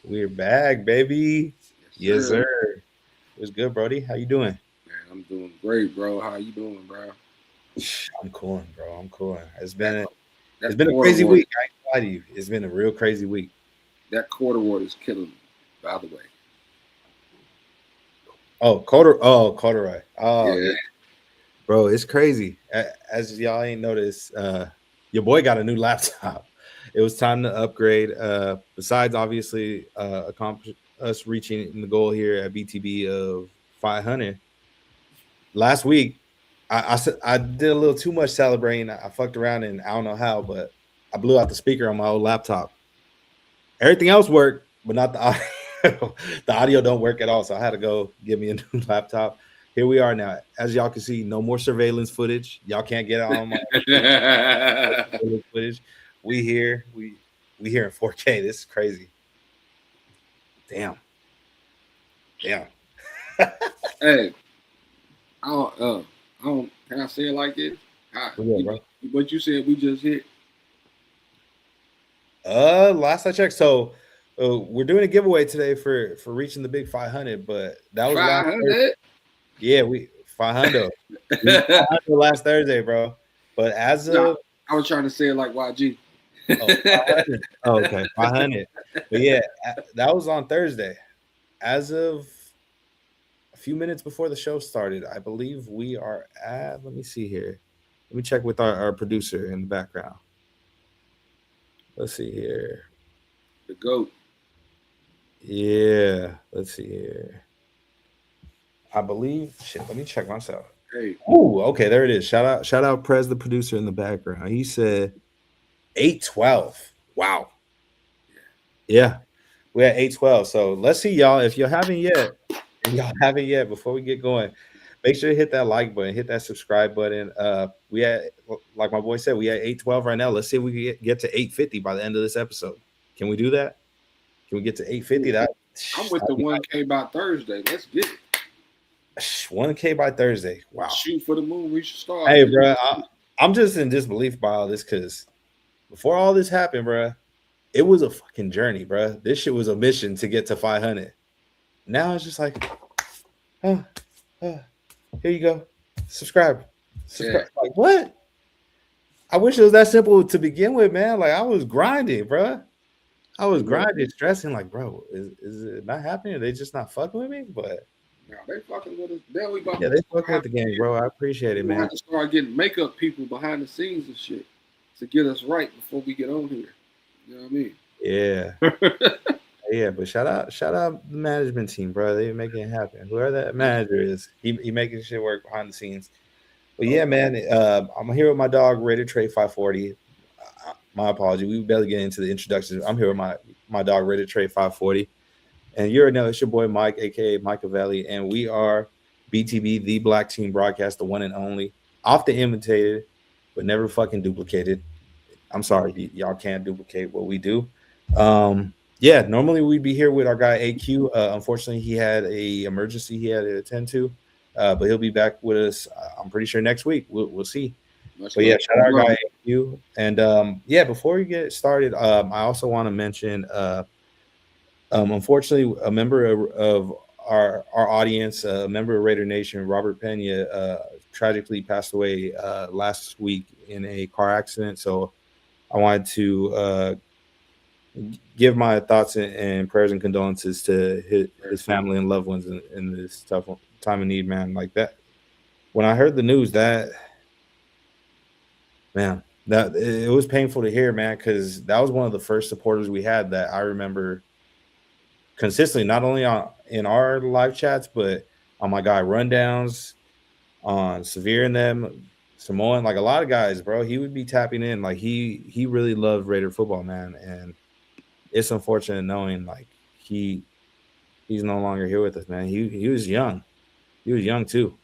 We're back, baby. Yes, Sir. sir. It was good, Brody. How you doing? Man, I'm doing great, bro. How you doing, bro? I'm cooling, bro. I'm cooling. That It's that been a quarter crazy water, week. I ain't gonna lie to you. It's been a real crazy week. that quarter water is killing me. By the way, Corduroy. Oh, yeah. yeah, bro. It's crazy. As y'all ain't noticed, your boy got a new laptop. It was time to upgrade. Besides, obviously, accomplish us reaching the goal here at BTB of 500. Last week, I did a little too much celebrating. I fucked around and I don't know how, but I blew out the speaker on my old laptop. Everything else worked, but not the audio. The audio don't work at all. So I had to go get me a new laptop. Here we are now. As y'all can see, no more surveillance footage. Y'all can't get it on my surveillance footage. We here. We here in 4K. This is crazy. Damn. Damn. Hey, I don't, I don't. Can I say it like this? What's up, bro? What you said we just hit. Last I checked, so we're doing a giveaway today for reaching the big 500, but that was last Thursday. 500. Yeah, we 500. We hit 500 last Thursday, bro. But as No, of I was trying to say it like YG. 500. Oh, okay, 500. But yeah, that was on Thursday. As of a few minutes before the show started, I believe we are at. Let me see here. Let me check with our producer in the background. Let's see here. The goat. Yeah, let's see here. I believe. Shit, let me check myself. Hey, Oh, okay, there it is. Shout out, Prez, the producer in the background. He said 812. Wow. Yeah, we're at 812. So let's see, y'all. If y'all haven't yet, before we get going, make sure to hit that like button, hit that subscribe button. We at like my boy said, we at 812 right now. Let's see if we can get to 850 by the end of this episode. Can we do that? Can we get to 850? I'm with the 1K by Thursday. Let's get it. 1K by Thursday. Wow. Shoot for the moon. We should start. Hey, bro, I'm just in disbelief by all this because before all this happened, bro, it was a fucking journey, bro. This shit was a mission to get to 500. Now it's just like, oh, here you go, subscribe. Yeah. Like what? I wish it was that simple to begin with, man. Like I was grinding, bro. I was grinding, stressing. Like, bro, is it not happening? Are they just not fucking with me? But Now they fucking with us. Then we about yeah, they fucking with the game, bro. I appreciate it, we man. have to start getting makeup people behind the scenes and shit to get us right before we get on here. You know what I mean? Yeah. Yeah, but shout out the management team, bro. They making it happen. Whoever that manager is, he making shit work behind the scenes. But yeah, man, I'm here with my dog, Raider Trey 540. My apology. We better get into the introduction. I'm here with my dog, Raider Trey 540. And you already know it's your boy Mike, aka Michael and we are BTB, the Black Team Broadcast, the one and only, often imitated, but never fucking duplicated. I'm sorry, y'all can't duplicate what we do. Yeah, normally we'd be here with our guy AQ. Unfortunately, he had a emergency he had to attend to, but he'll be back with us. I'm pretty sure next week. We'll see. But yeah, shout out our guy AQ. And yeah, before we get started, I also want to mention, unfortunately, a member of our audience, a member of Raider Nation, Robert Pena, tragically passed away last week in a car accident. So I wanted to give my thoughts and prayers and condolences to his family and loved ones in this tough time of need, man. Like that, when I heard the news, that man, that it was painful to hear, man, because that was one of the first supporters we had that I remember consistently, not only on in our live chats, but on my guy rundowns, on Severe and them, Samoan, like a lot of guys, bro. He would be tapping in, like he really loved Raider football, man, and it's unfortunate knowing like he's no longer here with us, man. He was young. He was young too.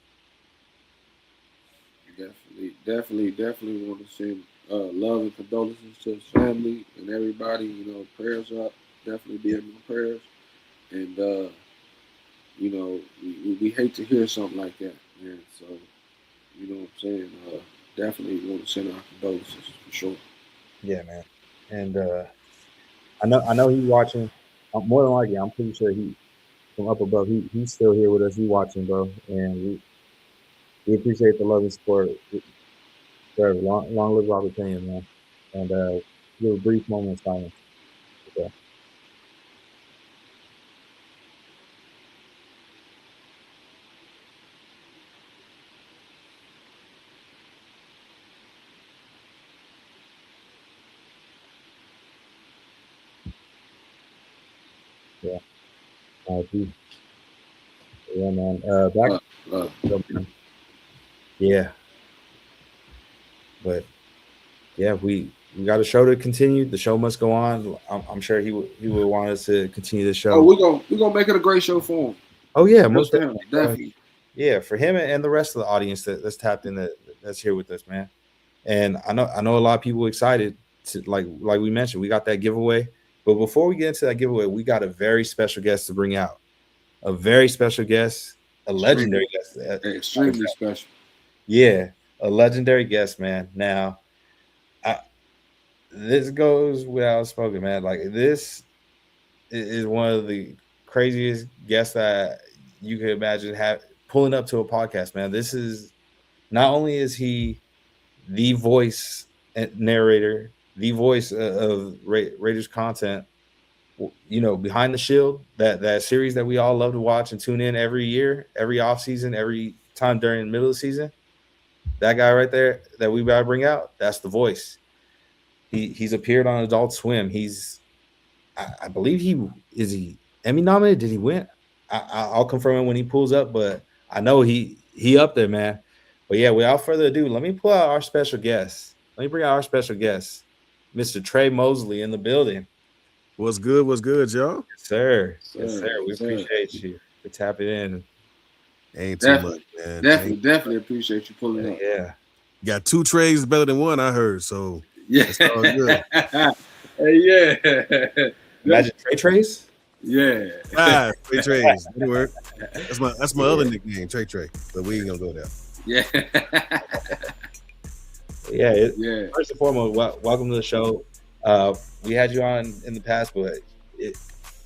Definitely want to send love and condolences to his family and everybody. You know, prayers up. Definitely be in my prayers. And we hate to hear something like that, man. So, you know what I'm saying? Definitely want to send our condolences for sure. Yeah, man. And I know he's watching. More than likely, I'm pretty sure he from up above. He's still here with us. He watching, bro. And we appreciate the love and support. Forever. Long live Robert Pena, man. And give a brief moment of silence. Okay. Yeah. Yeah, man. Back. Yeah. But yeah, we got a show to continue. The show must go on. I'm sure he would want us to continue the show. Oh, we're gonna make it a great show for him. Oh yeah, most definitely. Yeah, for him and the rest of the audience that's tapped in, that's here with us, man. And I know a lot of people excited to like we mentioned, we got that giveaway. But before we get into that giveaway, we got a very special guest to bring out. A very special guest, a legendary guest. Extremely special. Yeah, a legendary guest, man. Now, this goes without spoken, man. Like this is one of the craziest guests that you could imagine pulling up to a podcast, man. This is not only is he the voice and narrator, the voice of Raiders content, you know, Behind the Shield, that series that we all love to watch and tune in every year, every off season, every time during the middle of the season. That guy right there that we gotta bring out, that's the voice. He's appeared on Adult Swim. I believe he Emmy nominated. Did he win? I'll confirm it when he pulls up, but I know he up there, man. But yeah, without further ado, let me pull out our special guest. Let me bring out our special guest, Mr. Trey Mosley, in the building. What's good, y'all? Yes, sir. Yes, sir. We appreciate you for tapping in. Ain't too much, man. Definitely appreciate you pulling up. Yeah. Got 2 trays better than one, I heard. So yeah, it's all good. Hey, yeah. Imagine trays. Yeah. 3 trays. That'll work. That's my other nickname, Trey. But we ain't gonna go there. Yeah. Yeah. First and foremost, welcome to the show. We had you on in the past, but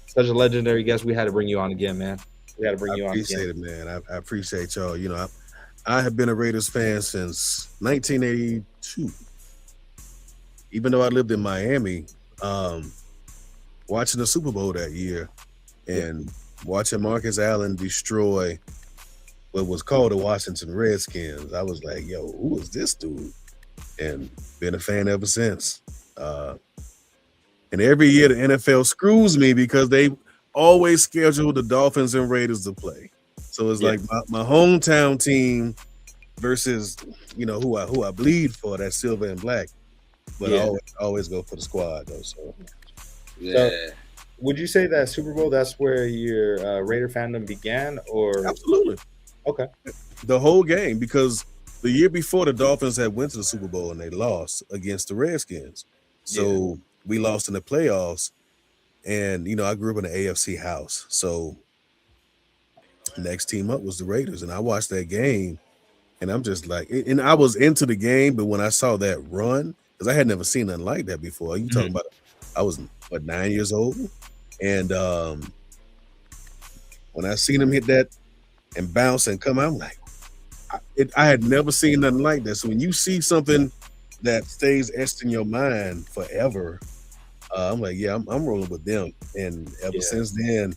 such a legendary guest. We had to bring you on again, man. We got to bring you on. I appreciate it, man. I appreciate y'all. You know, I have been a Raiders fan since 1982. Even though I lived in Miami, watching the Super Bowl that year and watching Marcus Allen destroy what was called the Washington Redskins, I was like, yo, who is this dude? And been a fan ever since. And every year the NFL screws me because they always schedule the Dolphins and Raiders to play. So it's Yeah. like my hometown team versus who I bleed for, that silver and black. But I Yeah. always go for the squad though. So Yeah. Would you say that Super Bowl, that's where your Raider fandom began, or absolutely. okay? The whole game, because the year before the Dolphins had went to the Super Bowl and they lost against the Redskins. So we lost in the playoffs. And I grew up in an AFC house. So next team up was the Raiders. And I watched that game and I'm just like, and I was into the game, but when I saw that run, because I had never seen nothing like that before. You talking about, I was 9 years old. And when I seen him hit that and bounce and come out, I'm like, I had never seen nothing like that. So when you see something that stays etched in your mind forever, I'm like, yeah, I'm rolling with them. And ever since then,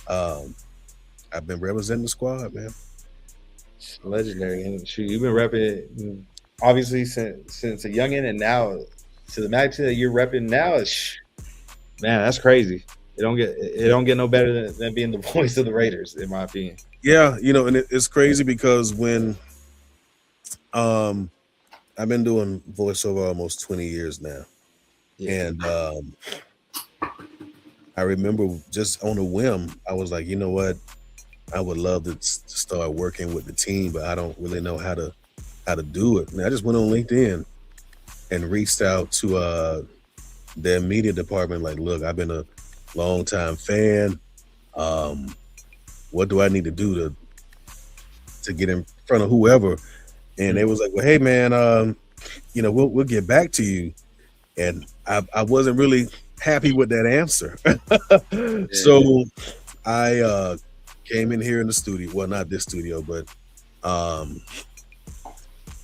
I've been representing the squad, man. Legendary. And shoot, you've been repping obviously since a youngin', and now to the magnitude that you're repping now, man, that's crazy. It don't get no better than being the voice of the Raiders, in my opinion. Yeah, and it's crazy because when I've been doing voiceover almost 20 years now. Yeah. And I remember just on a whim, I was like, you know what? I would love to start working with the team, but I don't really know how to do it. And I just went on LinkedIn and reached out to their media department. Like, look, I've been a long time fan. What do I need to do to get in front of whoever? And they was like, well, hey man, we'll get back to you. And I wasn't really happy with that answer. So I came in here in the studio. Well, not this studio, but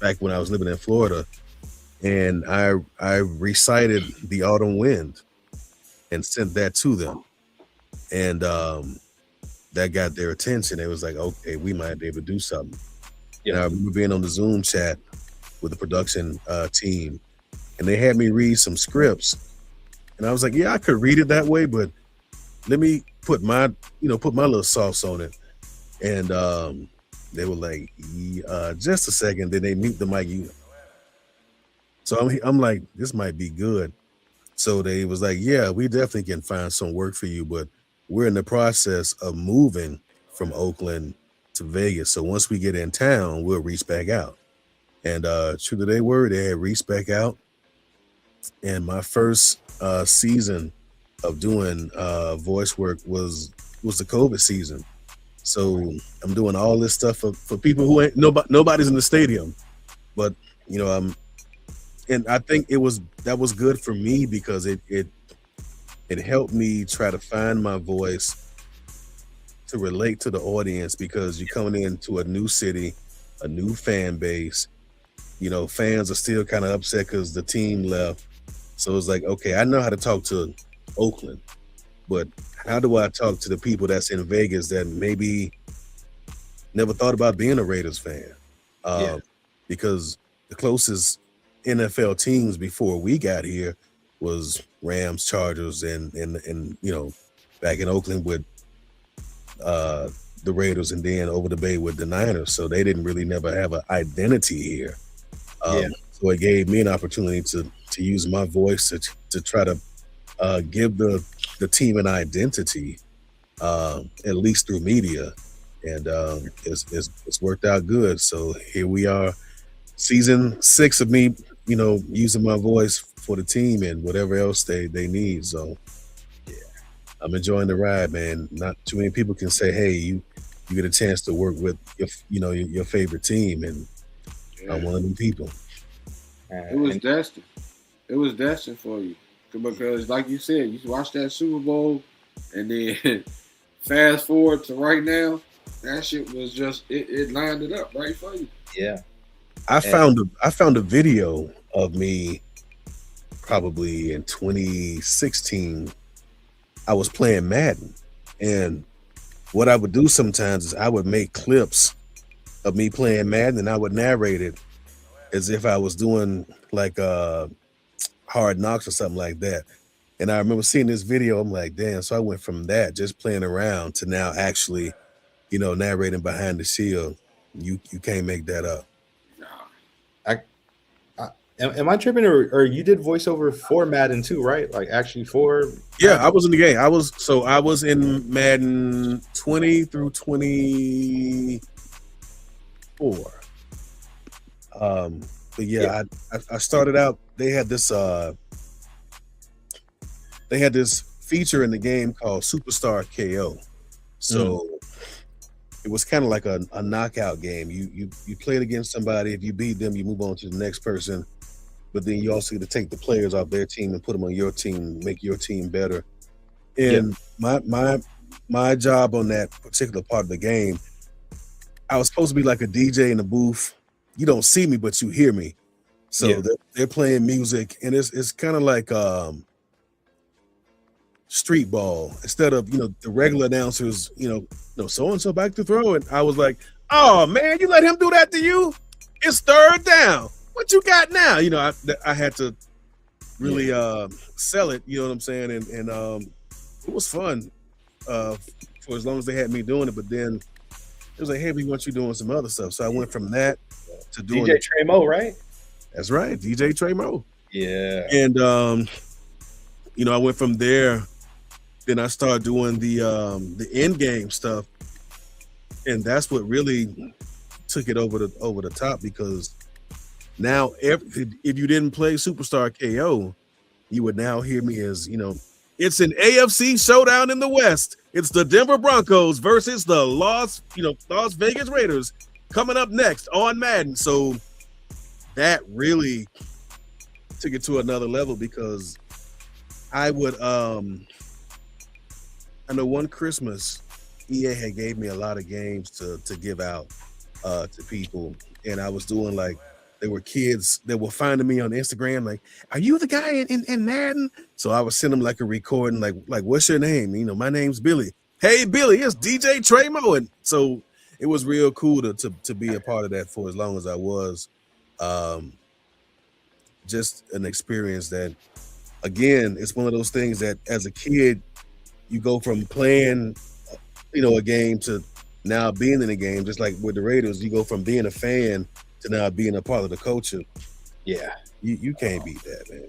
back when I was living in Florida, and I recited The Autumn Wind and sent that to them. And that got their attention. It was like, okay, we might be able to do something. Yeah. And I remember being on the Zoom chat with the production team, and they had me read some scripts. And I was like, yeah, I could read it that way, but let me put my little sauce on it. And they were like, just a second. Then they mute the mic. So I'm like, this might be good. So they was like, yeah, we definitely can find some work for you, but we're in the process of moving from Oakland to Vegas. So once we get in town, we'll reach back out. And true to their word, they had reached back out. And my first season of doing voice work was the COVID season. So I'm doing all this stuff for people who ain't nobody's in the stadium, but and I think that was good for me because it helped me try to find my voice to relate to the audience, because you're coming into a new city, a new fan base. Fans are still kind of upset because the team left. So it's like, okay, I know how to talk to Oakland, but how do I talk to the people that's in Vegas that maybe never thought about being a Raiders fan? Because the closest NFL teams before we got here was Rams, Chargers, and back in Oakland with the Raiders, and then over the bay with the Niners. So they didn't really never have an identity here. So it gave me an opportunity to use my voice to try to give the team an identity, at least through media. And it's worked out good. So here we are, season 6 of me, using my voice for the team and whatever else they need. So I'm enjoying the ride, man. Not too many people can say, hey, you get a chance to work with your favorite team, and I'm one of them people. It was destined. It was destined for you, because like you said, you watched that Super Bowl, and then fast forward to right now, that shit was just it lined it up right for you. Yeah. I found a video of me probably in 2016. I was playing Madden, and what I would do sometimes is I would make clips of me playing Madden, and I would narrate it as if I was doing like Hard Knocks or something like that. And I remember seeing this video. I'm like, damn. So I went from that, just playing around, to now actually, narrating behind the shield. You can't make that up. Am I tripping, or you did voiceover for Madden too, right? Like actually for Yeah, I was in the game. I was in Madden 20 through 24. But yeah, I started out. They had this feature in the game called Superstar KO. So it was kind of like a knockout game. You played against somebody. If you beat them, you move on to the next person. But then you also get to take the players off their team and put them on your team, make your team better. And my job on that particular part of the game, I was supposed to be like a DJ in the booth. You don't see me, but you hear me. So they're playing music, and it's kind of like street ball. Instead of the regular announcers, so and so back to throw, and I was like, oh man, you let him do that to you? It's third down. What you got now? I had to really sell it. You know what I'm saying? And it was fun for as long as they had me doing it. But then it was like, hey, we want you doing some other stuff. So I went from that to doing DJ Trey Mo, right? That's right, DJ Trey Mo. Yeah. And I went from there. Then I started doing the end game stuff, and that's what really took it over the top, because now if you didn't play Superstar KO, you would now hear me as it's an AFC showdown in the West. It's the Denver Broncos versus the Las Vegas Raiders coming up next on Madden. So that really took it to another level, because I would I know one Christmas EA had gave me a lot of games to give out to people, and I was doing like, there were kids that were finding me on Instagram like, are you the guy in Madden? So I would send them like a recording, like what's your name? My name's Billy. Hey Billy, it's DJ Trey Mo. And so it was real cool to be a part of that for as long as I was. Just an experience that, again, it's one of those things that as a kid, you go from playing, a game to now being in a game. Just like with the Raiders, you go from being a fan to now being a part of the culture. Yeah, you can't beat that, man.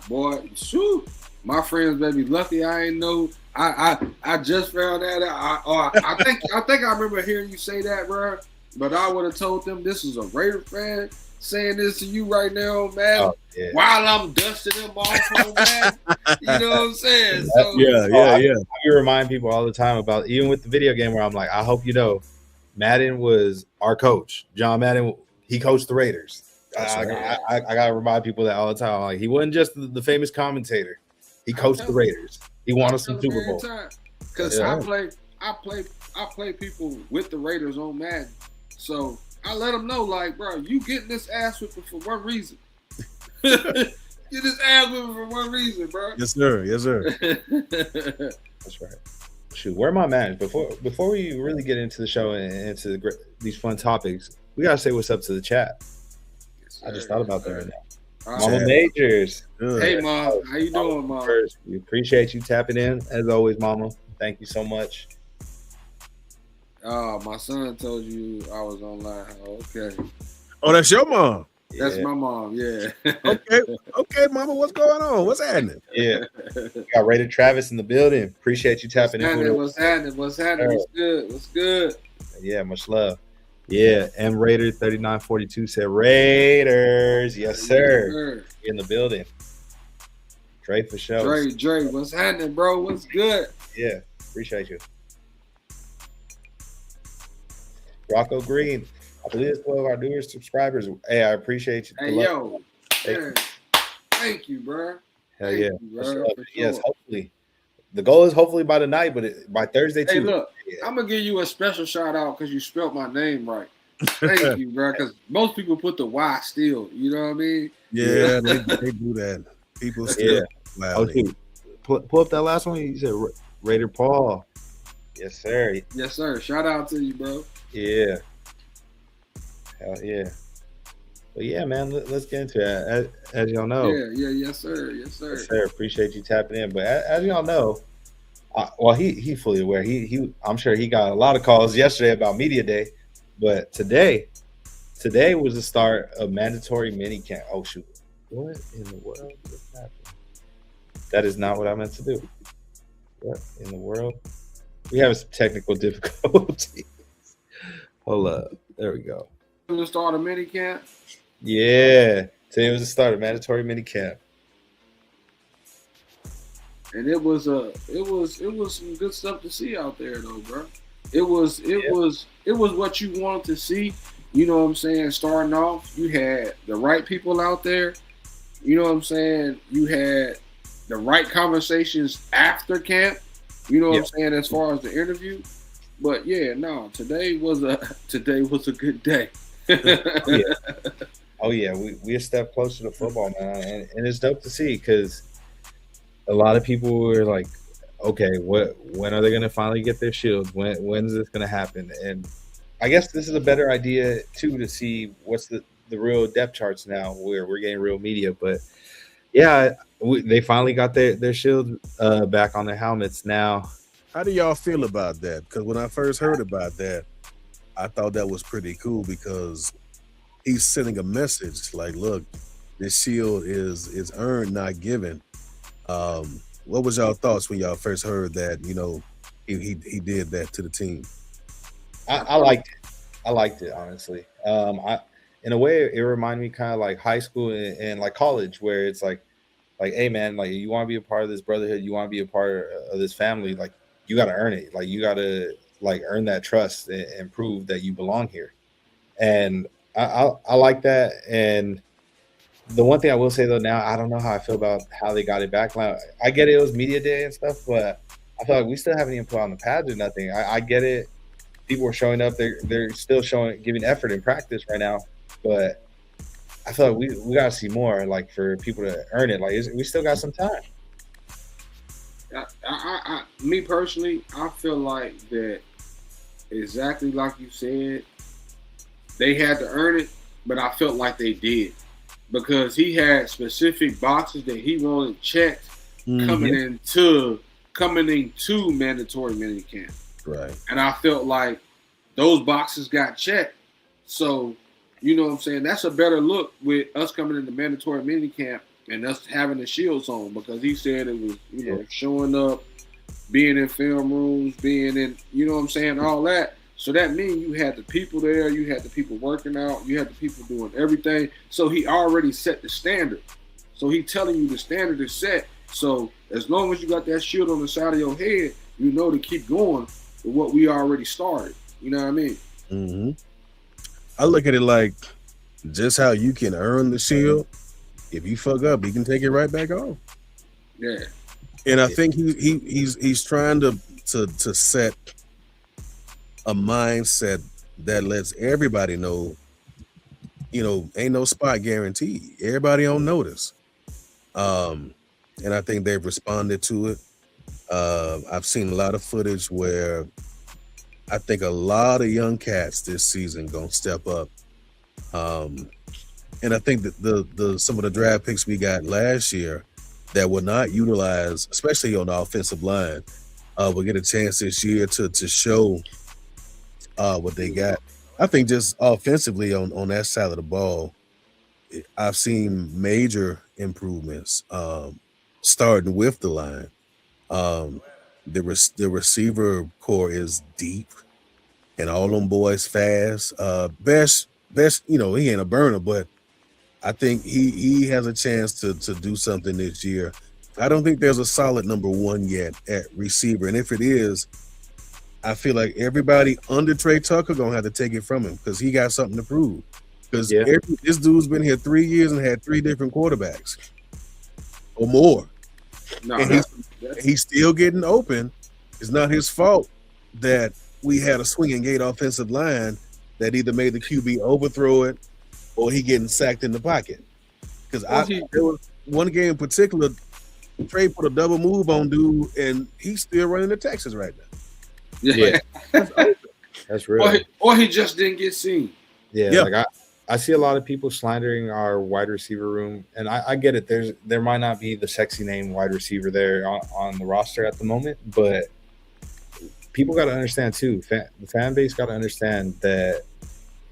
Boy, shoot, my friends baby lucky I ain't know. I just found that out. I think I remember hearing you say that, bro. But I would have told them this is a Raider fan saying this to you right now, man. Oh, yeah. While I'm dusting them off on that, you know what I'm saying? So, yeah. I remind people all the time about, even with the video game, where I'm like, I hope Madden was our coach. John Madden, he coached the Raiders. I gotta remind people that all the time. Like, he wasn't just the famous commentator. He coached the Raiders. He won us some Super Bowl. Because I play people with the Raiders on Madden. So I let them know, like, bro, you getting this ass whipping for one reason. Get this ass whipping for one reason, bro. Yes, sir. That's right. Shoot, where am I at? Before we really get into the show and into these fun topics, we gotta say what's up to the chat. Yes, I just thought about that right now. Mama Majors. Good. Hey, Mom. How you doing, Mom? First, we appreciate you tapping in as always, Mama. Thank you so much. Oh, my son told you I was online. Okay. Oh, that's your mom. That's my mom. Yeah. Okay, Mama. What's going on? What's happening? Yeah. We got Raider Travis in the building. Appreciate you tapping in. What's happening? What's good? Yeah, much love. Yeah, M Raider 3942 said Raiders. Yes, sir. In the building. Dre for sure. Dre, what's happening, bro? What's good? Yeah, appreciate you. Rocco Green, I believe it's one of our newest subscribers. Hey, I appreciate you. Hey, yo. Thank you, bro. Hell yeah. Sure. Yes, hopefully. The goal is hopefully by tonight, but by Thursday too. Hey, look, I'm going to give you a special shout out because you spelled my name right. Thank you, bro, because most people put the Y still. You know what I mean? Yeah, they do that. People still. Yeah. Pull up that last one. You said Raider Paul. Yes, sir. Yes, sir. Shout out to you, bro. Yeah. Hell yeah. But yeah, man, let's get into it. As y'all know, yes sir. yes, sir. Appreciate you tapping in. But as y'all know, well, he fully aware. I'm sure he got a lot of calls yesterday about media day, but today was the start of mandatory mini camp. Oh shoot! What in the world just happened? That is not what I meant to do. What in the world? We have some technical difficulties. Hold up. There we go. The start of mini camp. Yeah, today was the start of mandatory mini camp. And it was some good stuff to see out there though, bro. It was what you wanted to see. You know what I'm saying? Starting off, you had the right people out there. You know what I'm saying? You had the right conversations after camp. You know what I'm saying, as far as the interview. But yeah, no, today was a good day. Oh yeah, we a step closer to football, man, and it's dope to see because a lot of people were like, okay, when are they gonna finally get their shields? When's this gonna happen? And I guess this is a better idea too to see what's the real depth charts now where we're getting real media. But yeah, they finally got their shield back on their helmets now. How do y'all feel about that? Because when I first heard about that, I thought that was pretty cool because he's sending a message like, look, this shield is earned, not given. What was y'all thoughts when y'all first heard that, you know, he did that to the team? I liked it. I liked it, honestly. In a way, it reminded me kind of like high school and like college, where it's like, hey man, like you want to be a part of this brotherhood, you want to be a part of this family, like you got to earn it. Like you got to like earn that trust and prove that you belong here. And I like that. And the one thing I will say though, now I don't know how I feel about how they got it back. Like, I get it was media day and stuff, but I feel like we still haven't even put on the pads or nothing. I get it. People are showing up. They're still giving effort in practice right now, but I feel like we got to see more, like for people to earn it. Like we still got some time. Me personally, I feel like that exactly like you said, they had to earn it, but I felt like they did because he had specific boxes that he wanted checked coming into mandatory minicamp. Right. And I felt like those boxes got checked. So, you know what I'm saying? That's a better look with us coming into mandatory minicamp and us having the shields on because he said it was, you know, showing up, being in film rooms, being in, you know what I'm saying, all that. So that means you had the people there, you had the people working out, you had the people doing everything. So he already set the standard. So he telling you the standard is set. So as long as you got that shield on the side of your head, you know to keep going with what we already started. You know what I mean? Mm-hmm. I look at it like just how you can earn the shield. If you fuck up, you can take it right back off. Yeah. And I think he's trying to set a mindset that lets everybody know, you know, ain't no spot guaranteed. Everybody on notice. And I think they've responded to it. I've seen a lot of footage where I think a lot of young cats this season gonna step up. And I think that the some of the draft picks we got last year that were not utilized, especially on the offensive line, will get a chance this year to show what they got. I think just offensively on that side of the ball, I've seen major improvements starting with the line. The receiver core is deep, and all them boys fast. Best, you know, he ain't a burner, but I think he has a chance to do something this year. I don't think there's a solid number one yet at receiver, and if it is, I feel like everybody under Trey Tucker gonna have to take it from him because he got something to prove. Because this dude's been here 3 years and had 3 different quarterbacks or more. No, and he's still getting open. It's not his fault that we had a swinging gate offensive line that either made the QB overthrow it or he getting sacked in the pocket. Because there was one game in particular, Trey put a double move on dude, and he's still running to Texas right now. Yeah, that's real. Or he just didn't get seen. Yeah. Like I see a lot of people slandering our wide receiver room, and I get it. There might not be the sexy name wide receiver there on the roster at the moment, but people got to understand too. The fan base got to understand that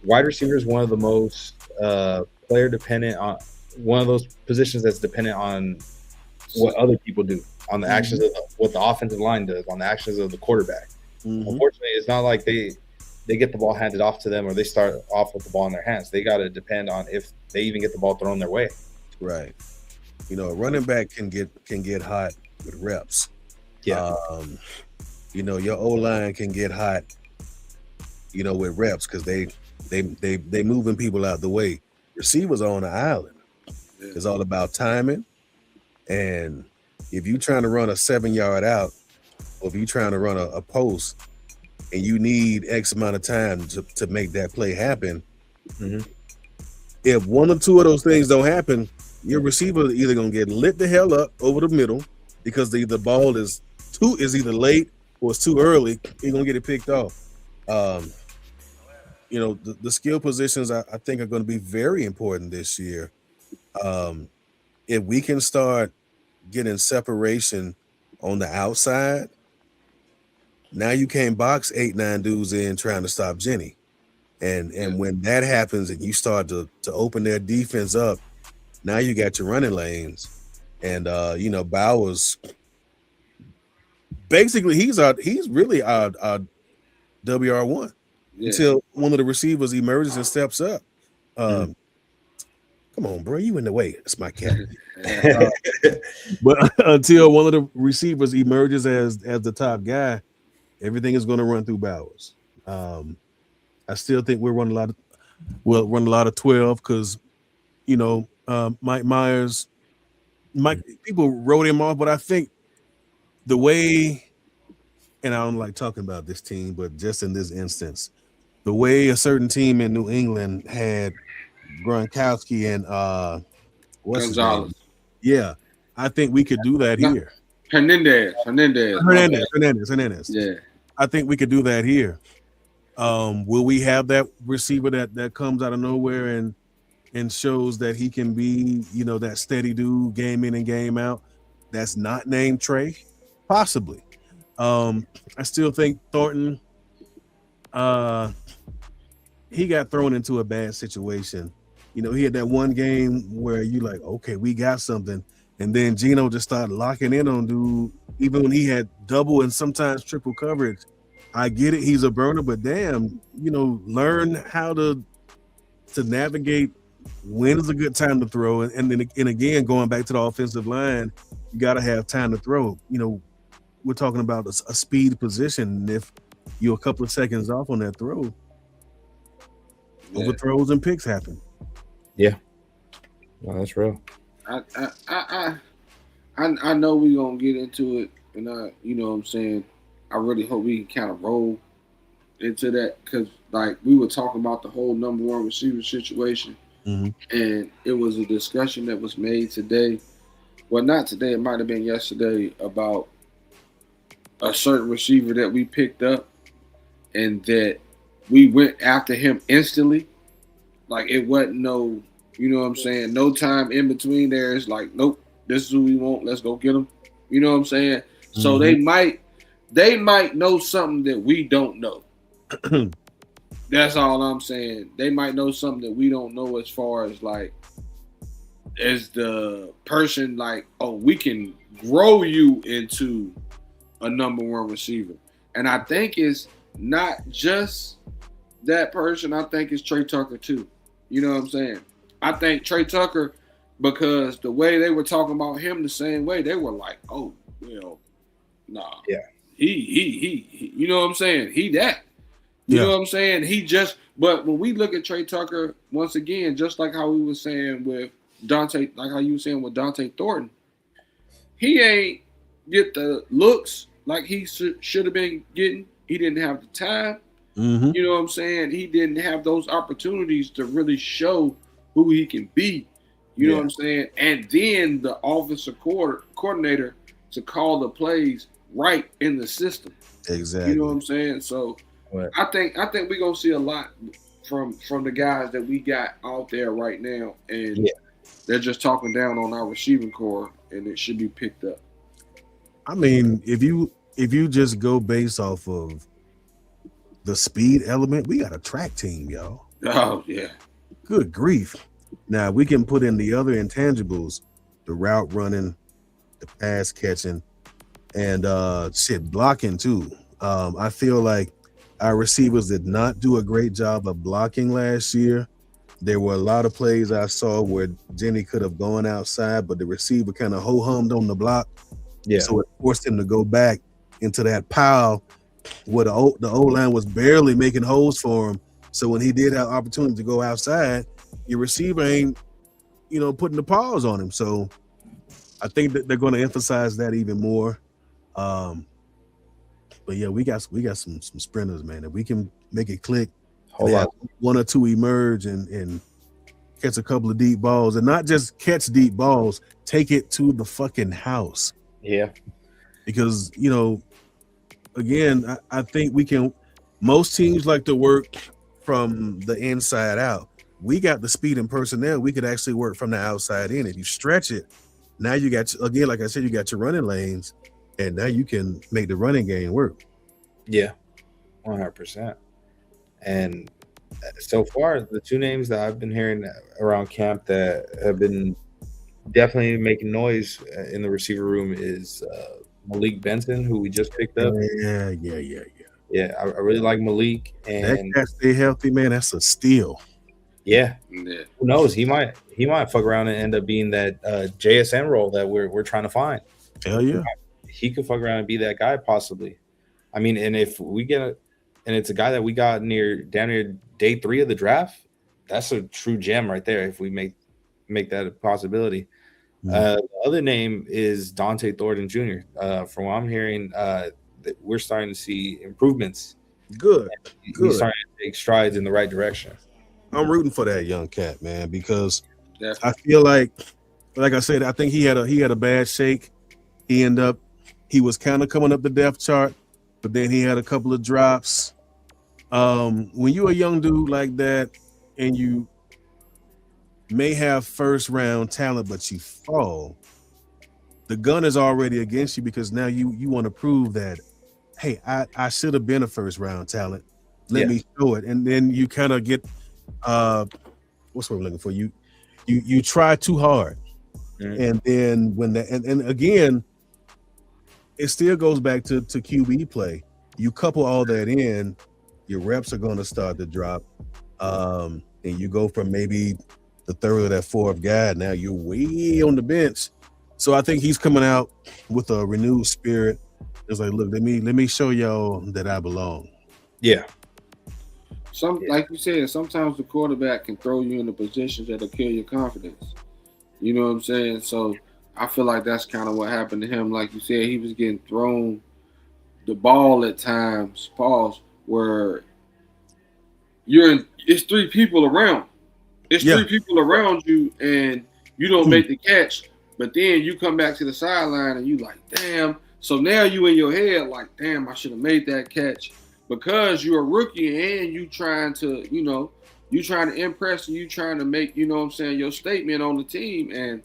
wide receiver is one of the most player dependent on one of those positions that's dependent on what other people do, on the actions of what the offensive line does, on the actions of the quarterback. Unfortunately, it's not like they get the ball handed off to them or they start off with the ball in their hands. They got to depend on if they even get the ball thrown their way. Right. You know, a running back can get hot with reps. Yeah. You know, your O-line can get hot, you know, with reps because they moving people out the way. Receivers are on the island. It's all about timing. And if you're trying to run a 7-yard out, or if you're trying to run a post and you need X amount of time to make that play happen, if one or two of those things don't happen, your receiver is either going to get lit the hell up over the middle because the ball is either late or it's too early. You're going to get it picked off. You know, the skill positions I think are going to be very important this year. If we can start getting separation on the outside, now you can't box 8-9 dudes in trying to stop Jenny. And when that happens and you start to open their defense up, now you got your running lanes. And you know, Bowers basically he's really our WR1 until one of the receivers emerges and steps up. Come on, bro, you in the way. That's my cat. But until one of the receivers emerges as the top guy, everything is going to run through Bowers. I still think we'll run a lot of 12 because, you know, Mike Myers, people wrote him off, but I think the way, and I don't like talking about this team, but just in this instance, the way a certain team in New England had Gronkowski and what's Gonzalez. His name? Yeah, I think we could do that here. Hernandez. Yeah, I think we could do that here. Will we have that receiver that comes out of nowhere and shows that he can be, you know, that steady dude game in and game out? That's not named Trey, possibly. I still think Thornton. He got thrown into a bad situation. You know, he had that one game where you like, okay, we got something. And then Geno just started locking in on dude, even when he had double and sometimes triple coverage. I get it, he's a burner, but damn, you know, learn how to navigate when is a good time to throw. And then again, going back to the offensive line, you got to have time to throw. You know, we're talking about a speed position. And if you're a couple of seconds off on that throw, overthrows and picks happen. Yeah, no, that's real. I know we're gonna get into it, and you know what I'm saying, I really hope we can kind of roll into that because, like, we were talking about the whole number one receiver situation, and it was a discussion that was made today. Well, not today. It might have been yesterday about a certain receiver that we picked up, and that we went after him instantly. Like, it wasn't no, you know what I'm saying, no time in between there. It's like, nope, this is who we want. Let's go get him. You know what I'm saying? So they might know something that we don't know. That's all I'm saying. They might know something that we don't know as far as, like, as the person, like, oh, we can grow you into a number one receiver. And I think it's not just that person. I think it's Trey Tucker too. You know what I'm saying? I think Trey Tucker, because the way they were talking about him the same way, they were like, oh, well, nah. Yeah. He you know what I'm saying? He that. You know what I'm saying? But when we look at Trey Tucker, once again, just like how we were saying with Dante, like how you were saying with Dante Thornton, he ain't get the looks like he should have been getting. He didn't have the time. You know what I'm saying? He didn't have those opportunities to really show who he can be. You know what I'm saying? And then the offensive coordinator to call the plays right in the system. Exactly. You know what I'm saying? So I think we're gonna see a lot from the guys that we got out there right now, and they're just talking down on our receiving core, and it should be picked up. I mean, if you just go based off of the speed element, we got a track team, y'all. Oh yeah. Good grief. Now we can put in the other intangibles, the route running, the pass catching, and blocking too. I feel like our receivers did not do a great job of blocking last year. There were a lot of plays I saw where Jenny could have gone outside, but the receiver kind of ho-hummed on the block. Yeah. So it forced him to go back into that pile where the O-line was barely making holes for him. So when he did have opportunity to go outside, your receiver ain't, putting the paws on him. So I think that they're going to emphasize that even more. But yeah, we got some sprinters, man. If we can make it click, one or two emerge and catch a couple of deep balls, and not just catch deep balls, take it to the fucking house. Yeah. Because, again, I think we can. Most teams like to work from the inside out. We got the speed and personnel. We could actually work from the outside in. If you stretch it, now you got, again, like I said, you got your running lanes, and now you can make the running game work. Yeah, 100%. And so far, the two names that I've been hearing around camp that have been definitely making noise in the receiver room is Malik Benson, who we just picked up. Yeah. Yeah, I really like Malik, and that cat stay healthy, man. That's a steal. Yeah. Who knows? He might fuck around and end up being that JSN role that we're trying to find. Hell yeah. He could fuck around and be that guy possibly. I mean, and if we get and it's a guy that we got down near day 3 of the draft, that's a true gem right there. If we make that a possibility. The other name is Dante Thornton Jr. From what I'm hearing, that we're starting to see improvements. Good. He's starting to take strides in the right direction. I'm rooting for that young cat, man, because I feel like I said, I think he had a bad shake. He was kind of coming up the depth chart, but then he had a couple of drops. When you're a young dude like that and you may have first round talent, but you fall, the gun is already against you, because now you want to prove that, hey, I should have been a first round talent. Let me show it. And then you kind of get what's what I'm looking for? You try too hard. And then when and again, it still goes back to QB play. You couple all that in, your reps are going to start to drop, and you go from maybe the third or that fourth guy. Now you're way on the bench. So I think he's coming out with a renewed spirit. It's like, look, let me show y'all that I belong. Yeah. Like you said, sometimes the quarterback can throw you into positions that'll kill your confidence. You know what I'm saying? So I feel like that's kind of what happened to him. Like you said, he was getting thrown the ball at times, where it's 3 people around. It's 3 people around you, and you don't make the catch. But then you come back to the sideline and you like, damn. So now you in your head like, damn, I should have made that catch. Because you're a rookie and you trying to, you trying to impress, and you trying to make, your statement on the team. And,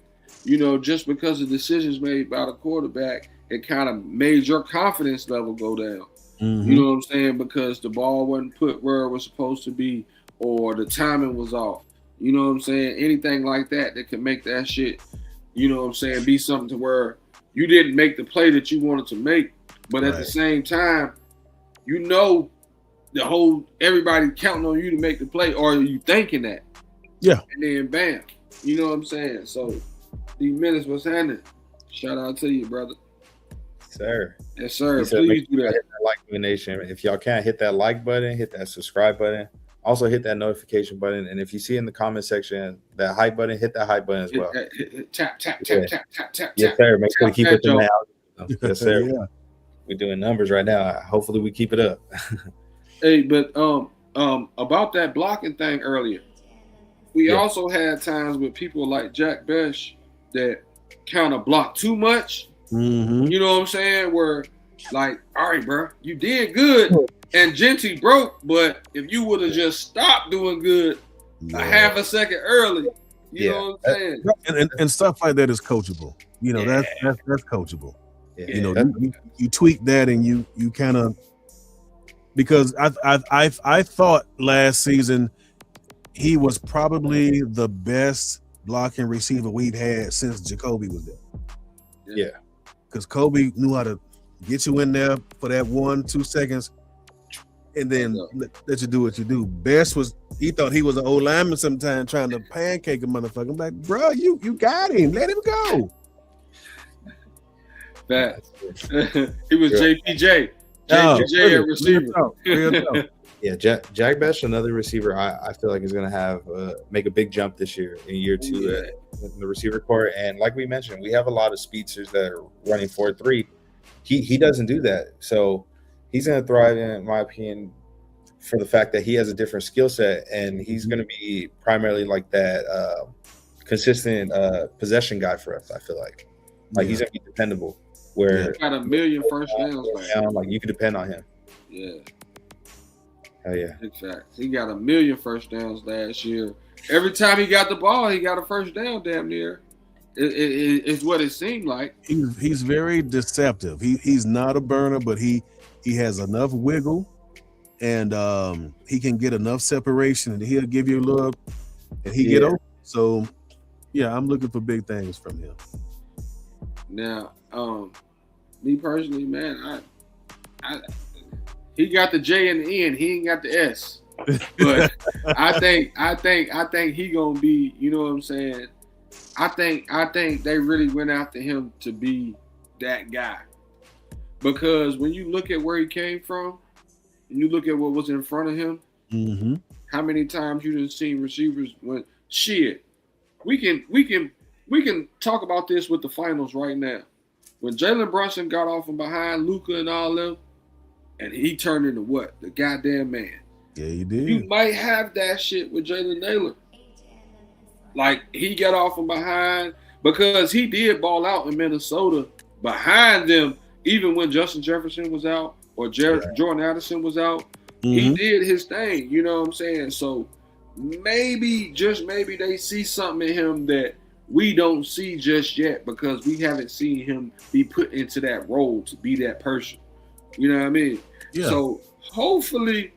just because of decisions made by the quarterback, it kind of made your confidence level go down. You know what I'm saying? Because the ball wasn't put where it was supposed to be, or the timing was off. You know what I'm saying? Anything like that can make that shit, be something to where you didn't make the play that you wanted to make. But at the same time, everybody counting on you to make the play, or are you thinking that? Yeah. And then bam. You know what I'm saying? So these minutes was handed. Shout out to you, brother. Sir. Yes, sir. Please do that. Hit that like nation. If y'all can't hit that like button, hit that subscribe button. Also hit that notification button. And if you see in the comment section that hype button, hit that hype button as well. Tap. Yes, sir. Make sure to keep it in the algorithm. Yes, sir. Yeah. We're doing numbers right now. Hopefully we keep it up. Hey, but about that blocking thing earlier, we also had times with people like Jack Besh that kind of block too much. You know what I'm saying? Where Like, all right, bro, you did good, and Genty broke, but if you would have just stopped doing good a half a second early, you know what I'm saying? And stuff like that is coachable. You know, that's coachable. Yeah. You know, you tweak that and you kind of, because I thought last season he was probably the best blocking receiver we've had since Jacoby was there. Yeah. Because Kobe knew how to get you in there for that 1-2 seconds and then let you do what you do. Best he thought he was an old lineman sometime trying to pancake a motherfucker. I'm like, bro, you got him. Let him go. That he was JPJ. JPJ at receiver. Real talk. Yeah, Jack Best, another receiver I feel like is going to have make a big jump this year in year 2 in the receiver core. And like we mentioned, we have a lot of speedsters that are running 4.3. He doesn't do that. So he's going to thrive, in my opinion, for the fact that he has a different skill set, and he's going to be primarily like that consistent possession guy for us, I feel like. He's going to be dependable. Where got a million first downs. Like you can depend on him. Yeah. Oh yeah. Exactly. He got a million first downs last year. Every time he got the ball, he got a first down damn near. It's what it seemed like. He's very deceptive. He's not a burner, but he has enough wiggle, and he can get enough separation, and he'll give you a little, and he get over. So yeah, I'm looking for big things from him. Now, me personally, man, he got the J and the N. He ain't got the S. But I think he gonna be. You know what I'm saying? I think they really went after him to be that guy, because when you look at where he came from, and you look at what was in front of him, how many times you done seen receivers went shit. We can talk about this with the finals right now. When Jalen Brunson got off from behind Luka and all them, and he turned into what? The goddamn man. Yeah, he did. You might have that shit with Jalen Naylor. Like, he got off from behind, because he did ball out in Minnesota behind them, even when Justin Jefferson was out or Jordan Addison was out. He did his thing, you know what I'm saying? So maybe, just maybe, they see something in him that we don't see just yet, because we haven't seen him be put into that role to be that person. You know what I mean? Yeah. So hopefully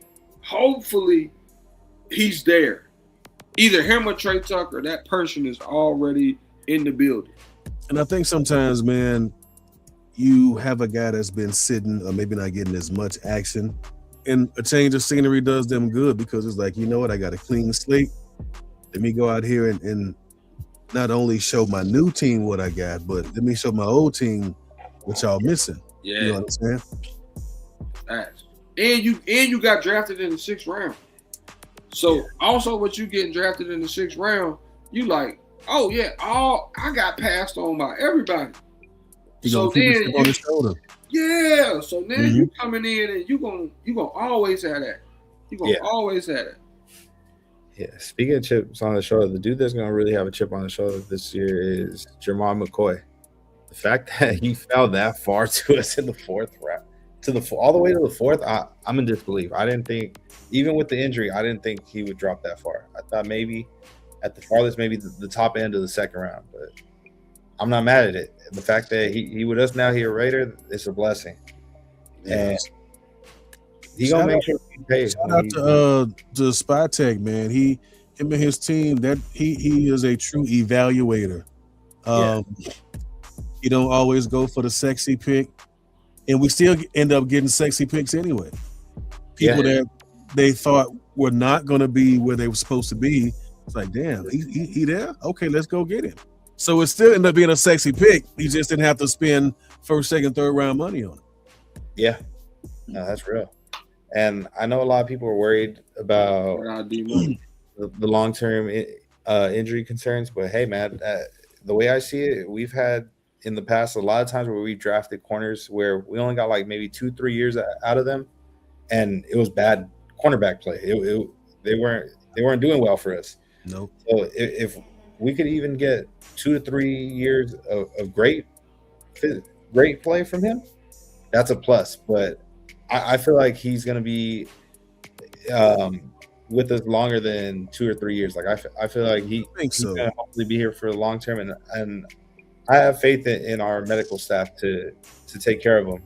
he's there. Either him or Trey Tucker, that person is already in the building. And I think sometimes, man, you have a guy that's been sitting or maybe not getting as much action, and a change of scenery does them good, because it's like, you know what, I got a clean slate. Let me go out here and not only show my new team what I got, but let me show my old team what y'all missing. Yeah. You know what I'm saying? And you got drafted in the 6th round. So also, what you getting drafted in the 6th round, you like, oh yeah, I got passed on by everybody. So then on his shoulder. Yeah. So then you coming in and you gonna always have that. You gonna always have that. Yeah. Speaking of chips on the shoulder, the dude that's gonna really have a chip on the shoulder this year is Jermon McCoy. The fact that he fell that far to us in the 4th round, all the way to the 4th, I'm in disbelief. I didn't think, even with the injury, I didn't think he would drop that far. I thought maybe at the farthest, maybe the top end of the 2nd round, but I'm not mad at it. The fact that he with us now, he a Raider, it's a blessing. And he gonna make sure he pays. Shout out to Spytech, man. Him and his team, that he is a true evaluator. He don't always go for the sexy pick, and we still end up getting sexy picks anyway. People that they thought were not going to be where they were supposed to be. It's like, damn, he there? Okay, let's go get him. So it still ended up being a sexy pick. You just didn't have to spend 1st, 2nd, 3rd round money on it. Yeah, no, that's real. And I know a lot of people are worried about the long-term injury concerns, but hey, man, the way I see it, we've had in the past a lot of times where we drafted corners where we only got like maybe 2-3 years out of them, and it was bad cornerback play. They weren't doing well for us. Nope. So if we could even get 2 to 3 years of great play from him, that's a plus. But I feel like he's going to be with us longer than 2 or 3 years. Like I feel like he's so. going to hopefully be here for the long term, and I have faith in our medical staff to take care of him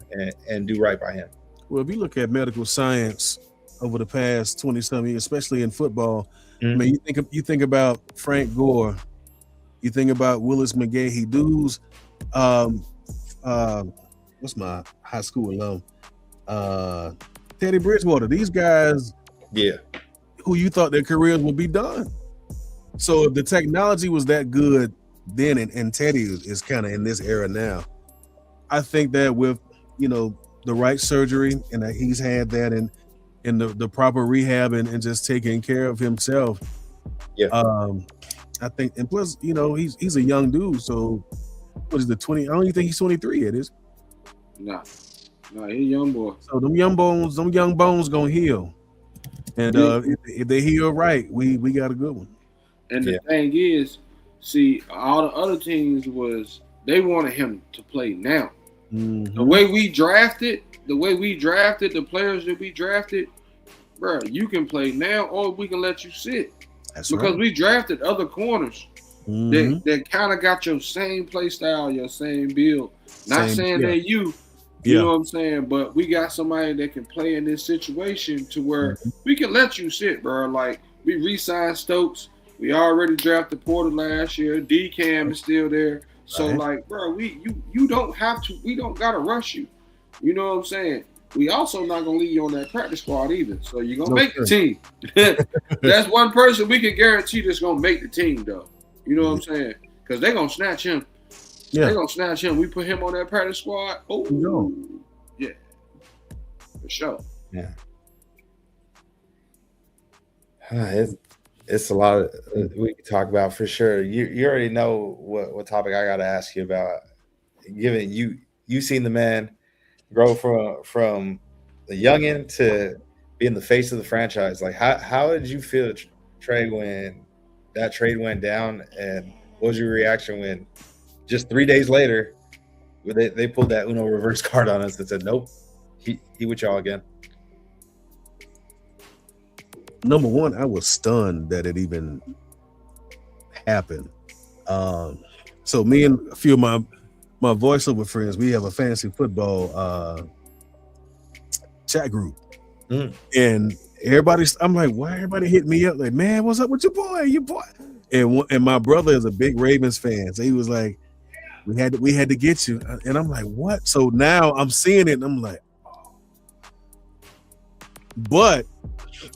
and do right by him. Well, if you look at medical science over the past 20-some years, especially in football, I mean, you think about Frank Gore, you think about Willis McGahee, dudes. What's my high school alum? Teddy Bridgewater. These guys, who you thought their careers would be done. So if the technology was that good then, and Teddy is kind of in this era now, I think that with the right surgery, and that he's had that in the proper rehab and just taking care of himself. I think, and plus, he's a young dude. So what is the 20? I don't even think he's 23 yet, is? No, he's a young boy. So them young bones gonna heal. And if they heal right, we got a good one. And the thing is, see, all the other teams they wanted him to play now. Mm-hmm. The way we drafted the players that we drafted, bro, you can play now or we can let you sit. That's because right. we drafted other corners that kind of got your same play style, your same build. Not saying they're you know what I'm saying, but we got somebody that can play in this situation to where we can let you sit, bro. Like, we re-signed Stokes. We already drafted Porter last year. D-Cam is still there. So, like, bro, you don't have to. We don't gotta rush you. You know what I'm saying? We also not gonna leave you on that practice squad either. So you're gonna make the team. That's one person we can guarantee that's gonna make the team, though. You know what I'm saying? Because they're gonna snatch him. Yeah. They're gonna snatch him. We put him on that practice squad. Oh, yeah, for sure. Yeah. It's a lot we can talk about for sure. You already know what topic I got to ask you about. Given you seen the man grow from the youngin to being the face of the franchise. Like, how did you feel, Trey, when that trade went down, and what was your reaction when just 3 days later they pulled that Uno reverse card on us that said, nope, he with y'all again? Number one, I was stunned that it even happened. So me and a few of my voiceover friends, we have a fantasy football chat group, and I'm like, why everybody hit me up? Like, man, what's up with your boy? And my brother is a big Ravens fan, so he was like, we had to get you, and I'm like, what? So now I'm seeing it, and I'm like, oh. But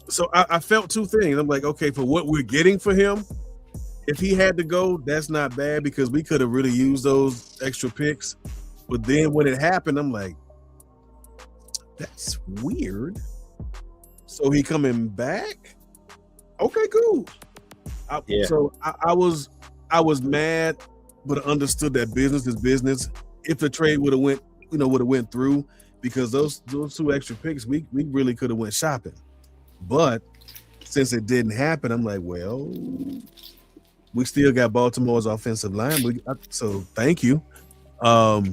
so I felt two things. I'm like, okay, for what we're getting for him, if he had to go, that's not bad because we could have really used those extra picks. But then when it happened, I'm like, that's weird. So he coming back? Okay, cool. So I was mad, but understood that business is business. If the trade would have went through, because those two extra picks, we really could have went shopping. But since it didn't happen, I'm like, well, we still got Baltimore's offensive line. So thank you. I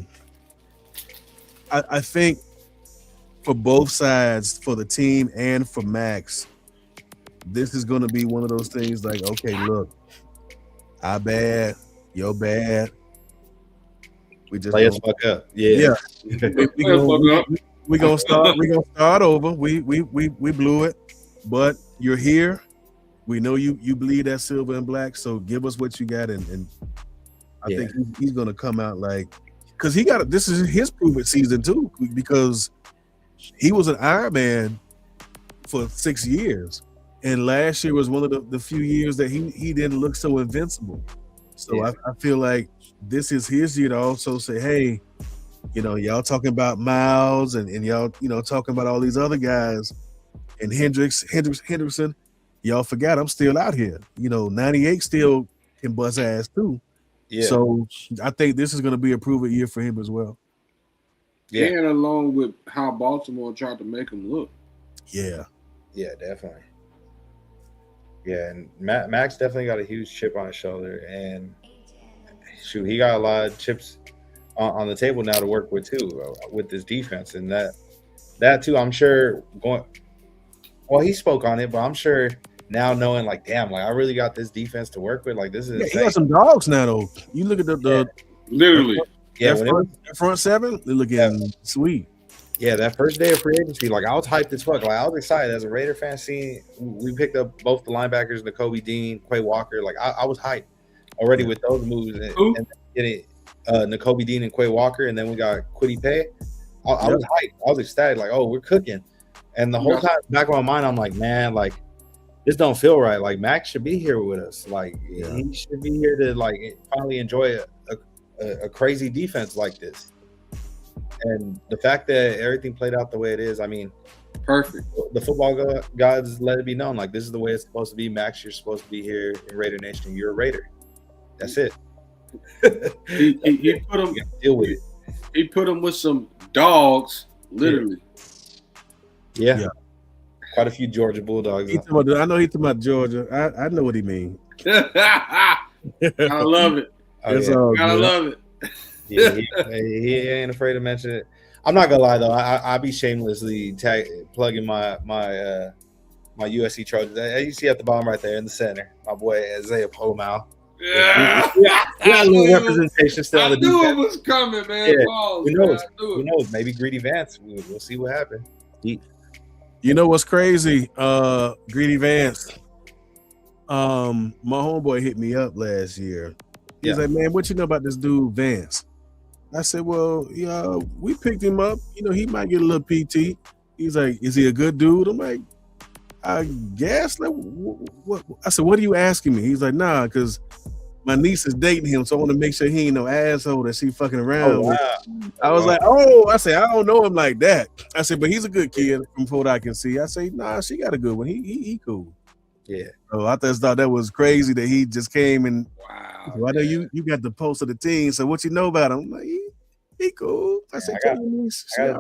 think for both sides, for the team and for Max, this is going to be one of those things like, okay, look, I bad, you're bad. We just play us fuck up. Yeah. We're gonna start over. We blew it, but you're here. We know you bleed that silver and black, so give us what you got, and I think he's gonna come out like, because this is his prove it season too, because he was an Iron Man for 6 years, and last year was one of the few years that he didn't look so invincible. So I feel like this is his year to also say, hey, y'all talking about Miles and y'all, talking about all these other guys and Hendrickson, y'all forgot I'm still out here. 98 still can bust ass too. Yeah. So I think this is going to be a prove-it year for him as well. Yeah. And along with how Baltimore tried to make him look. Yeah. Yeah, definitely. Yeah, and Max definitely got a huge chip on his shoot, he got a lot of chips on the table now to work with too, with this defense, and that too. I'm sure going. Well, he spoke on it, but I'm sure now knowing like, damn, like I really got this defense to work with. Like this is Yeah, he insane. got some dogs now though. You look at the Literally. Yeah, that front seven, they're looking sweet. Yeah, that first day of free agency, like I was hyped as fuck. Like I was excited as a Raider fan. Seeing we picked up both the linebackers, Nakobe Dean, Quay Walker. Like I was hyped already with those moves and getting Nakobe Dean and Quay Walker, and then we got Kwity Paye. I was hyped. I was ecstatic. Like, oh, we're cooking. And the whole time back in my mind, I'm like, man, like this don't feel right. Like Max should be here with us. Like he should be here to like finally enjoy a crazy defense like this. And the fact that everything played out the way it is, I mean, perfect. The football gods let it be known, like this is the way it's supposed to be. Max, you're supposed to be here in Raider Nation. You're a Raider. That's it. he put him deal with it. He put him with some dogs, literally. Yeah. Quite a few Georgia Bulldogs. I know he's talking about Georgia. I know what he means. I love it. Gotta love it. Yeah, he ain't afraid to mention it. I'm not gonna lie though, I be shamelessly plugging my USC Trojans. You see at the bottom right there in the center, my boy Isaiah Pomal. Yeah, a little representation still. I knew it was coming, man. Yeah. Balls, Who knows? Maybe Greedy Vance. We'll see what happens. You know what's crazy? Greedy Vance. My homeboy hit me up last year. He's like, man, what you know about this dude Vance? I said, well, yeah, we picked him up. You know, he might get a little PT. He's like, is he a good dude? I'm like, I guess. Like, what? I said, what are you asking me? He's like, nah, because my niece is dating him, so I want to make sure he ain't no asshole that she fucking around with. I was like, I said, I don't know him like that. I said, but he's a good kid from what I can see. I say, nah, she got a good one. He cool. Yeah. So I just thought that was crazy that he just came and I know you got the pulse of the team. So what you know about him? I'm like, he cool. I said, I gotta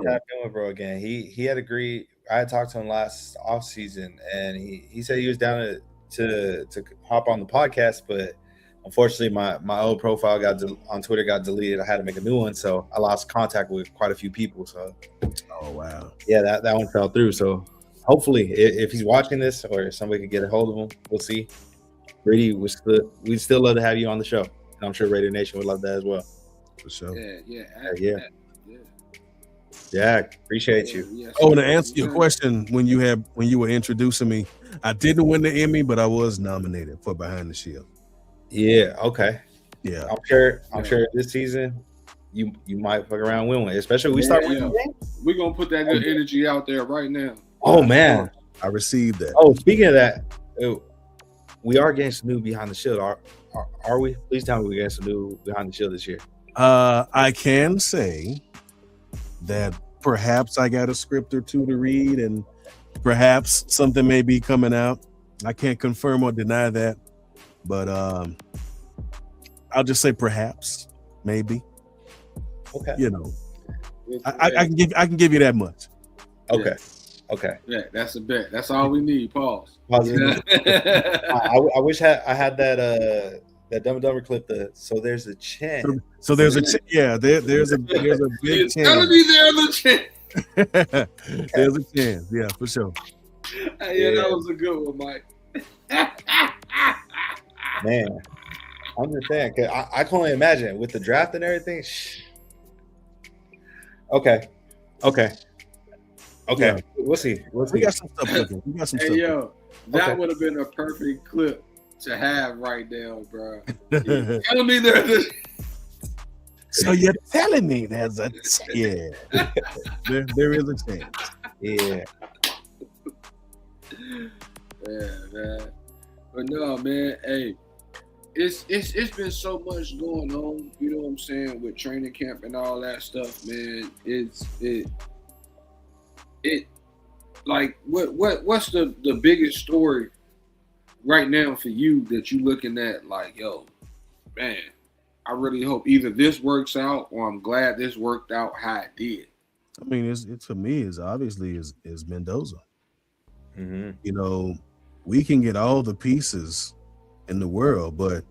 tap in with bro again. He had agreed. I had talked to him last off season, and he said he was down to hop on the podcast, but unfortunately my old profile on Twitter got deleted. I had to make a new one, so I lost contact with quite a few people. So oh wow, yeah, that one fell through. So hopefully, if he's watching this or somebody could get a hold of him, we'll see. Brady, we'd still love to have you on the show, and I'm sure Raider Nation would love that as well. For sure. Yeah, appreciate you. Oh, and to answer your question, when you were introducing me, I didn't win the Emmy, but I was nominated for Behind the Shield. Yeah. Okay. Yeah. I'm sure this season you might fuck around and win one, especially when we start winning games. We're gonna put that good energy out there right now. Oh man, I received that. Oh, speaking of that, we are getting some new Behind the Shield. Are we? Please tell me we're getting some new Behind the Shield this year. I can say that perhaps I got a script or two to read, and perhaps something may be coming out. I can't confirm or deny that, but I'll just say perhaps, maybe. Okay. You know, I can give you that much. Okay. Okay. Yeah, that's a bet. That's all we need. Pause. I wish I had that Dumb and Dumber clip. So there's a chance. So there's a there's a big chance. It's gonna be there's a chance. There's a chance. Yeah, for sure. Yeah, that was a good one, Mike. Man, I'm just saying, cause I can only imagine with the draft and everything. Okay. Yeah. We'll see. We got some stuff cooking. That would have been a perfect clip to have right now, bro. Telling me there's So you're telling me there's a there is a chance. Yeah. Yeah, man. But no, man. Hey, it's been so much going on. You know what I'm saying, with training camp and all that stuff, man. It like what's the biggest story right now for you that you looking at like, yo, man, I really hope either this works out or I'm glad this worked out how it did. I mean, it for me is obviously is Mendoza. Mm-hmm. You know, we can get all the pieces in the world, but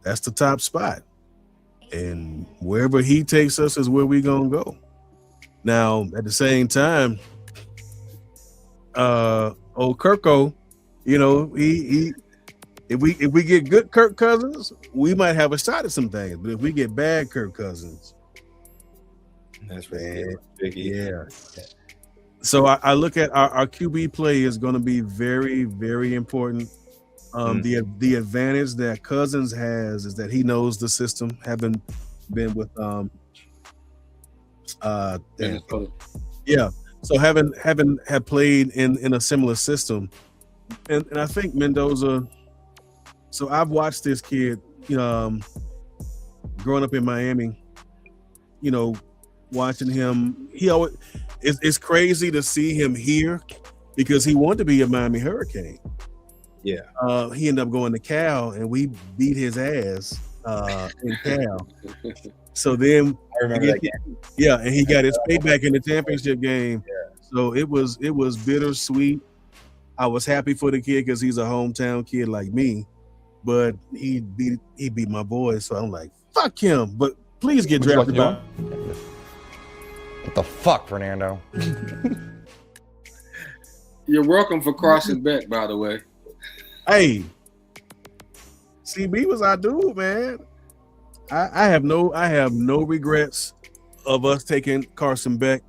that's the top spot. and wherever he takes us is where we gonna go. Now, at the same time, old Kirko, he if we get good Kirk Cousins, we might have a shot at some things. But if we get bad Kirk Cousins, That's man, right. yeah. So I look at our QB play is going to be very, very important. The advantage that Cousins has is that he knows the system, having been with yeah. So having played in a similar system, and I think Mendoza. So I've watched this kid, growing up in Miami. Watching him, it's crazy to see him here because he wanted to be a Miami Hurricane. Yeah. He ended up going to Cal, and we beat his ass in Cal. So then, I remember that game. Yeah, and he got his payback in the championship game. Yeah. So it was bittersweet. I was happy for the kid because he's a hometown kid like me, but he beat my boy. So I'm like, fuck him. But please get drafted by. What the fuck, Fernando? You're welcome for crossing back, by the way. Hey, CB was our dude, man. I have no regrets of us taking Carson Beck.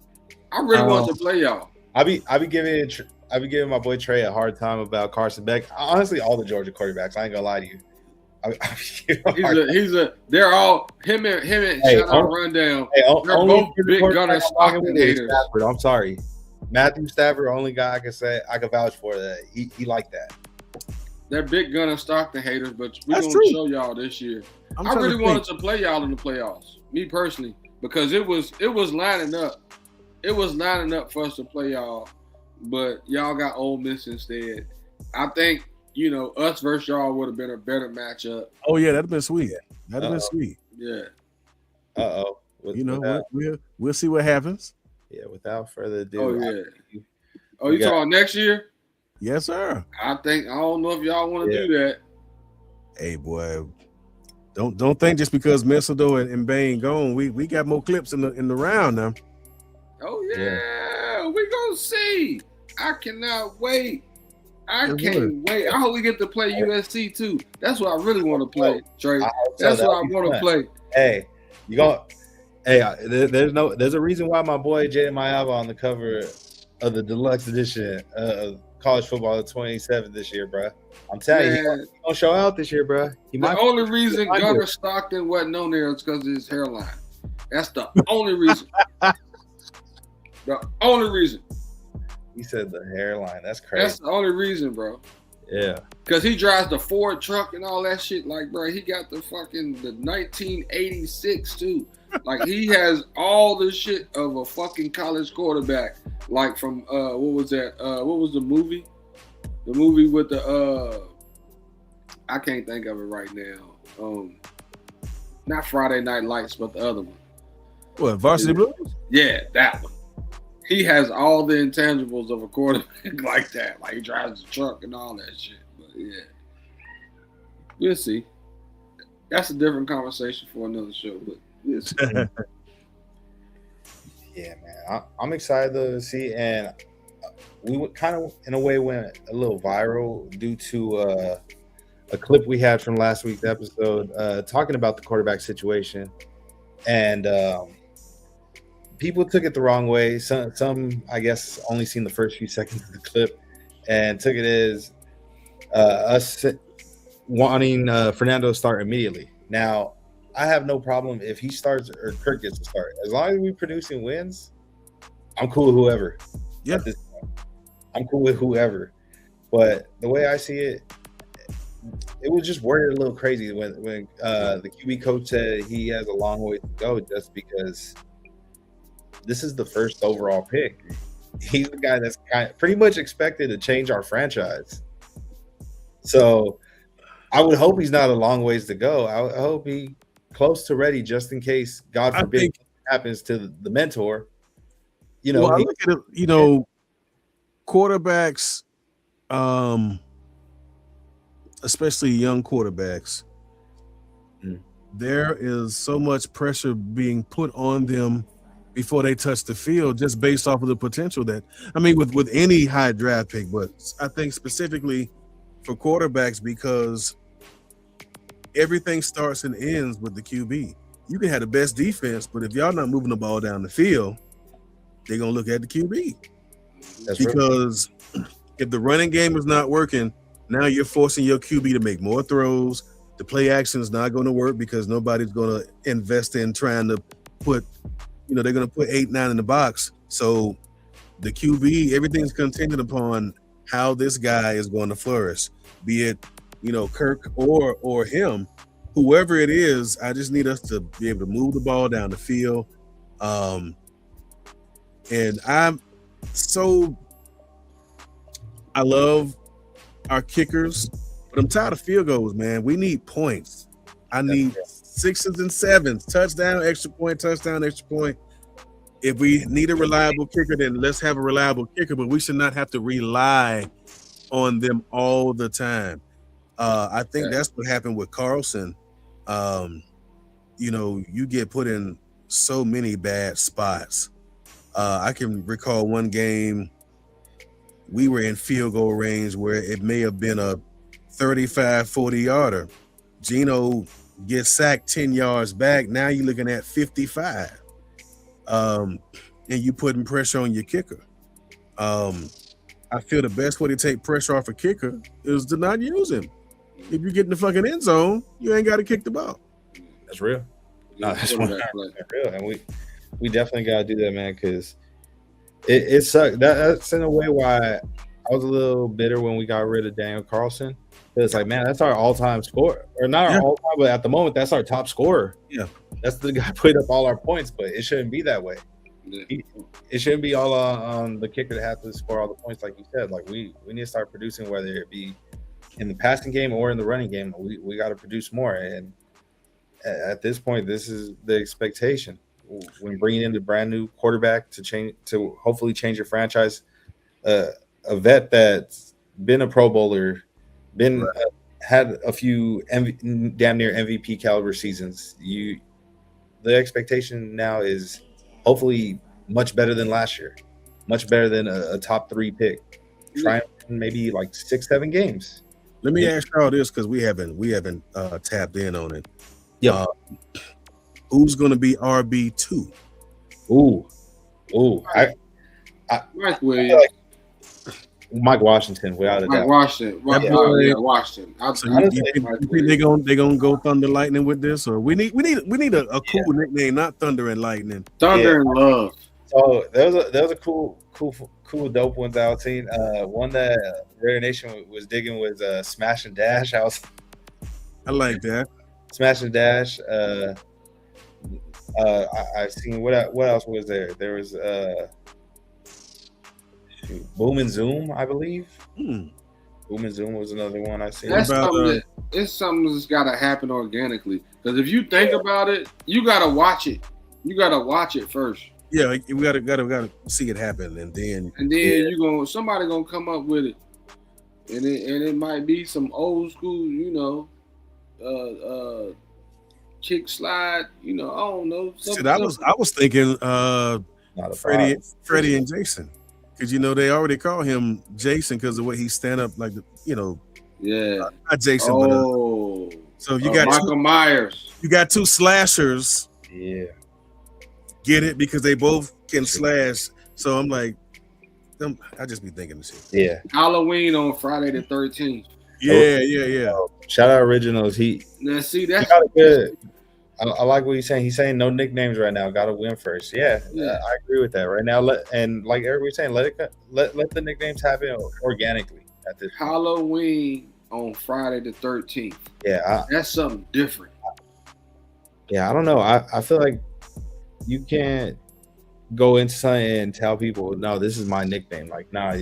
I really wanted to play y'all. I be giving my boy Trey a hard time about Carson Beck. Honestly, all the Georgia quarterbacks. I ain't gonna lie to you. They're all him and shout out Rundown. Hey, they're both big Gunner Stockton haters. Stafford, I'm sorry, Matthew Stafford, only guy I can vouch for that. He like that. They're big Gunner Stockton haters, but we're gonna show y'all this year. I really wanted to play y'all in the playoffs, me personally, because it was lining up. It was lining up for us to play y'all, but y'all got Ole Miss instead. I think. Us versus y'all would have been a better matchup. Oh yeah, that'd have been sweet. That'd have been sweet. Yeah. We'll see what happens. Yeah. Without further ado. Oh yeah. You talking next year? Yes, sir. I don't know if y'all want to do that. Hey boy, don't think just because Mesodo and Bain gone, we got more clips in the round now. Oh yeah. We gonna see. I cannot wait. I can't wait. I hope we get to play USC too. That's what I really want to play, Trey. That's what I want to play. Hey, there's a reason why my boy Jaden Mayava on the cover of the deluxe edition of college football 27 this year, bro. I'm telling you, he's gonna show out this year, bro. The only reason Gunner Stockton wasn't on there is because of his hairline. That's the only reason. The only reason. He said the hairline. That's crazy. That's the only reason, bro. Yeah. Because he drives the Ford truck and all that shit. Like, bro, he got the 1986 too. Like, he has all the shit of a fucking college quarterback. Like from what was that? What was the movie? The movie with the I can't think of it right now. Not Friday Night Lights, but the other one. What, Varsity Blues? Yeah, that one. He has all the intangibles of a quarterback like that. Like he drives the truck and all that shit. But yeah. We'll see. That's a different conversation for another show, but we'll see. Yeah, man. I'm excited to see, and we kind of, in a way, went a little viral due to a clip we had from last week's episode talking about the quarterback situation. And people took it the wrong way. Some, I guess, only seen the first few seconds of the clip and took it as us wanting Fernando to start immediately. Now, I have no problem if he starts or Kirk gets to start. As long as we're producing wins, I'm cool with whoever. Yeah. I'm cool with whoever. But the way I see it, it was just worded a little crazy when the QB coach said he has a long way to go just because this is the first overall pick. He's the guy that's pretty much expected to change our franchise. So I would hope he's not a long ways to go. I hope he close to ready just in case, God forbid, happens to the mentor. I look at it, quarterbacks, especially young quarterbacks, there is so much pressure being put on them before they touch the field, just based off of the potential that, I mean, with any high draft pick, but I think specifically for quarterbacks, because everything starts and ends with the QB. You can have the best defense, but if y'all not moving the ball down the field, they're gonna look at the QB. That's real. Because if the running game is not working, now you're forcing your QB to make more throws. The play action is not going to work because nobody's going to invest in trying to put, they're going to put 8-9 in the box. So the QB, everything's contingent upon how this guy is going to flourish, be it, Kirk or him, whoever it is. I just need us to be able to move the ball down the field. And I love our kickers, but I'm tired of field goals, man. We need points. I need 6s and 7s, touchdown, extra point, touchdown, extra point. If we need a reliable kicker, then let's have a reliable kicker, but we should not have to rely on them all the time. I think that's what happened with Carlson. You get put in so many bad spots. I can recall one game we were in field goal range where it may have been a 35, 40-yarder. Geno gets sacked 10 yards back. Now you're looking at 55. And you putting pressure on your kicker. I feel the best way to take pressure off a kicker is to not use him. If you get in the fucking end zone, you ain't got to kick the ball. That's real. No, that's real. And we definitely got to do that, man, because it sucked. That's in a way why I was a little bitter when we got rid of Daniel Carlson. It's like, man, that's our all-time scorer. Or not our all-time, but at the moment, that's our top scorer. Yeah. That's the guy put up all our points, but it shouldn't be that way. Yeah. It shouldn't be all on the kicker to have to score all the points, like you said. Like, we need to start producing, whether it be in the passing game or in the running game. We got to produce more. And at this point, this is the expectation. When bringing in the brand new quarterback to hopefully change your franchise, a vet that's been a Pro Bowler, had a few damn near MVP caliber seasons. The expectation now is hopefully much better than last year, much better than a top 3 pick. Try maybe like 6-7 games. Let me ask y'all this, because we haven't tapped in on it. Yeah. Who's going to be RB2? Ooh. Mike Williams. Mike Washington, without a doubt. Washington. Washington. So you think they're gonna go Thunder Lightning with this, or we need a cool nickname, not Thunder and Lightning. Thunder and Love. So there was a cool dope ones I've seen. One that Raider Nation was digging was Smash and Dash. I like that. Smash and Dash. I've seen what else was there? There was Boom and Zoom, I believe. Boom and Zoom was another one I seen. That's it's something that's got to happen organically. Because if you think about it, you got to watch it. You got to watch it first. Yeah, we gotta see it happen, and then somebody gonna come up with it, and it might be some old school, kick slide. I don't know. I was thinking Freddie and Jason. Because they already call him Jason because of the way he stand up, like not Jason, but so you got Michael Myers. You got 2 slashers. Yeah, get it, because they both can slash. So I'm like, I just be thinking this shit. Yeah, Halloween on Friday the 13th. Yeah. Shout out Originals. Now see that's good. I like what he's saying. He's saying no nicknames right now. Got to win first. Yeah, I agree with that. Right now, and like everybody's saying, let the nicknames happen organically at this Halloween on Friday the 13th. Yeah, that's something different. Yeah, I don't know. I feel like you can't go into something and tell people, no, this is my nickname. Like, nah,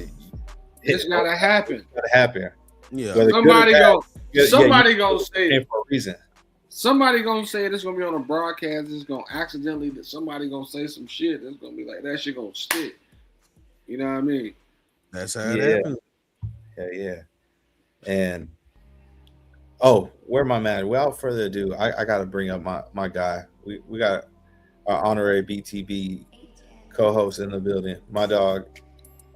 it's gotta happen. It's gotta happen. Yeah, somebody gonna say it for a reason. Somebody gonna say it. It's gonna be on a broadcast. It's gonna accidentally somebody gonna say some shit. It's gonna be like that shit gonna stick. You know what I mean? That's how it happens. Yeah. And Oh, where my man? Without further ado, I gotta bring up my guy. We got our honorary BTB co-host in the building. My dog.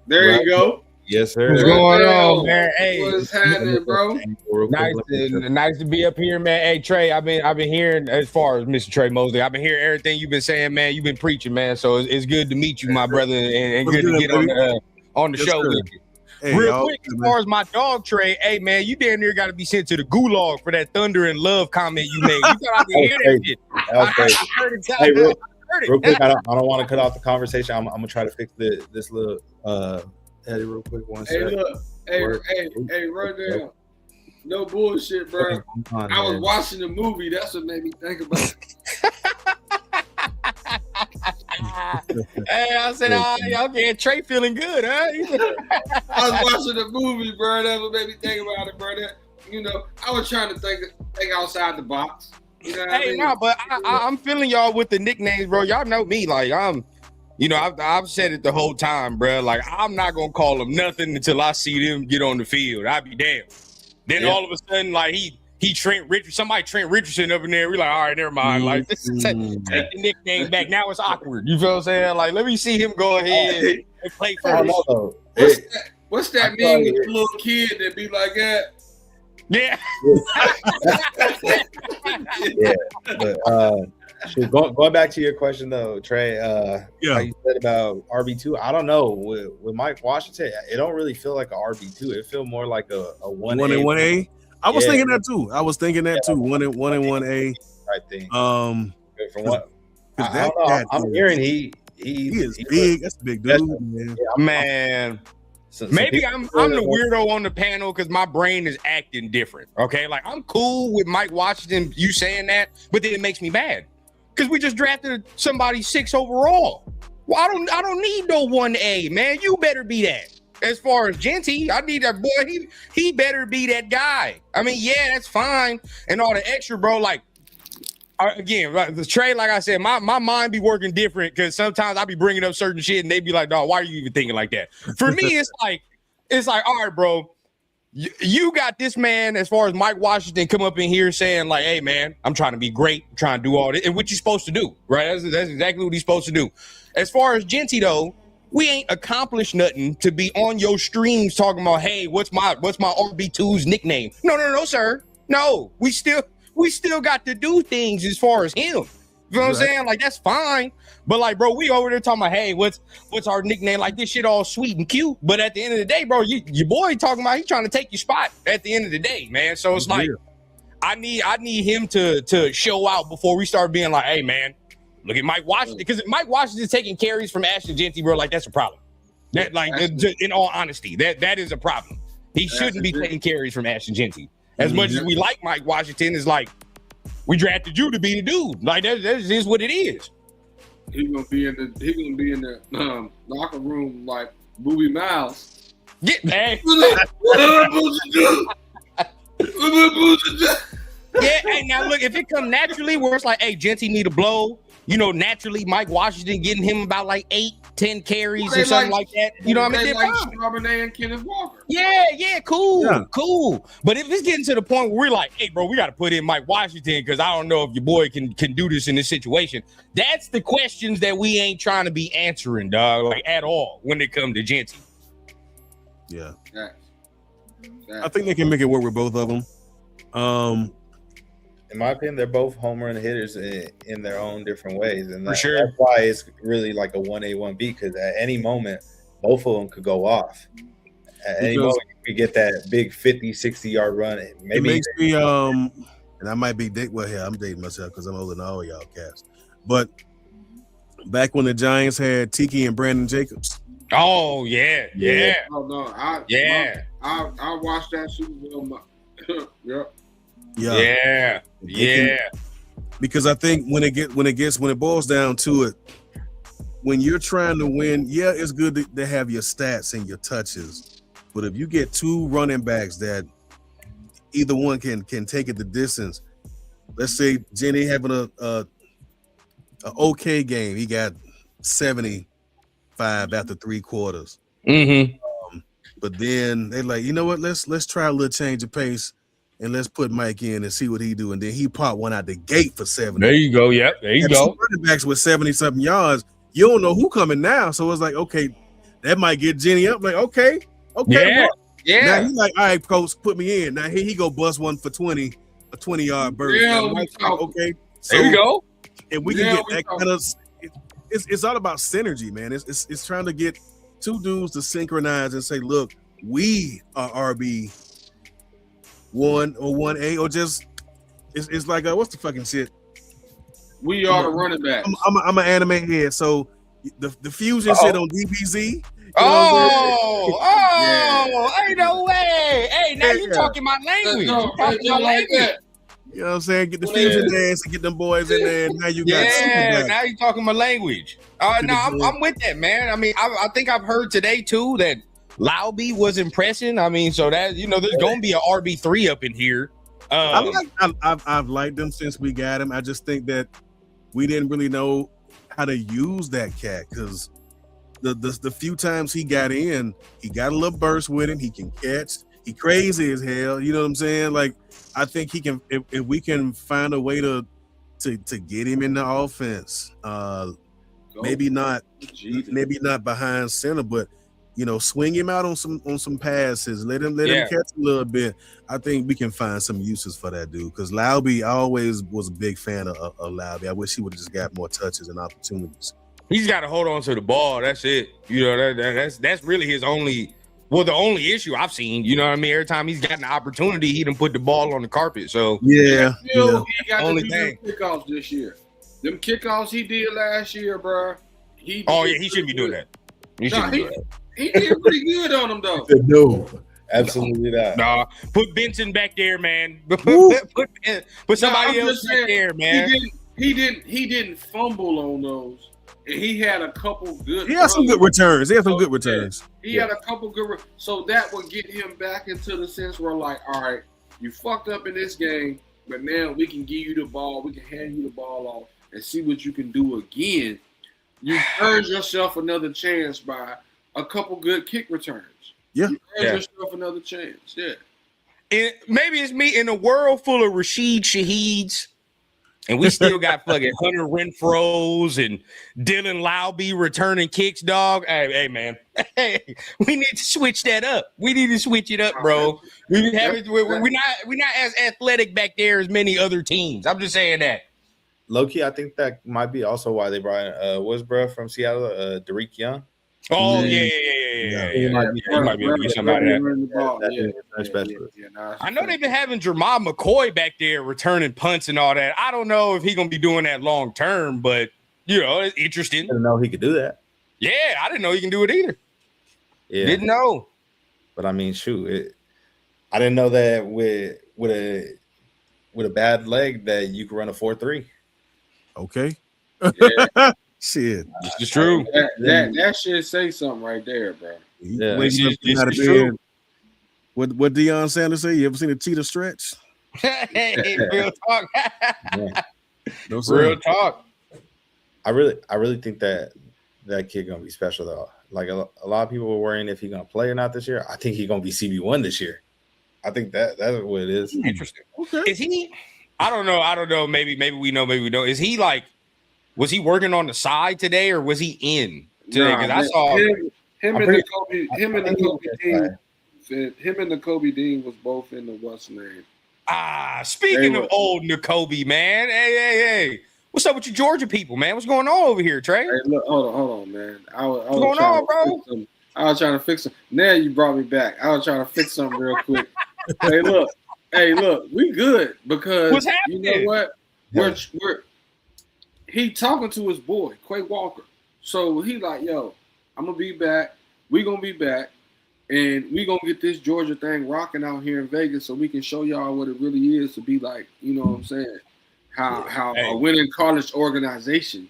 There you go. Yes, sir. What's going on, man? Hey, What's happening, bro? nice to be up here, man. Hey, Trey, I've been hearing, as far as Mr. Trey Mosley, I've been hearing everything you've been saying, man. You've been preaching, man. So it's good to meet you, my brother, and good to get on the show with you. Hey, Real quick, as far as my dog, Trey, hey, man, you damn near got to be sent to the gulag for that thunder and love comment you made. You thought I didn't hear that shit. I heard it. Hey, real quick, I don't want to cut off the conversation. I'm gonna try to fix this little Eddie real quick. One second. Hey, look. Hey, right there. No bullshit, bro. I was watching the movie. That's what made me think about it. Hey, I said, okay, Trey feeling good, huh? I was watching the movie, bro. That's what made me think about it, bro. I was trying to think outside the box. You know what I mean? No, but I'm feeling y'all with the nicknames, bro. Y'all know me, like I've said it the whole time, bro. Like I'm not gonna call them nothing until I see them get on the field. I'll be damned. Then all of a sudden, like he Trent Richardson up in there. We're like, all right, never mind. Like this is take the nickname back. Now it's awkward. You feel what I'm saying? Like let me see him go ahead and play for us. What's that mean with the little kid that be like that? Yeah. Yeah. But going back to your question though, Trey, how you said about RB2, I don't know. With Mike Washington, it don't really feel like a RB2. It feel more like a 1A. 1A. I was thinking that too. 1 and 1A. I think. From what I don't know, I'm hearing he is big. That's a big dude, man. Maybe I'm the weirdo on the panel because my brain is acting different. Okay, like I'm cool with Mike Washington, you saying that, but then it makes me mad because we just drafted somebody 6 overall. Well, I don't need no 1A, man. You better be that. As far as Genty, I need that boy. He better be that guy. I mean, yeah, that's fine and all the extra, bro. Like again, the Trey, like I said, my mind be working different because sometimes I be bringing up certain shit and they be like, dog, why are you even thinking like that? For me, it's like, all right, bro, you got this man as far as Mike Washington come up in here saying like, hey, man, I'm trying to be great, I'm trying to do all this, and what you supposed to do, right? That's exactly what he's supposed to do. As far as Genty, though, we ain't accomplished nothing to be on your streams talking about, hey, what's my RB2's nickname? No, sir. No, we still got to do things as far as him. You know what I'm saying? Like, that's fine. But like, bro, we over there talking about, hey, what's our nickname? Like this shit all sweet and cute. But at the end of the day, bro, your boy talking about he trying to take your spot at the end of the day, man. So it's like, I need him to show out before we start being like, hey, man, look at Mike Washington. Because if Mike Washington's taking carries from Ashton Genty, bro, like that's a problem. That like, in all honesty, that is a problem. He shouldn't be taking carries from Ashton Genty. As much as we like Mike Washington, is like we drafted you to be the dude. Like that is what it is. He's gonna be in the locker room like Booby Miles. Get hey. Yeah, hey, now look, if it come naturally where it's like, hey, Genty need a blow, naturally Mike Washington getting him about like 8-10 carries or something like that. You know what I mean? Like Charbonnet and Kenneth Walker. Yeah, cool. But if it's getting to the point where we're like, hey, bro, we got to put in Mike Washington because I don't know if your boy can do this in this situation. That's the questions that we ain't trying to be answering, dog, like at all when it comes to Genty. Yeah. I think they can make it work with both of them. In my opinion, they're both homer and hitters in their own different ways. And that's why it's really like a 1A, 1B, because at any moment, both of them could go off. At any moment, you could get that big 50, 60-yard run. Maybe it makes me, and I might be I'm dating myself because I'm older than all y'all cats. But back when the Giants had Tiki and Brandon Jacobs. Oh, yeah. Oh, no. I watched that Super Bowl. Yep. Yeah. Because I think when it boils down to it, when you're trying to win, it's good to have your stats and your touches. But if you get 2 running backs that either one can take it the distance, let's say Jenny having a okay game, he got 75 after 3 quarters. Mm-hmm. But then they're like, you know what? Let's try a little change of pace. and let's put Mike in and see what he do. And then he popped one out the gate for 70. There you go. Yep, there you And go. two running backs with 70-something yards. You don't know who coming now. So it's like, okay, that might get Jenny up. Like, okay. Yeah, Now yeah. he's like, all right, coach, put me in. Now here he go bust one for 20, a 20-yard burst. Yeah, Now, we Mike's like, talking. okay. So, There you go. and we Yeah, can get we that talking. kind of it's all about synergy, man. It's trying to get two dudes to synchronize and say, look, we are RB 1 or 1A, or just it's like what's the fucking shit? We are the running backs. I'm an anime head, so the fusion shit on DBZ. Ain't no way. Hey, now you talking my language. No, You talking my like language. that. You know what I'm saying? Get the fusion dance and get them boys in there. And now you got Yeah, super now you talking my language. No, I'm with that, man. I mean, I think I've heard today too that Laube was impressing. I mean, so that there's gonna be an RB3 up in here. I've liked them since we got him. I just think that we didn't really know how to use that cat because the few times he got in, he got a little burst with him. He can catch. He crazy as hell. You know what I'm saying? Like, I think he can if we can find a way to get him in the offense. Maybe not behind center, but swing him out on some passes. Let him catch a little bit. I think we can find some uses for that dude because Laube, I always was a big fan of Laube. I wish he would have just got more touches and opportunities. He's got to hold on to the ball. That's it. That's really his only. Well, the only issue I've seen, you know what I mean? Every time he's gotten the opportunity, he done put the ball on the carpet. So He got Only to do thing. them kickoffs this year. Them kickoffs he did last year, bro. He shouldn't be doing that. He shouldn't be doing that. He did pretty good on them though. No, absolutely not. Nah, put Benson back there, man. put somebody I'm else just back saying, there, man. He didn't fumble on those. And he had a couple good. He had some good returns. He had some good Yeah. returns. He had a couple good. So that would get him back into the sense where, like, all right, you fucked up in this game, but now we can give you the ball. We can hand you the ball off and see what you can do again. You earned yourself another chance by a couple good kick returns. Yeah. You earned yourself another chance. Yeah. Maybe it's me in a world full of Rashid Shaheeds, and we still got fucking Hunter Renfrows and Dylan Laube returning kicks, dog. Hey, man. Hey, we need to switch that up. We need to switch it up, bro. We're not as athletic back there as many other teams. I'm just saying that. Low-key, I think that might be also why they brought in Westbrook from Seattle, Derek Young. Oh, yeah. He might be able to get somebody I know they've been having Jermall McCoy back there returning punts and all that. I don't know if he's going to be doing that long term, but, it's interesting. I didn't know he could do that. Yeah, I didn't know he can do it either. Yeah. Didn't know. But I mean, shoot, I didn't know that with a bad leg that you could run a 4.3. Okay. Yeah. Shit. This is true. That should say something right there, bro. Yeah. It's true. What Deion Sanders say? You ever seen a cheetah stretch? Hey, real talk. No, sir. Real talk. I really think that kid gonna be special though. Like a lot of people were worrying if he's gonna play or not this year. I think he's gonna be CB1 this year. I think that's what it is. Interesting. Okay. Is he? I don't know. Maybe we know. Maybe we don't. Is he like? Was he working on the side today, or was he in today? Because I saw him and the Kobe Dean was both in the what's name. Speaking of old Nakobe, man. Hey. What's up with you Georgia people, man? What's going on over here, Trey? Hey, look, hold on, man. What's going on, bro? I was trying to fix something. Now you brought me back. I was trying to fix something real quick. Hey, look, we good because what's happening? You know what? We're he talking to his boy, Quay Walker. So he like, yo, I'm gonna be back. We gonna be back. And we gonna get this Georgia thing rocking out here in Vegas so we can show y'all what it really is to be like, you know what I'm saying? How a winning college organization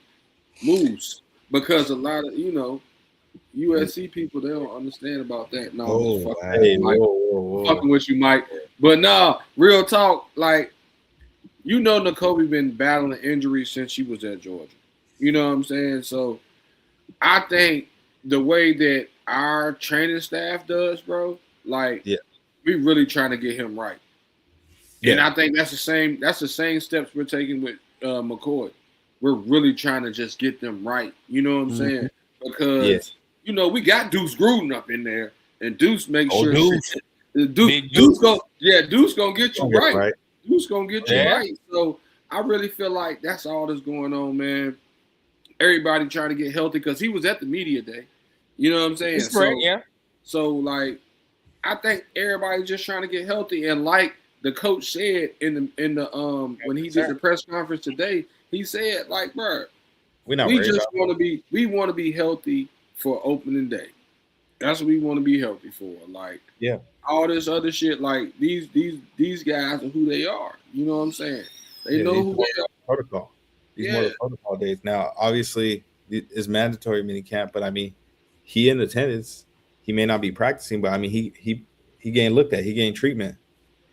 moves. Because a lot of, USC people, they don't understand about that. No, fucking with you, Mike. But no, real talk, like, Nakobe been battling injuries since she was at Georgia. You know what I'm saying? So I think the way that our training staff does, bro, like, we really trying to get him right. And I think that's the same steps we're taking with McCoy. We're really trying to just get them right. You know what I'm saying? Because we got Deuce Gruden up in there, and Deuce makes sure Deuce. Deuce gonna get you right. Right. Deuce gonna get you right. So I really feel like that's all that's going on, man. Everybody trying to get healthy because he was at the media day. You know what I'm saying? So like, I think everybody's just trying to get healthy, and like the coach said in the when he did the press conference today, he said like, bro, we just want to be healthy for opening day. That's what we want to be healthy for. Like, all this other shit, like these guys are who they are. You know what I'm saying? They know who they are. Protocol. These more the protocol days. Now, obviously, it's mandatory mini camp, but I mean, he in attendance. He may not be practicing, but I mean, he getting looked at. He getting treatment.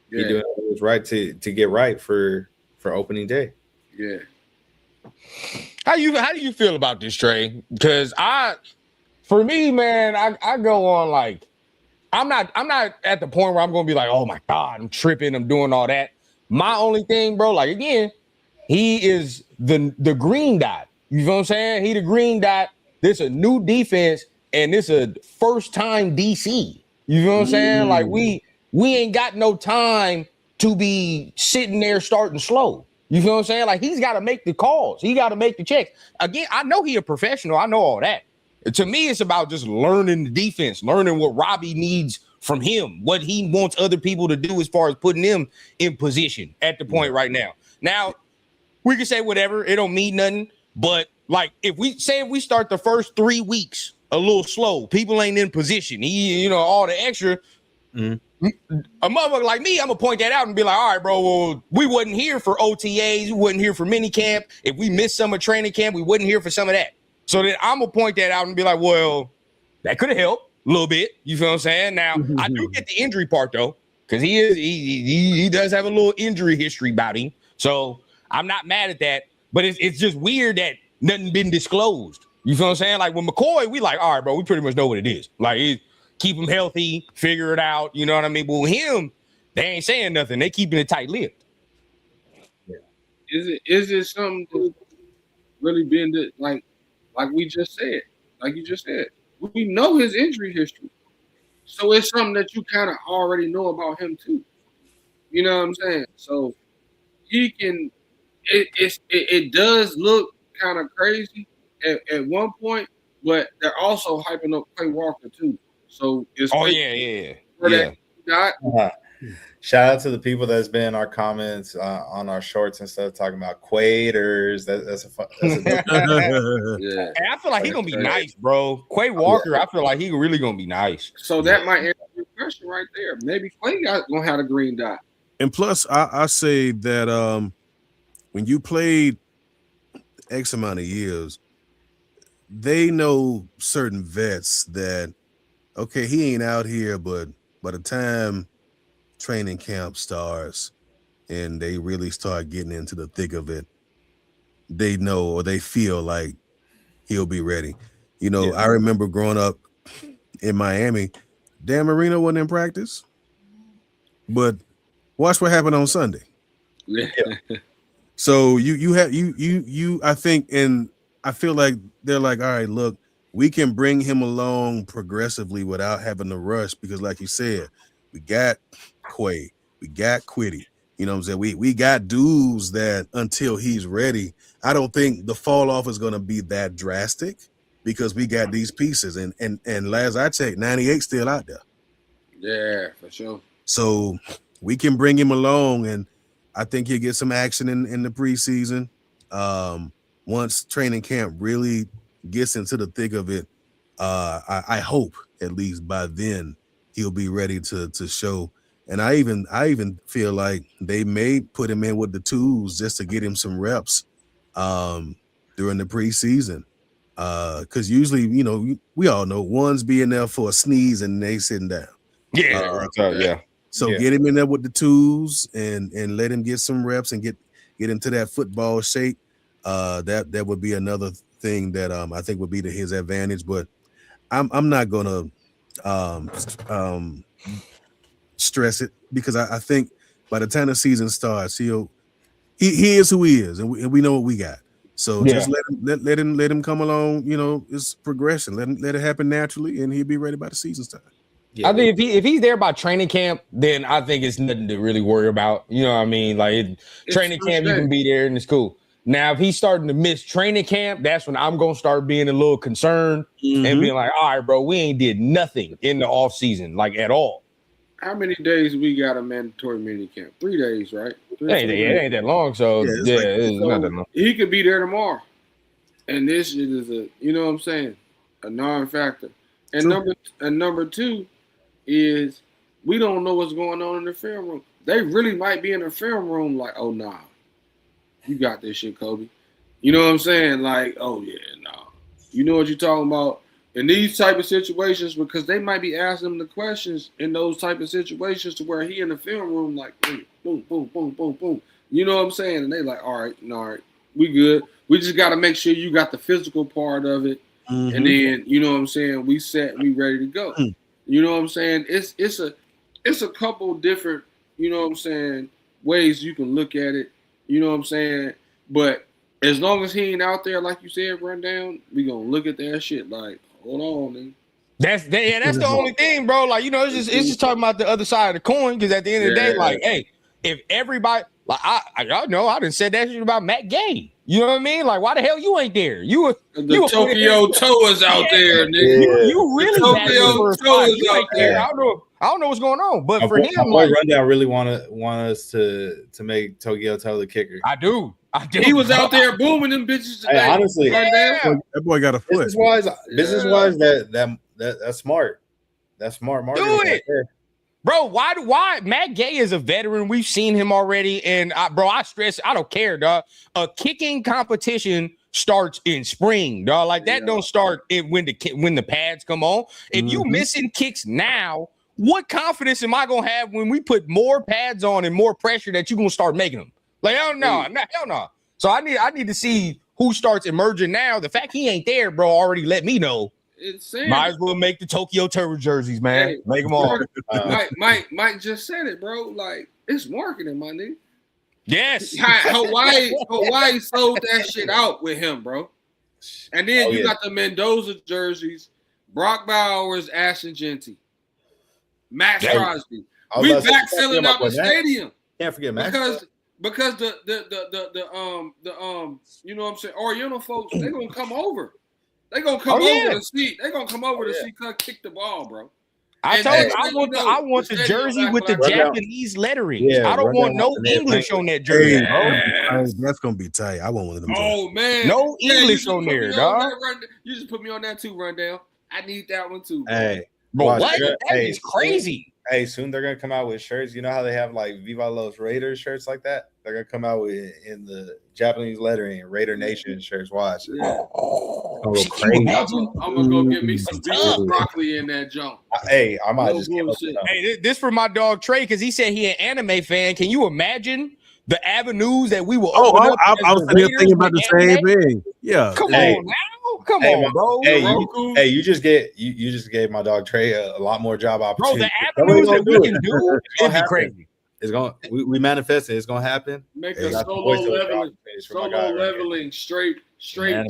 He doing what was right to get right for opening day. Yeah. How do you feel about this, Trey? Because for me, man, I go on like I'm not at the point where I'm gonna be like, oh my God, I'm tripping, I'm doing all that. My only thing, bro, like again, he is the green dot. You know what I'm saying? He the green dot. This a new defense, and this a first time DC. You know what I'm saying? Like we ain't got no time to be sitting there starting slow. You know what I'm saying? Like he's got to make the calls. He got to make the checks. Again, I know he a professional. I know all that. To me, it's about just learning the defense, learning what Robbie needs from him, what he wants other people to do as far as putting them in position at the point right now. Now, we can say whatever. It don't mean nothing. But like if we start the first 3 weeks a little slow, people ain't in position. All the extra. A motherfucker like me, I'm gonna point that out and be like, all right, bro, well, we wasn't here for OTAs, we wasn't here for mini camp. If we missed some of training camp, we wasn't here for some of that. So then I'm gonna point that out and be like, well, that could have helped a little bit. You feel what I'm saying? Now I do get the injury part though, because he does have a little injury history about him. So I'm not mad at that, but it's just weird that nothing been disclosed. You feel what I'm saying? Like with McCoy, we like, all right, bro, we pretty much know what it is. Like keep him healthy, figure it out. You know what I mean? But with him, they ain't saying nothing. They keeping it tight-lipped. Yeah. Is it something that's really been like we just said, like you just said? We know his injury history, so it's something that you kind of already know about him too. You know what I'm saying? So he can. It does look kind of crazy at one point, but they're also hyping up Quay Walker too. So it's Shout out to the people that's been in our comments on our shorts and stuff talking about Quaiders. That's a fun. And I feel like he's gonna be nice, bro. Quay Walker, I feel like he really gonna be nice. So that might answer your question right there. Maybe Quay gonna have a green dot. And plus, I say that when you played X amount of years, they know certain vets that. Okay, he ain't out here, but by the time training camp starts and they really start getting into the thick of it, they know or they feel like he'll be ready. I remember growing up in Miami, Dan Marino wasn't in practice, but watch what happened on Sunday. Yeah. So I think, and I feel like they're like, all right, look, we can bring him along progressively without having to rush because, like you said, we got Quay, we got Quiddy. You know what I'm saying? We got dudes that until he's ready, I don't think the fall off is going to be that drastic because we got these pieces. And last I checked, 98 still out there. Yeah, for sure. So we can bring him along, and I think he'll get some action in the preseason. Once training camp really gets into the thick of it, I hope at least by then he'll be ready to show. And I even feel like they may put him in with the twos just to get him some reps during the preseason. Because usually, we all know ones being there for a sneeze and they sitting down. Yeah. So get him in there with the twos and let him get some reps and get into that football shape. That would be another thing that I think would be to his advantage. But I'm not gonna stress it because I think by the time the season starts, he is who he is, and we know what we got. So just let him come along. You know, it's progression. Let it happen naturally, and he'll be ready by the season start. Yeah. I think if he's there by training camp, then I think it's nothing to really worry about. You know what I mean? Like training camp, you can be there and it's cool. Now, if he's starting to miss training camp, that's when I'm gonna start being a little concerned and being like, all right, bro, we ain't did nothing in the off season, like at all. How many days we got a mandatory mini camp? 3 days, right? It ain't that long, so it's not that long. He could be there tomorrow, and this shit is you know what I'm saying, a non-factor. And number two is we don't know what's going on in the film room. They really might be in the film room like, oh nah, you got this shit, Kobe. You know what I'm saying? Like, oh yeah, nah. You know what you're talking about in these type of situations, because they might be asking him the questions in those type of situations to where he in the film room like, boom, boom, boom, boom, boom. You know what I'm saying? And they like, all right, we good. We just got to make sure you got the physical part of it, and then you know what I'm saying. We set, we ready to go. You know what I'm saying? It's a couple different, you know what I'm saying, ways you can look at it. You know what I'm saying? But as long as he ain't out there, like you said, rundown, we gonna look at that shit like, hold on, man. That's the only thing, bro. Like, you know, it's just talking about the other side of the coin. Because at the end of the day, like, hey, if everybody, like, y'all know, I done said that shit about Matt Gay. You know what I mean? Like, why the hell you ain't there? The Tokyo Toe is out there, nigga. You really Tokyo Toe is out there. I don't know what's going on, but for him, like, Rundown really want us to make Tokyo Toe the kicker. I do. He was out there booming them bitches today. Hey, honestly, that boy got a foot. Business wise, that's smart. That's smart marketing. Do it. Right, bro. Why Matt Gay is a veteran? We've seen him already, and I stress. I don't care, dog. A kicking competition starts in spring, dog. Like that don't start when the pads come on. If you missing kicks now, what confidence am I gonna have when we put more pads on and more pressure that you gonna start making them? Like hell no. So I need to see who starts emerging now. The fact he ain't there, bro, already let me know. Might as well make the Tokyo Terror jerseys, man. Hey, make them all. Mike just said it, bro. Like it's marketing, my nigga. Yes. Hawaii sold that shit out with him, bro. And then you got the Mendoza jerseys, Brock Bowers, Ashton Genty, Max Crosby. We back selling out the stadium. Can't forget Max. Because the you know what I'm saying, Oriental folks, they're gonna come over. They're gonna come over to see. They're gonna come over to see Cut kick the ball, bro. I want the jersey with the Japanese lettering. I don't want no English on that jersey, bro. That's gonna be tight. I want one of them. Oh man, no English on there, dog. You just put me on that too, Rundown. I need that one too. Bro. Hey, bro, what? That is crazy. Hey, soon they're gonna come out with shirts. You know how they have like Viva Los Raiders shirts like that? They're gonna come out with in the Japanese lettering Raider Nation shirts. Watch. Yeah. I'm gonna go get me some beef broccoli in that junk. Hey, I might just hey, this for my dog Trey because he said he an anime fan. Can you imagine the avenues that we will open up? I was thinking about the same thing. Yeah. Come on now. Come on, bro. Hey, you just gave my dog Trey a lot more job opportunities. Bro, the avenues that we can do, it'd be crazy. It's going. We manifest it. It's going to happen. Make a solo leveling, straight. There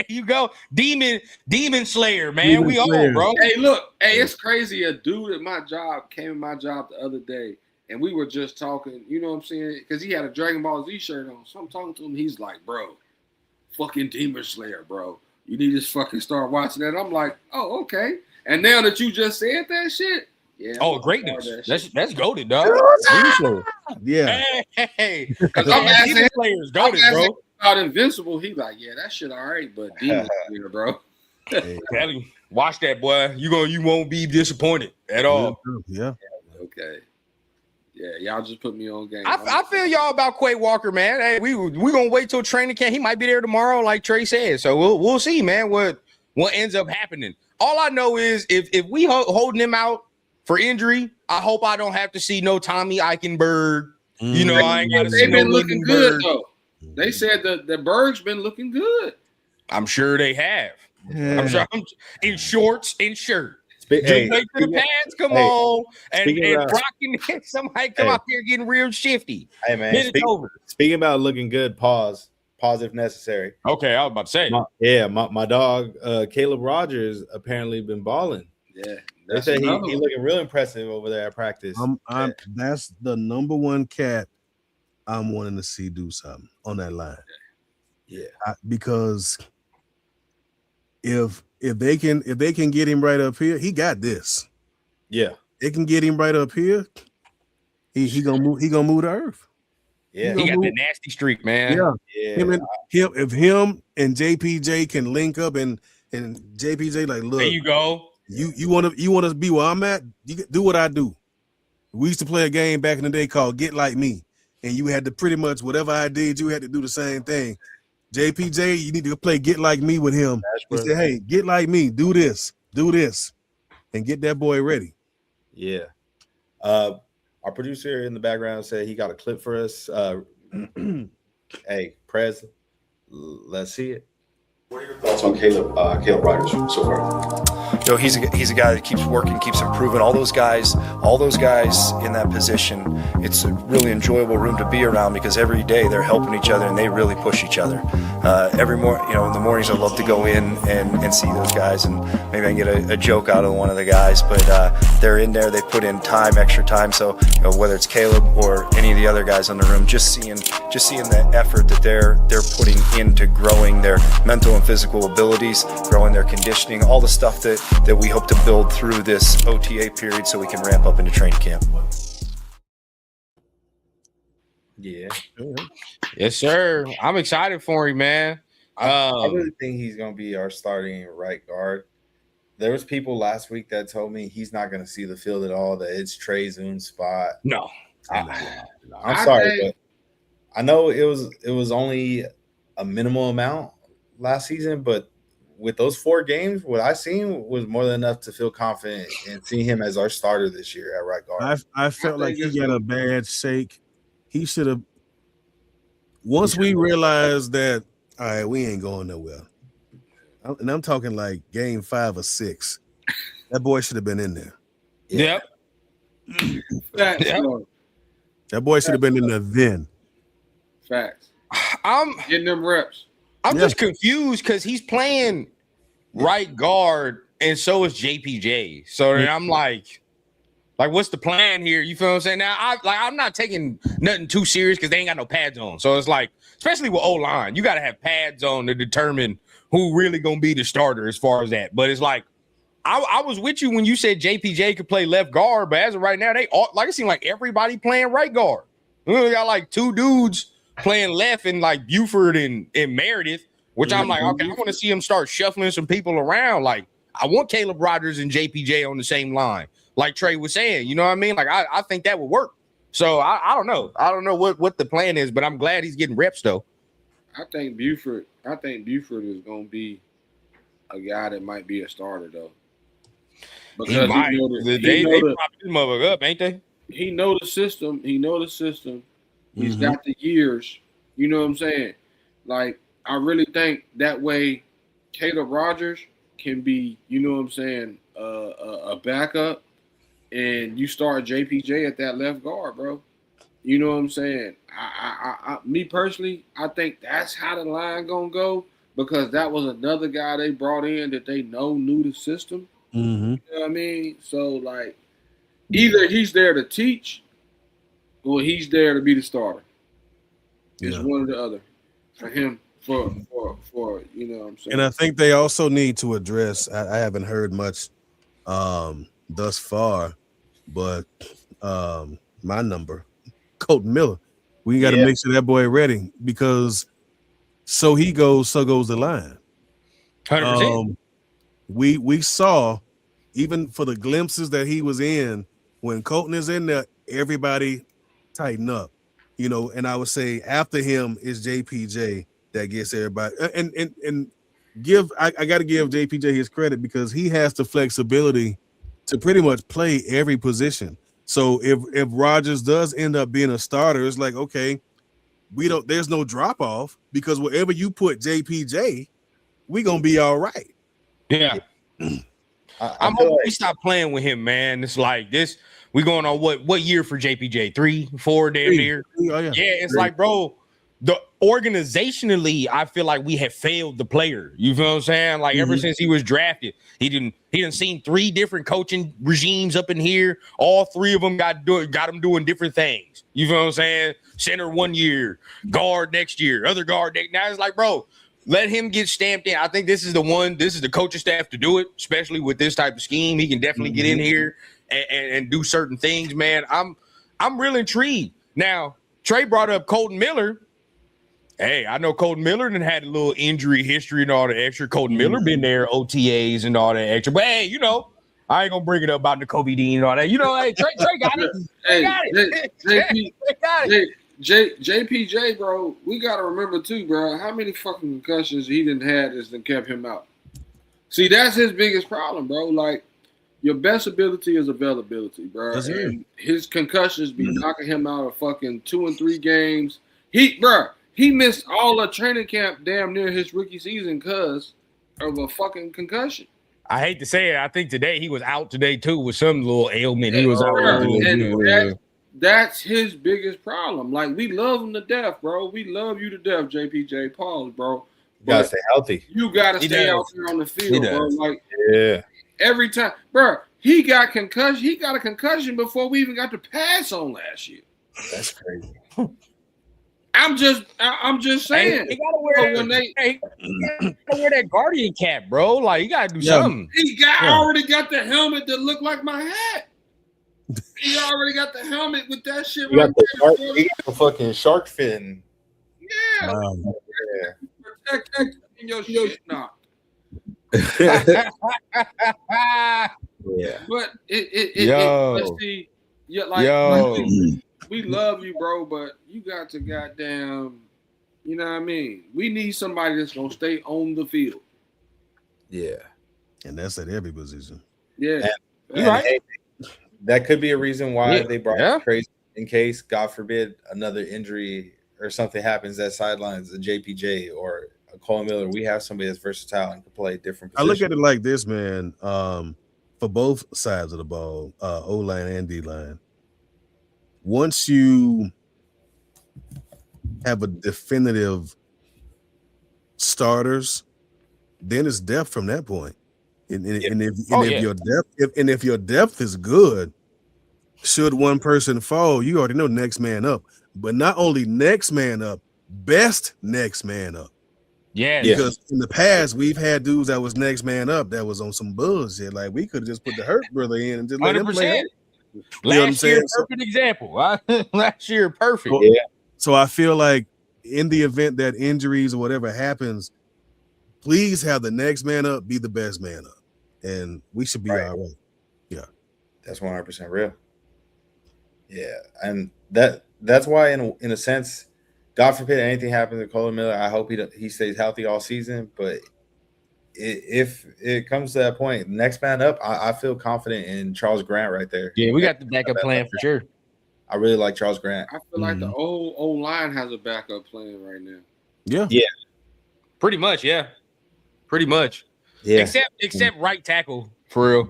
you go, Demon Slayer, man. We on, bro. Hey, look. Hey, it's crazy. A dude at my job came in my job the other day, and we were just talking. You know what I'm saying? Because he had a Dragon Ball Z shirt on. So I'm talking to him. He's like, bro, fucking Demon Slayer, bro. You need to fucking start watching that. I'm like, oh, okay. And now that you just said that shit. Yeah, greatness. That's goated, dog. Yeah. Hey, because I'm asking players goated, bro. About Invincible, he like, yeah, that shit all right, but Demon Slayer, bro. Hey, watch that, boy. You won't be disappointed at all. Yeah. Okay. Yeah, y'all just put me on game. I feel y'all about Quay Walker, man. Hey, we gonna wait till training camp. He might be there tomorrow, like Trey said. So we'll see, man. What ends up happening? All I know is if we holding him out for injury, I hope I don't have to see no Tommy Eichenberg. You know, I ain't got to see no. They've been looking good though. They said the Berg's been looking good. I'm sure they have. Yeah. I'm sure in shorts and shirt. Just make to the pads, come on. And about, Brock and somebody come out there getting real shifty. Hey, man. Speaking about looking good, pause if necessary. Okay, I was about to say. My dog, Caleb Rogers, apparently been balling. Yeah. They say he looking real impressive over there at practice. That's the number one cat I'm wanting to see do something on that line. Yeah. Because if they can get him right up here, he got this. Yeah. They can get him right up here. He gonna move the earth. Yeah. He got that nasty streak, man. Yeah. If him and JPJ can link up and JPJ like, look, there you go. You want to be where I'm at? You do what I do. We used to play a game back in the day called Get Like Me, and you had to pretty much whatever I did, you had to do the same thing. JPJ, you need to play Get Like Me with him. He said, hey, get like me, do this, and get that boy ready. Yeah. Our producer in the background said he got a clip for us. Hey, Prez, let's see it. What are your thoughts on Caleb Rogers so far? He's a guy that keeps working, keeps improving. All those guys in that position, it's a really enjoyable room to be around because every day they're helping each other and they really push each other. Every morning, in the mornings, I love to go in and see those guys, and maybe I can get a joke out of one of the guys. But they're in there, they put in time, extra time. So whether it's Caleb or any of the other guys in the room, just seeing the effort that they're putting into growing their mental and physical abilities, growing their conditioning, all the stuff that we hope to build through this OTA period so we can ramp up into training camp. Yeah. Yes, sir. I'm excited for him, man. I really think he's going to be our starting right guard. There was people last week that told me he's not going to see the field at all, that it's Trey Zune's spot. No. I'm sorry, but I know it was only a minimal amount last season, but with those 4 games, what I seen was more than enough to feel confident and see him as our starter this year at right guard. I felt like he got a bad shake. He should have. Once we realized that, all right, we ain't going nowhere, and I'm talking like game 5 or 6, that boy should have been in there. Yep. Facts. That boy should have been in there then. Facts. I'm getting them reps. I'm just confused because he's playing right guard, and so is JPJ. So then I'm like, what's the plan here? You feel what I'm saying? Now, I'm not taking nothing too serious because they ain't got no pads on. So it's like, especially with O-line, you got to have pads on to determine who really gonna be the starter as far as that. But it's like, I was with you when you said JPJ could play left guard, but as of right now, they all, like, it seems like everybody playing right guard. We only got like 2 dudes playing left, and like Buford and Meredith, which I'm like, okay, I want to see him start shuffling some people around. Like, I want Caleb Rogers and JPJ on the same line, like Trey was saying. You know what I mean? Like, I think that would work. So I don't know. I don't know what the plan is, but I'm glad he's getting reps though. I think Buford is gonna be a guy that might be a starter though. Because they prop his mother up, ain't they? He know the system. He's got the years. You know what I'm saying? Like, I really think that way Caleb Rogers can be, you know what I'm saying, a backup, and you start JPJ at that left guard, bro. You know what I'm saying? Me personally, I think that's how the line gonna go, because that was another guy they brought in that they knew the system. Mm-hmm. You know what I mean? So, like, either he's there to teach or he's there to be the starter. It's one or the other for him, for you know what I'm saying? And I think they also need to address, I haven't heard much thus far, but my number, Colton Miller. We got to make sure that boy ready, because so he goes, so goes the line. 100%. We saw, even for the glimpses that he was in, when Colton is in there, everybody tighten up, you know. And I would say after him is JPJ that gets everybody. And I got to give JPJ his credit, because he has the flexibility to pretty much play every position. So if Rogers does end up being a starter, it's like, okay, there's no drop off, because wherever you put JPJ, we gonna be all right. Yeah. I'm hoping we stop playing with him, man. It's like this. We going on what year for JPJ? 3, 4, damn near. Oh, yeah. It's like, bro, the organizationally, I feel like we have failed the player. You feel what I'm saying? Like ever since he was drafted, he didn't seen 3 different coaching regimes up in here. All 3 of them got him doing different things. You feel what I'm saying? Center 1 year, guard next year, other guard next. Now it's like, bro, let him get stamped in. I think this is the one. This is the coaching staff to do it, especially with this type of scheme. He can definitely get in here and do certain things, man. I'm real intrigued. Now, Trey brought up Colton Miller. Hey, I know Colton Miller and had a little injury history and all the extra. Colton Miller been there, OTAs and all that extra. But hey, you know, I ain't gonna bring it up about Nakobe Dean and all that. You know, hey, Trey got it. JPJ, bro, we gotta remember too, bro. How many fucking concussions he didn't had that kept him out? See, that's his biggest problem, bro. Like, your best ability is availability, bro. And his concussions be knocking him out of fucking 2 and 3 games. He missed all of training camp damn near his rookie season because of a fucking concussion. I hate to say it. I think today he was out today too with some little ailment. He was out. That's his biggest problem. Like, we love him to death, bro. We love you to death, JPJ. Pause, bro. You gotta stay healthy. You gotta stay out there on the field, bro. Like, every time, bro. He got concussion. He got a concussion before we even got to pass on last year. That's crazy. I'm just saying. He gotta wear that Guardian cap, bro. Like, you gotta do something. He already got the helmet that looked like my hat. He already got the helmet with that shit. He got the fucking shark fin. Yeah. Protect your snot. But we love you, bro, but you got to goddamn, you know what I mean? We need somebody that's gonna stay on the field. Yeah. And that's at every position. Yeah. You're right. Hey, that could be a reason why they brought Trace in case, God forbid, another injury or something happens that sidelines a JPJ or a Cole Miller. We have somebody that's versatile and can play different positions. I look at it like this, man. For both sides of the ball, O-line and D-line, once you have a definitive starters, then it's depth from that point. If your depth is good, should one person fall, you already know next man up. But not only next man up, best next man up. Yeah, because in the past we've had dudes that was next man up that was on some bullshit. Like, we could have just put the Hurt brother in and just let him play. Last year, perfect example. Last year, perfect. So I feel like in the event that injuries or whatever happens, please have the next man up be the best man up, and we should be all right. Yeah, that's 100% real. Yeah, and that's why, in a sense, God forbid anything happens to Colin Miller, I hope he stays healthy all season. But if it comes to that point, next man up, I feel confident in Charles Grant right there. Yeah, we got the backup plan for sure. I really like Charles Grant. I feel like the old line has a backup plan right now. Yeah, pretty much. Yeah, pretty much. Yeah, except right tackle for real.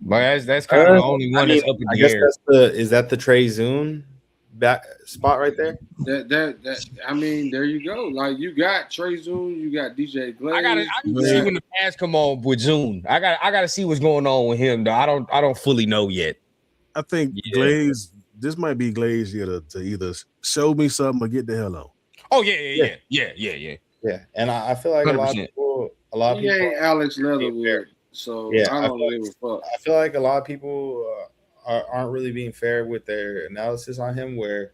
But that's kind of the only one that's up in the air. Is that the Trey Zune back spot right there? That I mean, there you go. Like, you got Trey Zune, you got DJ Glaze. I gotta see when the pass come on with Zune. I gotta see what's going on with him though. I don't fully know yet. I think Glaze. This might be Glaze here to either show me something or get the hell on. Oh yeah. And I feel like 100%. a lot of people ain't Alex Leatherwood. So I don't give a fuck. I feel like a lot of people aren't really being fair with their analysis on him, where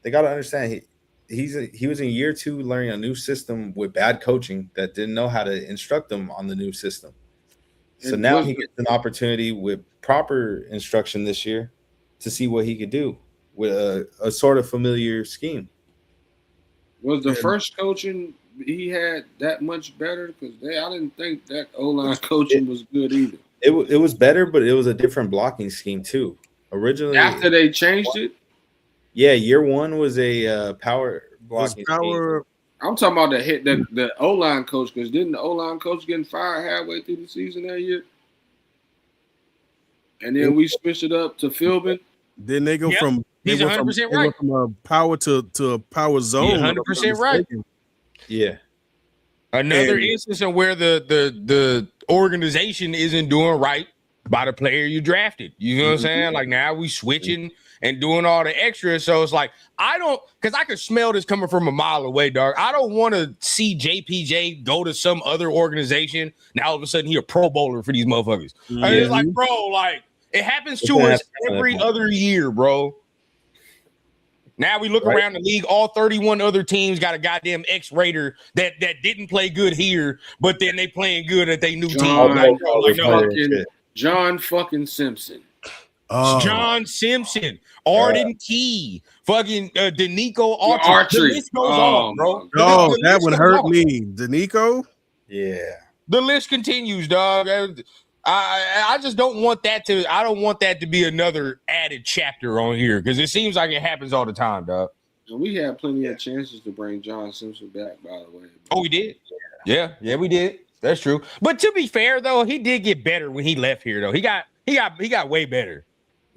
they got to understand he was in year 2 learning a new system with bad coaching that didn't know how to instruct them on the new system. So now he gets an opportunity with proper instruction this year to see what he could do with a sort of familiar scheme. Was the first coaching he had that much better? Because I didn't think that O-line coaching was good either. It was better, but it was a different blocking scheme too. Originally, after they changed it, year 1 was a power blocking scheme. I'm talking about the O-line coach, because didn't the O-line coach getting fired halfway through the season that year? And then we switched it up to Philbin. Then they go Yep, from he's 100% right. from a power to a power zone. 100% right. Yeah. Another instance of where the organization isn't doing right by the player you drafted. You know what I'm saying? Like now we switching and doing all the extras. So it's like because I could smell this coming from a mile away, dog. I don't want to see JPJ go to some other organization. Now all of a sudden he a Pro Bowler for these motherfuckers. And it's like, bro, like it happens to us every other year, bro. Now we look around the league, all 31 other teams got a goddamn X-Raider that didn't play good here, but then they playing good at their new team. John fucking Simpson. John Simpson, Arden Key, fucking Danico Archer. The list goes on, bro. Oh, that one hurt me. Danico? Yeah. The list continues, dog. I just don't want that to be another added chapter on here because it seems like it happens all the time, dog. And we had plenty of chances to bring John Simpson back, by the way. Oh, we did. Yeah, we did. That's true. But to be fair, though, he did get better when he left here. Though he got way better.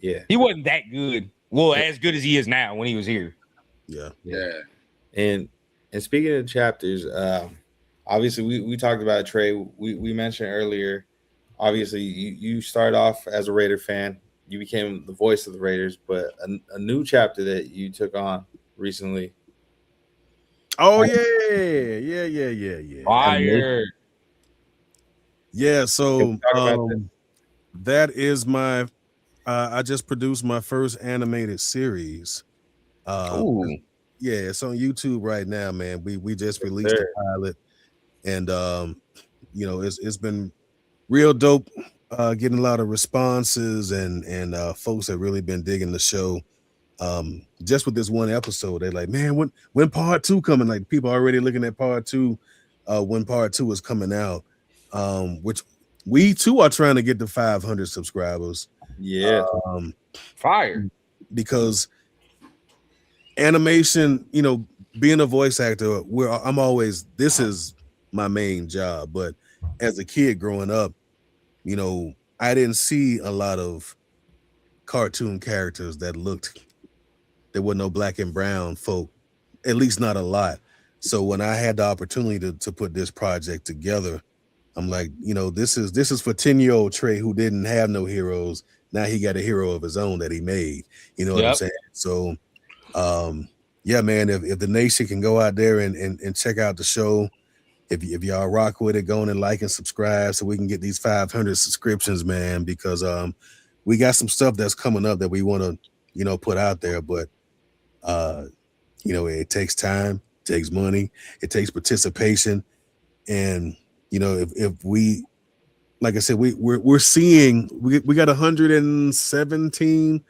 Yeah, he wasn't that good. Well, as good as he is now when he was here. Yeah. And speaking of chapters, obviously we talked about Trey. We mentioned earlier. Obviously, you started off as a Raider fan. You became the voice of the Raiders, but a new chapter that you took on recently. Oh, yeah. Fire. Yeah, so that is my I just produced my first animated series. Ooh. Yeah, it's on YouTube right now, man. We just released the pilot, and it's been real dope, getting a lot of responses and folks have really been digging the show. Just with this one episode, they're like, man, when part 2 coming? Like people already looking at part 2, when part 2 is coming out, which we too are trying to get to 500 subscribers. Yeah, fire. Because animation, being a voice actor, this is my main job. But as a kid growing up, I didn't see a lot of cartoon characters that there were no black and brown folk, at least not a lot. So when I had the opportunity to put this project together, I'm like, this is for 10-year-old Trey who didn't have no heroes. Now he got a hero of his own that he made. You know what I'm saying? So, yeah, man, if the nation can go out there and check out the show, if y'all rock with it, go on and like and subscribe so we can get these 500 subscriptions, man, because we got some stuff that's coming up that we want to, put out there. But, it takes time, it takes money, it takes participation. And, if we, like I said, we're seeing, we got 117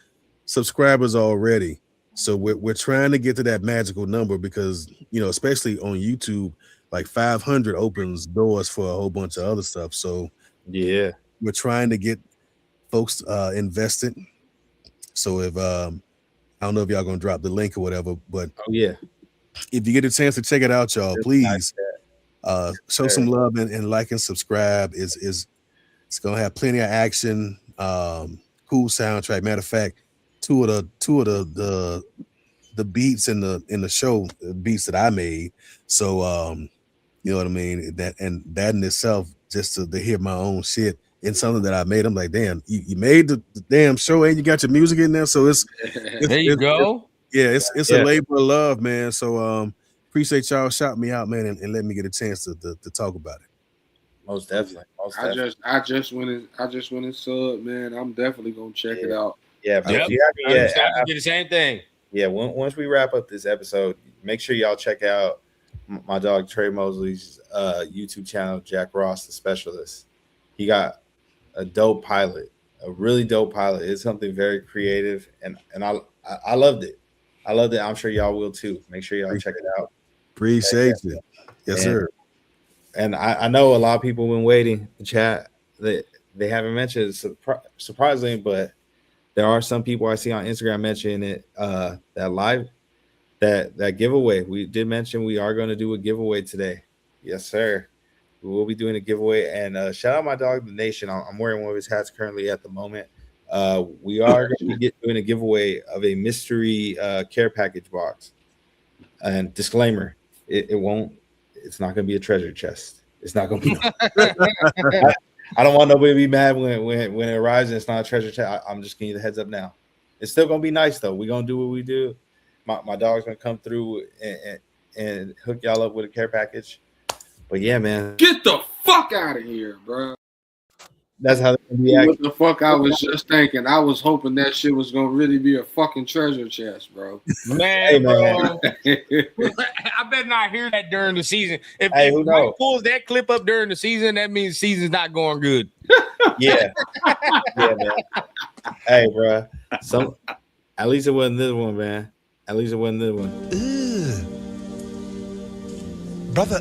subscribers already. So we're trying to get to that magical number because, especially on YouTube, like 500 opens doors for a whole bunch of other stuff. So yeah, we're trying to get folks invested. So if I don't know if y'all gonna drop the link or whatever, but if you get a chance to check it out, y'all, please show some love and like and subscribe. It's gonna have plenty of action, cool soundtrack. Matter of fact, two of the beats in the show, beats that I made. So you know what I mean? That in itself, just to hear my own shit in something that I made, I'm like, damn, you made the damn show and you got your music in there. So it's there you go. It's a labor of love, man. So appreciate y'all shouting me out, man, and let me get a chance to talk about it. Most definitely. I just went and saw it, man. I'm definitely gonna check it out. Yeah, but do the same thing. Yeah, once we wrap up this episode, make sure y'all check out my dog Trey Mosley's YouTube channel, Jack Ross, the Specialist. He got a dope pilot, a really dope pilot. It's something very creative, and I loved it. I loved it. I'm sure y'all will too. Make sure y'all check it out. Appreciate you. Yes, sir. And I know a lot of people been waiting to chat. They haven't mentioned it, surprisingly, but there are some people I see on Instagram mentioning it. That giveaway. We did mention we are going to do a giveaway today. Yes, sir. We will be doing a giveaway. And shout out my dog, The Nation. I'm wearing one of his hats currently at the moment. We are going to be doing a giveaway of a mystery care package box. And disclaimer, it's not going to be a treasure chest. It's not going to be. I don't want nobody to be mad when it arrives and it's not a treasure chest. I'm just giving you the heads up now. It's still going to be nice, though. We're going to do what we do. My dog's going to come through and hook y'all up with a care package. But yeah, man. Get the fuck out of here, bro. That's how they be What acting. the fuck I was just thinking. I was hoping that shit was gonna really be a fucking treasure chest, bro. Man, man. bro. I better not hear that during the season. If Who Mike knows? pulls that clip up during the season, that means the season's not going good. Yeah. Yeah, man. Hey, bro. At least it wasn't this one, man. At least it wasn't this one. Brother,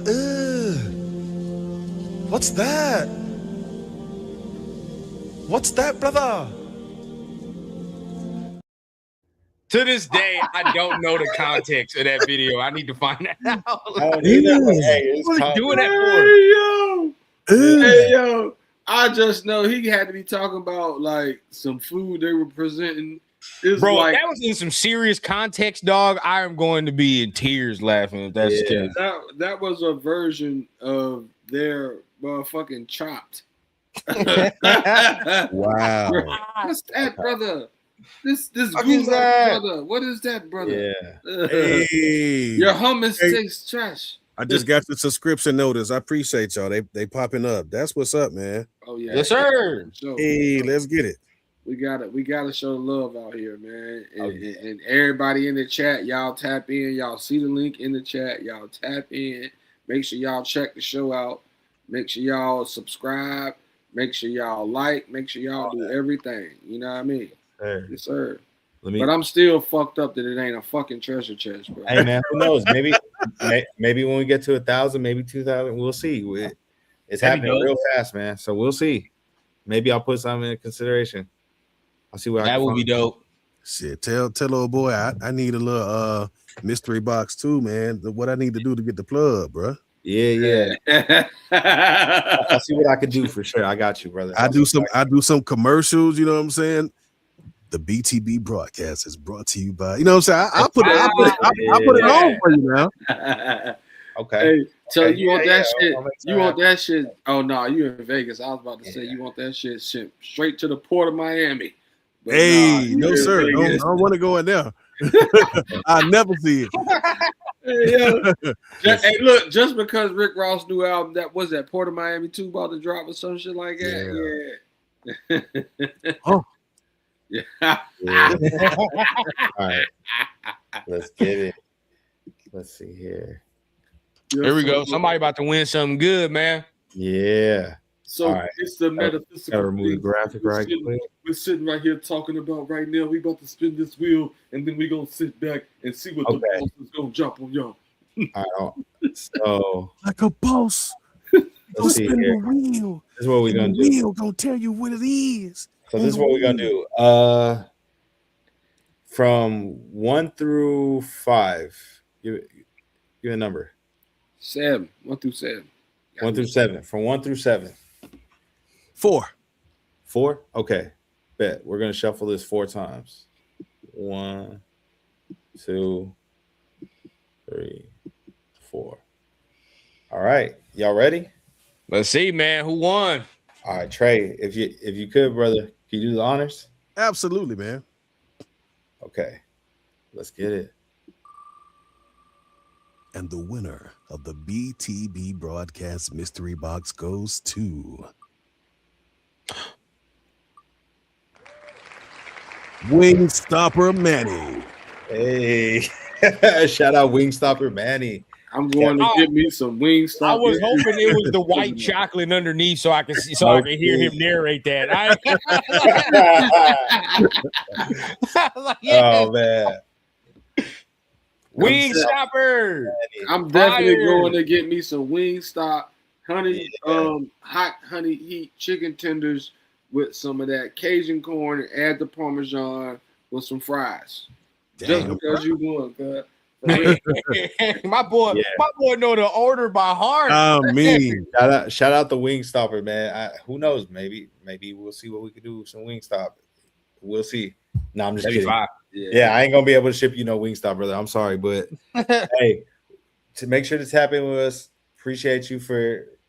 what's that? What's that, brother? To this day, I don't know the context of that video. I need to find that out. I don't either, but hey, What are you doing that for? Hey yo, I just know he had to be talking about like some food they were presenting. It's Bro, like, if that was in some serious context, dog, I am going to be in tears laughing if that's the case. that was a version of their motherfucking Chopped. Wow. What's that, brother? This Fuck is goulash, that? brother. What is that, brother? Yeah. Hey, Your hummus Hey. tastes trash. I just got the subscription notice. I appreciate y'all. They popping up. That's what's up, man. Oh yeah, Yes, sir. So, Hey, let's get it. we gotta show love out here, man. And, Oh, yeah. and everybody in the chat, y'all tap in. Y'all see the link in the chat. Y'all tap in. Make sure y'all check the show out. Make sure y'all subscribe. Make sure y'all like. Make sure y'all do everything. You know what I mean? Hey, Yes, sir. let me. But I'm still fucked up that it ain't a fucking treasure chest, bro. Hey, man. Who knows? Maybe when we get to 1,000, maybe 2,000, we'll see. It's That'd be happening dope. real fast, man. So we'll see. Maybe I'll put something in consideration. I'll see what I That can would be find. dope. Shit, tell old boy I need a little mystery box too, man. What I need to do to get the plug, bro. Yeah. I'll see what I can do for sure. I got you, brother. I do some commercials, you know what I'm saying? The BTB broadcast is brought to you by, you know what I'm saying? I'll put it on for you now. Okay. Hey, so Okay, you want yeah, that shit? I'll make You that want that shit? Oh no, you in Vegas. I was about to say you want that shit sent straight to the port of Miami. But Hey, you no in sir, I Vegas. don't want to go in there. I never see it. Hey, yo. Hey, look, just because Rick Ross' new album that was that Port of Miami 2 about to drop or some shit like that. Yeah. Oh. Yeah. Yeah. All right. Let's get it. Let's see here. Here we go. Somebody about to win something good, man. Yeah. So All right. it's the metaphysical. Gotta remove the thing graphic right quick. we're sitting right here talking about right now. We about to spin this wheel, and then we gonna sit back and see what the Okay. boss is gonna drop on y'all. All right. So Like a boss. let's see here. wheel. This is what we're gonna do. wheel gonna tell you what it is. So this is what we're gonna do. From 1 through 5. Give a number. 7, 1 through 7. 1 through 7. From 1 through 7. 4. 4? Okay. Bet. We're gonna shuffle this 4 times. 1, 2, 3, 4. All right. Y'all ready? Let's see, man. Who won? All right, Trey. If you could, brother, can you do the honors? Absolutely, man. Okay. Let's get it. And the winner of the BTB broadcast mystery box goes to Wingstopper Manny. Hey. Shout out Wingstopper Manny. I'm going to get me some wings. I was hoping it was the white chocolate underneath, so I could see, I could hear him narrate that. Oh man. Wingstopper. I'm definitely Fire. going to get me some Wingstop honey, hot honey heat chicken tenders with some of that Cajun corn and add the Parmesan with some fries. Just Damn. because you won, cuz. my boy know the order by heart. I mean, Shout out the Wingstopper, man. Who knows? Maybe we'll see what we can do with some Wingstop. we'll see. No, I'm just That'd be kidding. fine. Yeah, I ain't gonna be able to ship you no Wingstop, brother. I'm sorry, but hey, to make sure to tap in with us. Appreciate you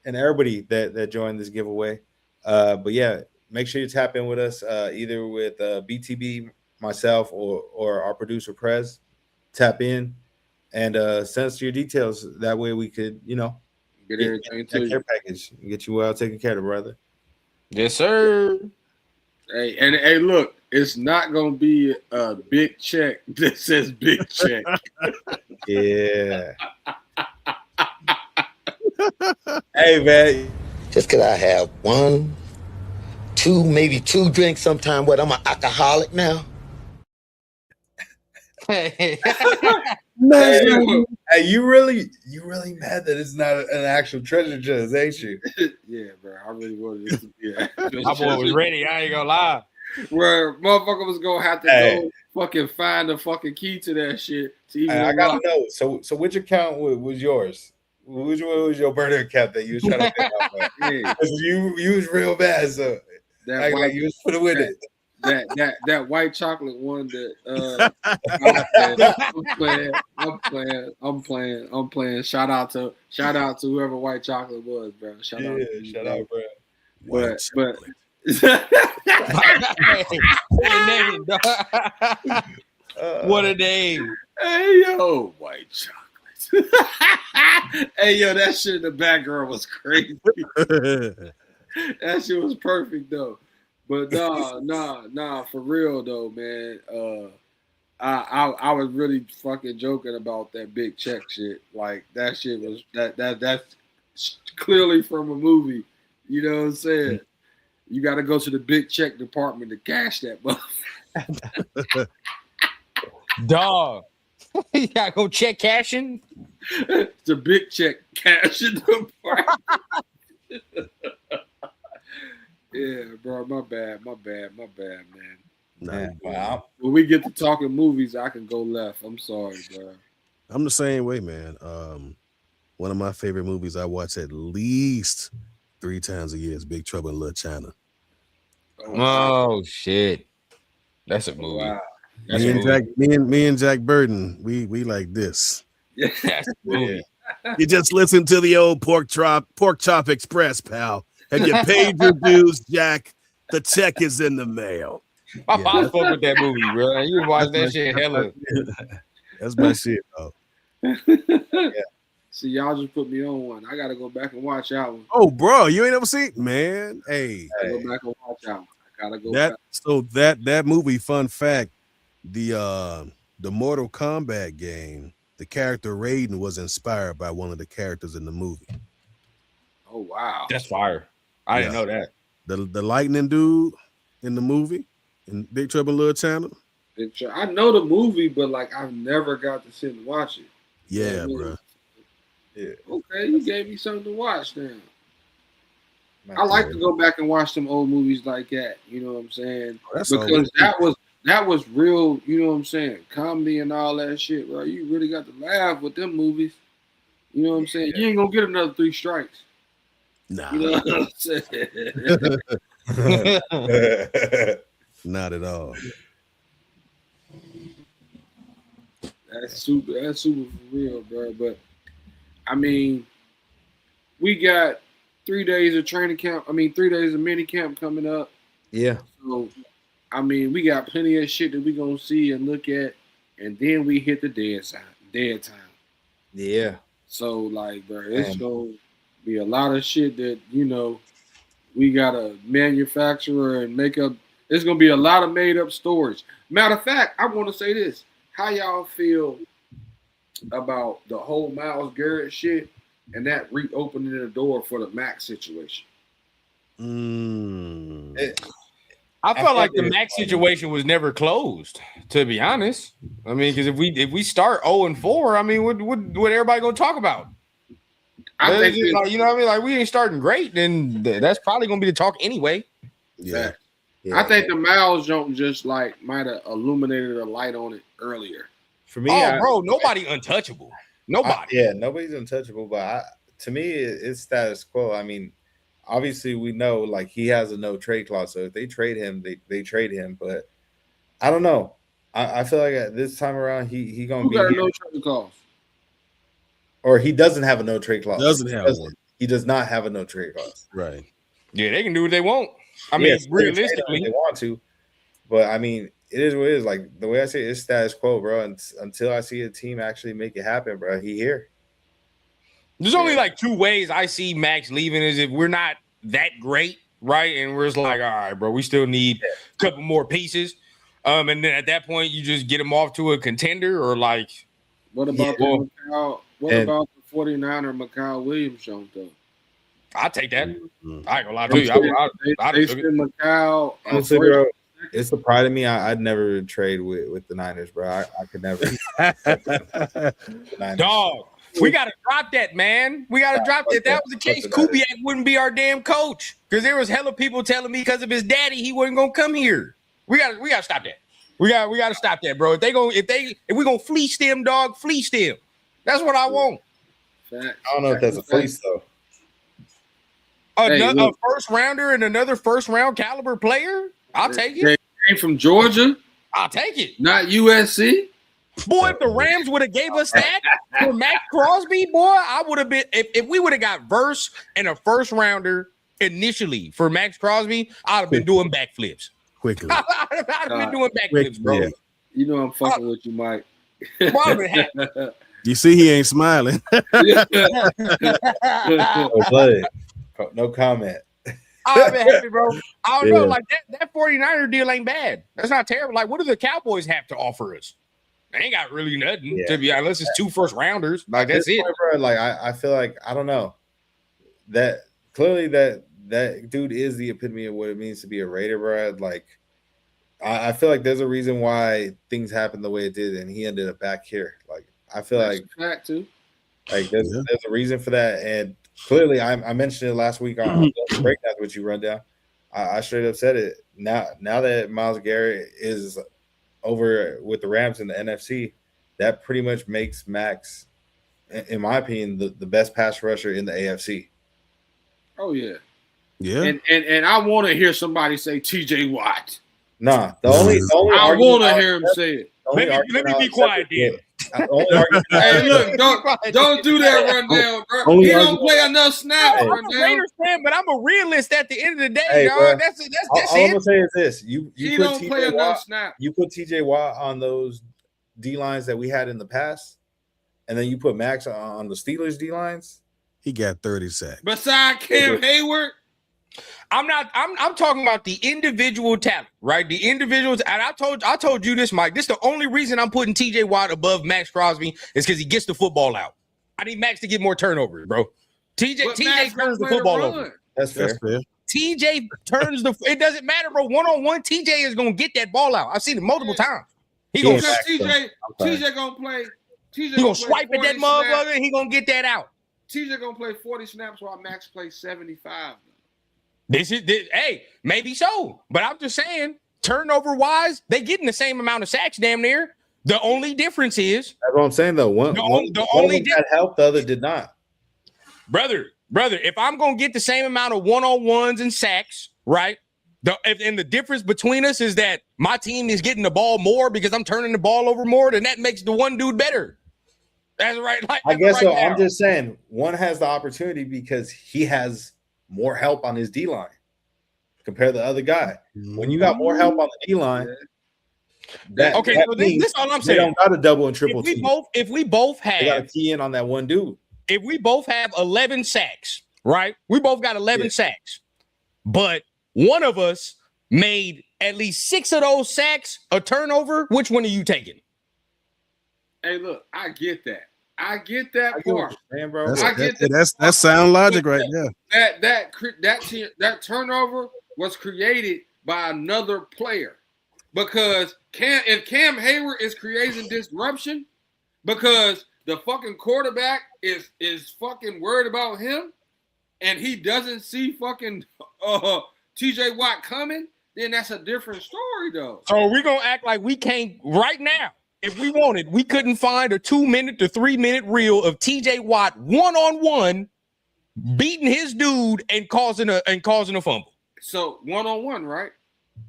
and everybody that joined this giveaway. But yeah, make sure you tap in with us either with BTB, myself, or our producer Prez. Tap in and send us your details. That way we could, Get get everything that to care you. package and get you well taken care of, brother. Yes, sir. Hey, look, it's not gonna be a big check that says big check. Yeah. Hey, man. Just could I have 1, 2, maybe 2 drinks sometime? What, I'm an alcoholic now? Man, hey, you really mad that it's not an actual treasure chest, ain't you? Yeah, bro. I really wanted it to be that. My boy was ready. I ain't gonna lie. Where motherfucker was gonna have to go fucking find the fucking key to that shit. To even I gotta know. So which account was yours? Which one was your burner account that you was trying to pick up? Yeah. You was real bad, so That like you was for the win it. That white chocolate one that I'm playing. Shout out to whoever white chocolate was, bro. Shout out, bro. But What a name. Hey yo, white chocolate. Hey yo, that shit in the background was crazy. That shit was perfect though. But nah, for real though, man. I was really fucking joking about that big check shit. Like that shit was that's clearly from a movie. You know what I'm saying? You got to go to the big check department to cash that motherfucker. Dog. You gotta go check cashing. It's a big check cashing department. Yeah, bro, my bad, man. Wow. When we get to talking movies, I can go left. I'm sorry, bro. I'm the same way, man. One of my favorite movies I watch at least 3 times a year is Big Trouble in Little China. Oh shit. That's a movie. Wow. Me and Jack Burton, we like this. Yeah. That's a movie. You just listen to the old Pork Chop Express, pal. Have you paid your dues, Jack? The check is in the mail. My pop spoke with that movie, bro. You watch that shit hella. That's my shit, though. See, y'all just put me on one. I gotta go back and watch that one. Oh, bro, you ain't ever seen it? Man, hey. Go back and watch that one. I gotta go back. So that movie, fun fact, the Mortal Kombat game, the character Raiden was inspired by one of the characters in the movie. Oh wow. That's fire. I didn't know that. The lightning dude in the movie in Big Trouble in Little China. I know the movie, but like I've never got to sit and watch it. Yeah, bro. Yeah. Okay, you gave me something to watch now. I like to go back and watch some old movies like that. You know what I'm saying? Because that was real. You know what I'm saying? Comedy and all that shit, bro. You really got to laugh with them movies. You know what I'm saying? You ain't gonna get another 3 strikes. Nah. You know what I'm saying? Not at all. That's super for real, bro. But I mean, we got 3 days of training camp. 3 days of mini camp coming up. Yeah. So I mean, we got plenty of shit that we gonna see and look at, and then we hit the dead time. Yeah. So like, bro, it's gonna be a lot of shit that we gotta manufacture and make up. It's gonna be a lot of made up stories. Matter of fact, I want to say this: how y'all feel about the whole Myles Garrett shit and that reopening the door for the Max situation? I felt like the Max situation was never closed, to be honest. I mean, because if we start 0-4, I mean, what everybody gonna talk about? I think you know what I mean. Like we ain't starting great, then that's probably gonna be the talk anyway. Yeah. I think the Myles jump just like might have illuminated a light on it earlier. For me, bro, nobody untouchable. Nobody. Nobody's untouchable. But to me, it's status quo. I mean, obviously we know like he has a no trade clause, so if they trade him, they trade him. But I don't know. I feel like this time around he gonna Who be got a here. no trade clause? Or he doesn't have a no trade clause. One. He does not have a no trade clause. Right. Yeah, they can do what they want. I mean, Yes, they can trade him realistically, if they want to, but I mean, it is what it is. Like the way I say it, it's status quo, bro. And until I see a team actually make it happen, bro, he here. there's only like two ways I see Max leaving is if we're not that great, right? And we're just like, all right, bro, we still need a couple more pieces. And then at that point, you just get him off to a contender or like. What about the 49er Mikal Williams showing up? I'll take that. Mm-hmm. I ain't gonna lie to you. They send Mikal. Honestly, bro, it's the pride of me. I'd never trade with the Niners, bro. I could never. Dog, we gotta drop that, man. We gotta drop that. If that was the case, Kubiak wouldn't be our damn coach because there was hella people telling me because of his daddy he wasn't gonna come here. We gotta stop that. We gotta stop that, bro. If we gonna fleece them, dog, fleece them. That's what I want. I don't know if that's a fleece though. A first rounder and another first round caliber player. I'll take it. They came from Georgia. I'll take it. Not USC. Boy, if the Rams would have gave us that for Max Crosby, boy, I would have been. If we would have got Verse and a first rounder initially for Max Crosby, I'd have been doing backflips. Quickly. I'd have been doing backflips, bro. Yeah. You know I'm fucking with you, Mike. You see, he ain't smiling. No comment. I've been happy, bro. I don't know. Like that 49er deal ain't bad. That's not terrible. Like, what do the Cowboys have to offer us? They ain't got really nothing to be honest. It's 2 first rounders. Like that's it. Point, bro, like I feel like I don't know that clearly that dude is the epitome of what it means to be a Raider, bro. Like I feel like there's a reason why things happened the way it did, and he ended up back here. Like I feel That's like fact too. Like there's a reason for that, and clearly I mentioned it last week on the breakdown with you rundown. I straight up said it. Now that Myles Garrett is over with the Rams in the NFC, that pretty much makes Max, in my opinion, the best pass rusher in the AFC. Oh yeah, yeah. And I want to hear somebody say T.J. Watt. Nah, the only I want to hear him say it. Let me be quiet, then. Hey, look, don't do that rundown, bro. He don't play enough snaps. I'm a Raiders fan, but I'm a realist at the end of the day, Hey, dog. bro. That's All I'm it. gonna say is this: you He put don't play TJ enough Watt, snaps. you put TJ Watt on those D lines that we had in the past, and then you put Max on the Steelers D lines. He got 30 sacks. Beside Cam Hayward. I'm talking about the individual talent, right? The individuals, and I told you this, Mike. This is the only reason I'm putting TJ Watt above Max Crosby is because he gets the football out. I need Max to get more turnovers, bro. TJ turns the football over. That's fair. TJ turns it doesn't matter, bro. 1-on-1, TJ is gonna get that ball out. I've seen it multiple times. He gonna TJ gonna play. He gonna swipe at that motherfucker and he gonna get that out. TJ gonna play 40 snaps while Max plays 75. Hey, maybe so, but I'm just saying, turnover wise, they getting the same amount of sacks, damn near. The only difference is that's what I'm saying though. One had help, the other did not. Brother, if I'm gonna get the same amount of 1-on-1s and sacks, right? And the difference between us is that my team is getting the ball more because I'm turning the ball over more, then that makes the one dude better. That's right. I guess so. I'm just saying one has the opportunity because he has more help on his D line compared to the other guy. When you got more help on the D line, so this is all I'm saying. They don't got a double and triple team. If we both have, they got to key in on that one dude. If we both have 11 sacks, right? We both got 11 sacks, but one of us made at least 6 of those sacks a turnover. Which one are you taking? Hey, look, I get that. I get that part. Man, bro. That's sound logic right there. That turnover was created by another player because if Cam Hayward is creating disruption because the fucking quarterback is fucking worried about him and he doesn't see fucking TJ Watt coming, then that's a different story though. So we're gonna act like we can't right now. If we wanted, we couldn't find a 2-minute to 3-minute reel of TJ Watt 1-on-1 beating his dude and causing a fumble. So 1-on-1, right?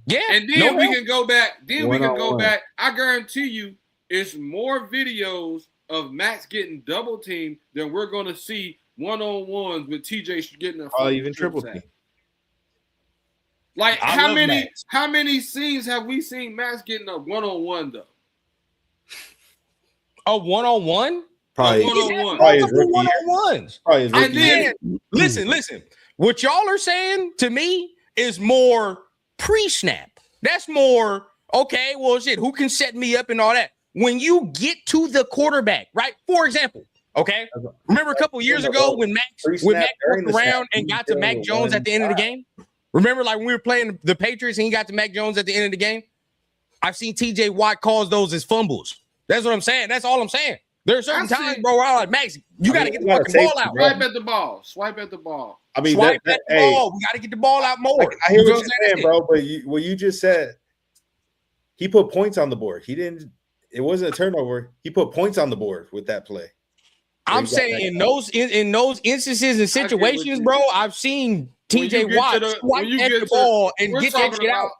Yeah, And then no we help. can go back. Then we can go One-on-one. back. I guarantee you, it's more videos of Max getting double teamed than we're going to see one-on-ones with TJ getting a Probably fucking even strip triple sack. team. Like I how love many Max. how many scenes have we seen Max getting a one-on-one though? A one-on-one. Probably, one-on-one. probably his Multiple rookie year. one-on-ones. Probably his And rookie year. then Listen. What y'all are saying to me is more pre-snap. That's more, okay, well, shit, who can set me up and all that? When you get to the quarterback, right? For example, okay, remember a couple years ago when Max Pre-snap, during worked the snap, around and he got to did Mac it Jones one at the end of the shot. game? Remember, like when we were playing the Patriots and he got to Mac Jones at the end of the game? I've seen TJ Watt calls those as fumbles. That's what I'm saying. That's all I'm saying. There are certain I times, see- bro, where I'm like, Max, you got to mean, get you the gotta fucking ball safety, out. bro. swipe at the ball. Swipe at the ball. I mean, Swipe that, at the hey, ball. We got to get the ball out more. I hear You what feel you're saying, That's bro. But what you just said, he put points on the board. He didn't. It wasn't a turnover. He put points on the board with that play. I'm You got saying that. in those instances and I get what situations, you- bro, I've seen When you TJ get Watt to the- when swipe you at get the to- ball and We're get that talking shit about. out.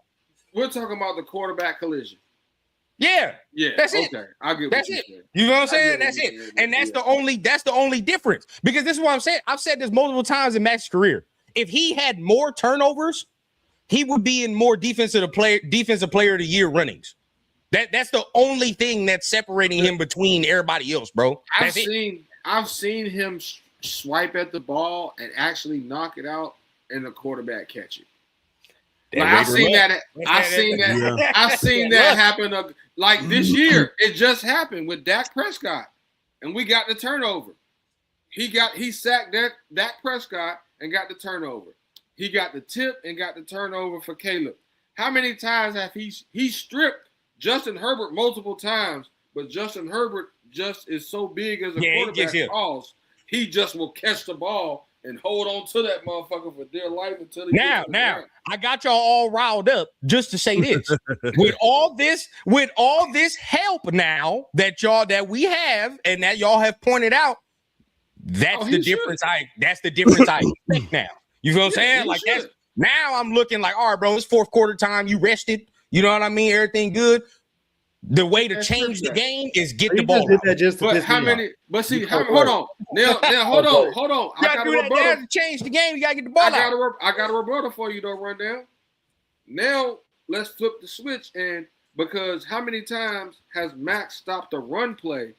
We're talking about the quarterback collision. Yeah, Yeah, That's it. okay. I get what that's you're it. saying. You know what I'm I saying? get That's what it. you're saying. And that's Yeah. that's the only difference. Because this is what I'm saying. I've said this multiple times in Max's career. If he had more turnovers, he would be in more defensive player of the year runnings. That's the only thing that's separating him between everybody else, bro. That's it. I've seen him swipe at the ball and actually knock it out, and the quarterback catch it. Like, I've seen that. I've seen that. Yeah. I've seen that happen. Like this year, it just happened with Dak Prescott, and we got the turnover. He sacked Dak Prescott and got the turnover. He got the tip and got the turnover for Caleb. How many times have he stripped Justin Herbert multiple times? But Justin Herbert just is so big as a Yeah, he gets quarterback hit. calls. He just will catch the ball and hold on to that motherfucker for dear life until he gets to the Now, ground. I got y'all all riled up just to say this. with all this help now that we have and that y'all have pointed out, that's Oh, the he should. difference. That's the difference I expect now. You feel what I'm Yeah, saying? he Like that's should. now I'm looking like, all right, bro, it's fourth quarter time. You rested. You know what I mean? Everything good. The way to That's change the true. game is get He the just ball did out. that just to But piss how me many? off. But see, You hold can't on. Now, hold on. You I gotta got do a that now rebuttal. to change the game. You gotta get the ball out. I got a rebuttal for you, though, Rundown. Now, let's flip the switch. And because how many times has Max stopped a run play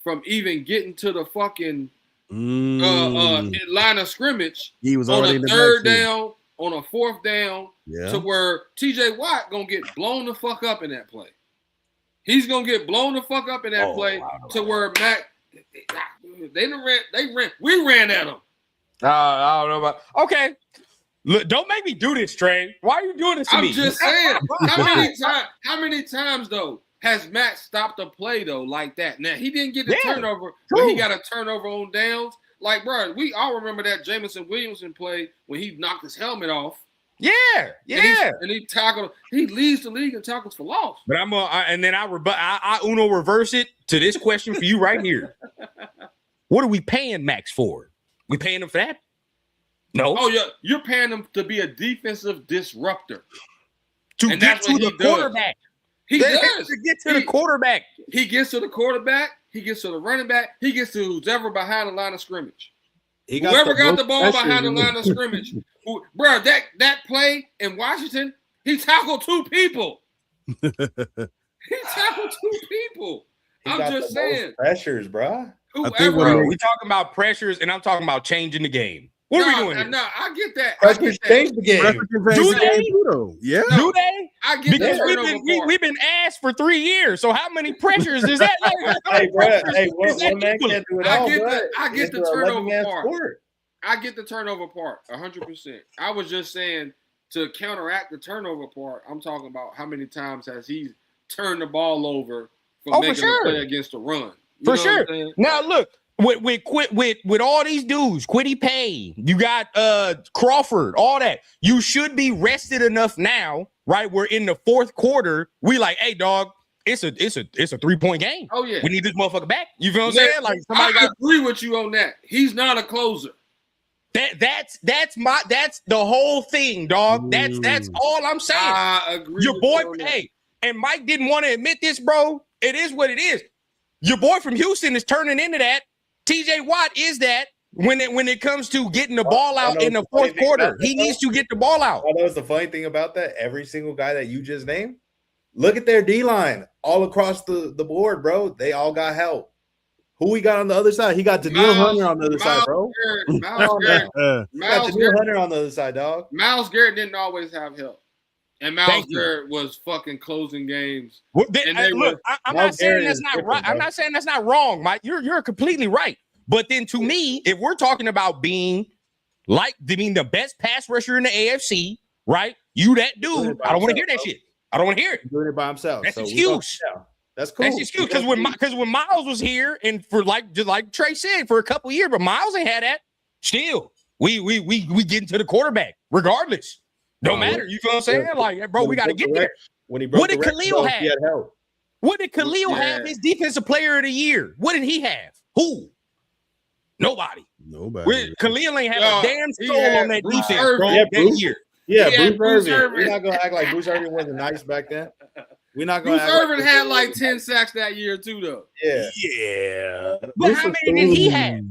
from even getting to the fucking line of scrimmage He was on already a in the third backfield. down, on a fourth down, Yeah. to where TJ Watt gonna get blown the fuck up in that play. He's gonna get blown the fuck up in that play to where Mac. We ran at him. I don't know about. Okay, look, don't make me do this, Trey. Why are you doing this to me? I'm just saying. How many times though has Matt stopped a play though like that? Now he didn't get the turnover, but he got a turnover on downs. Like, bro, we all remember that Jameson Williamson play when he knocked his helmet off. Yeah. And he tackled. He leads the league in tackles for loss. But I Uno reverse it to this question for you right here. What are we paying Max for? We paying him for that? No. Oh yeah, you're paying him to be a defensive disruptor. To get to the quarterback. He does. To get to the quarterback. He gets to the quarterback. He gets to the running back. He gets to who's ever behind the line of scrimmage. Whoever got the ball behind the line of scrimmage. Bro, that play in Washington, he tackled two people. I'm just saying. Pressures, bro. Whoever. We talking about pressures, and I'm talking about changing the game. What are we doing here? No, I get that. Pressures change the game. Do they? Yeah. Do they? I get because that. we've been asked for 3 years. So how many pressures is that? Hey, bro. Hey, one man can't do it all. I get the turnover part. Sport. I get the turnover part 100%. I was just saying to counteract the turnover part. I'm talking about how many times has he turned the ball over for making a play against the run. You for sure. Now look, with all these dudes, Kwity Paye, you got Crawford, all that. You should be rested enough now, right? We're in the fourth quarter. We like, hey, dog, it's a 3-point game. Oh yeah, we need this motherfucker back. You feel what I'm saying? Like somebody I agree with you on that. He's not a closer. That's the whole thing, dog. That's all I'm saying. I agree. Your with boy, you on that. hey, and Mike didn't want to admit this, bro. It is what it is. Your boy from Houston is turning into that. TJ Watt is that when it comes to getting the ball out in the fourth quarter. He needs to get the ball out. I know the funny thing about that. Every single guy that you just named, look at their D line all across the board, bro. They all got help. Who we got on the other side? He got Daniil Hunter on the other side, bro. Miles Garrett, He got Daniil Hunter on the other side, dog. Miles Garrett didn't always have help. And Miles Garrett was fucking closing games. Well, I'm not saying that's not right. I'm not saying that's not wrong, Mike. You're completely right. But then to me, if we're talking about being the best pass rusher in the AFC, right? You that dude. I don't want to hear that shit. I don't want to hear it. He's doing it by himself. That's excuse. That's cool. That's excuse because when Miles was here and for just like Trey said for a couple years, but Miles ain't had that. Still, we get into the quarterback regardless. No matter. You feel what I'm saying? Like, bro, we got to get there. When he broke what did Khalil have? He had help. What did Khalil have? His defensive player of the year. What did he have? Who? Nobody. Khalil ain't have a damn soul on that defense, bro. That year. Yeah, Bruce Irvin. We're not gonna act like Bruce Irvin wasn't nice back then. We're not gonna. Bruce Irvin had like 10 sacks that year too, though. Yeah. But how many did he have?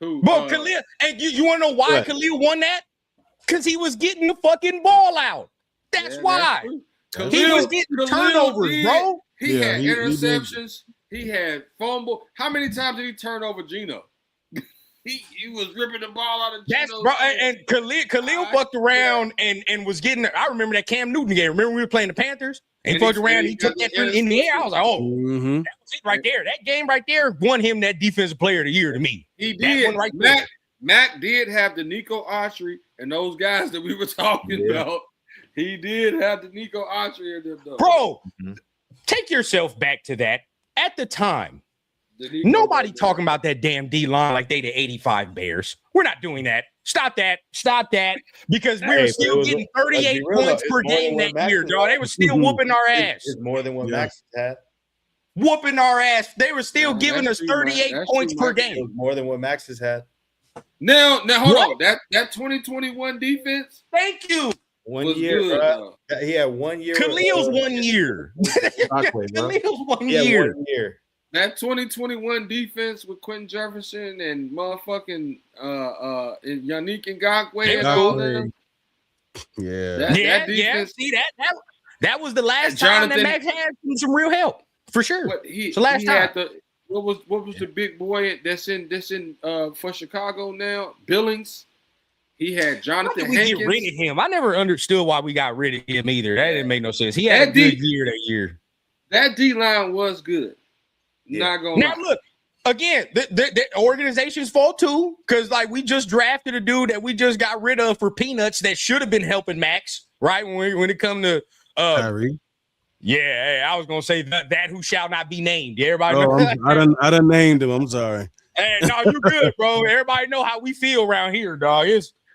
Who? Bro, Khalil. And you want to know why Khalil won that? Because he was getting the fucking ball out. That's why. He was getting turnovers, bro. He had interceptions. He had fumble. How many times did he turn over Geno? he was ripping the ball out of Geno. That's bro. And Khalil fucked around and was getting. I remember that Cam Newton game. Remember we were playing the Panthers and he fucked around. He took that in the air. I was like, oh, that was it right there. That game right there won him that defensive player of the year to me. He did. That one right Mac did have the Nico Autry and those guys that we were talking about. He did have the Nico Autry in them, though. Bro, take yourself back to that. At the time, nobody talking about that damn D-line like they the 85 Bears. We're not doing that. Stop that. Because we were still getting 38 points per game that year, dog. They were still whooping our ass. It's more than what Max had. Whooping our ass. They were still giving us 38 points per game. More than what Max has had. Now hold on. That 2021 defense. Thank you. 1 year, good, bro. He had 1 year. Khalil's 1 year. Khalil's 1 year. 1 year. That 2021 defense with Quentin Jefferson and motherfucking Yannick Ngakoue and all them. That defense. See that was the last time that Max had some real help for sure. It's the last time. What was the big boy that's in for Chicago now? Billings. He had Jonathan Hankins. Get rid of him. I never understood why we got rid of him either. That didn't make no sense. He had a good year that year. That D line was good. Not going. Now look again. The organization's fault too, because like we just drafted a dude that we just got rid of for peanuts that should have been helping Max. Right when it come to Tyree. Yeah, I was gonna say that who shall not be named. Everybody. I done named him. I'm sorry. Hey, no, you're good, bro. Everybody know how we feel around here, dog.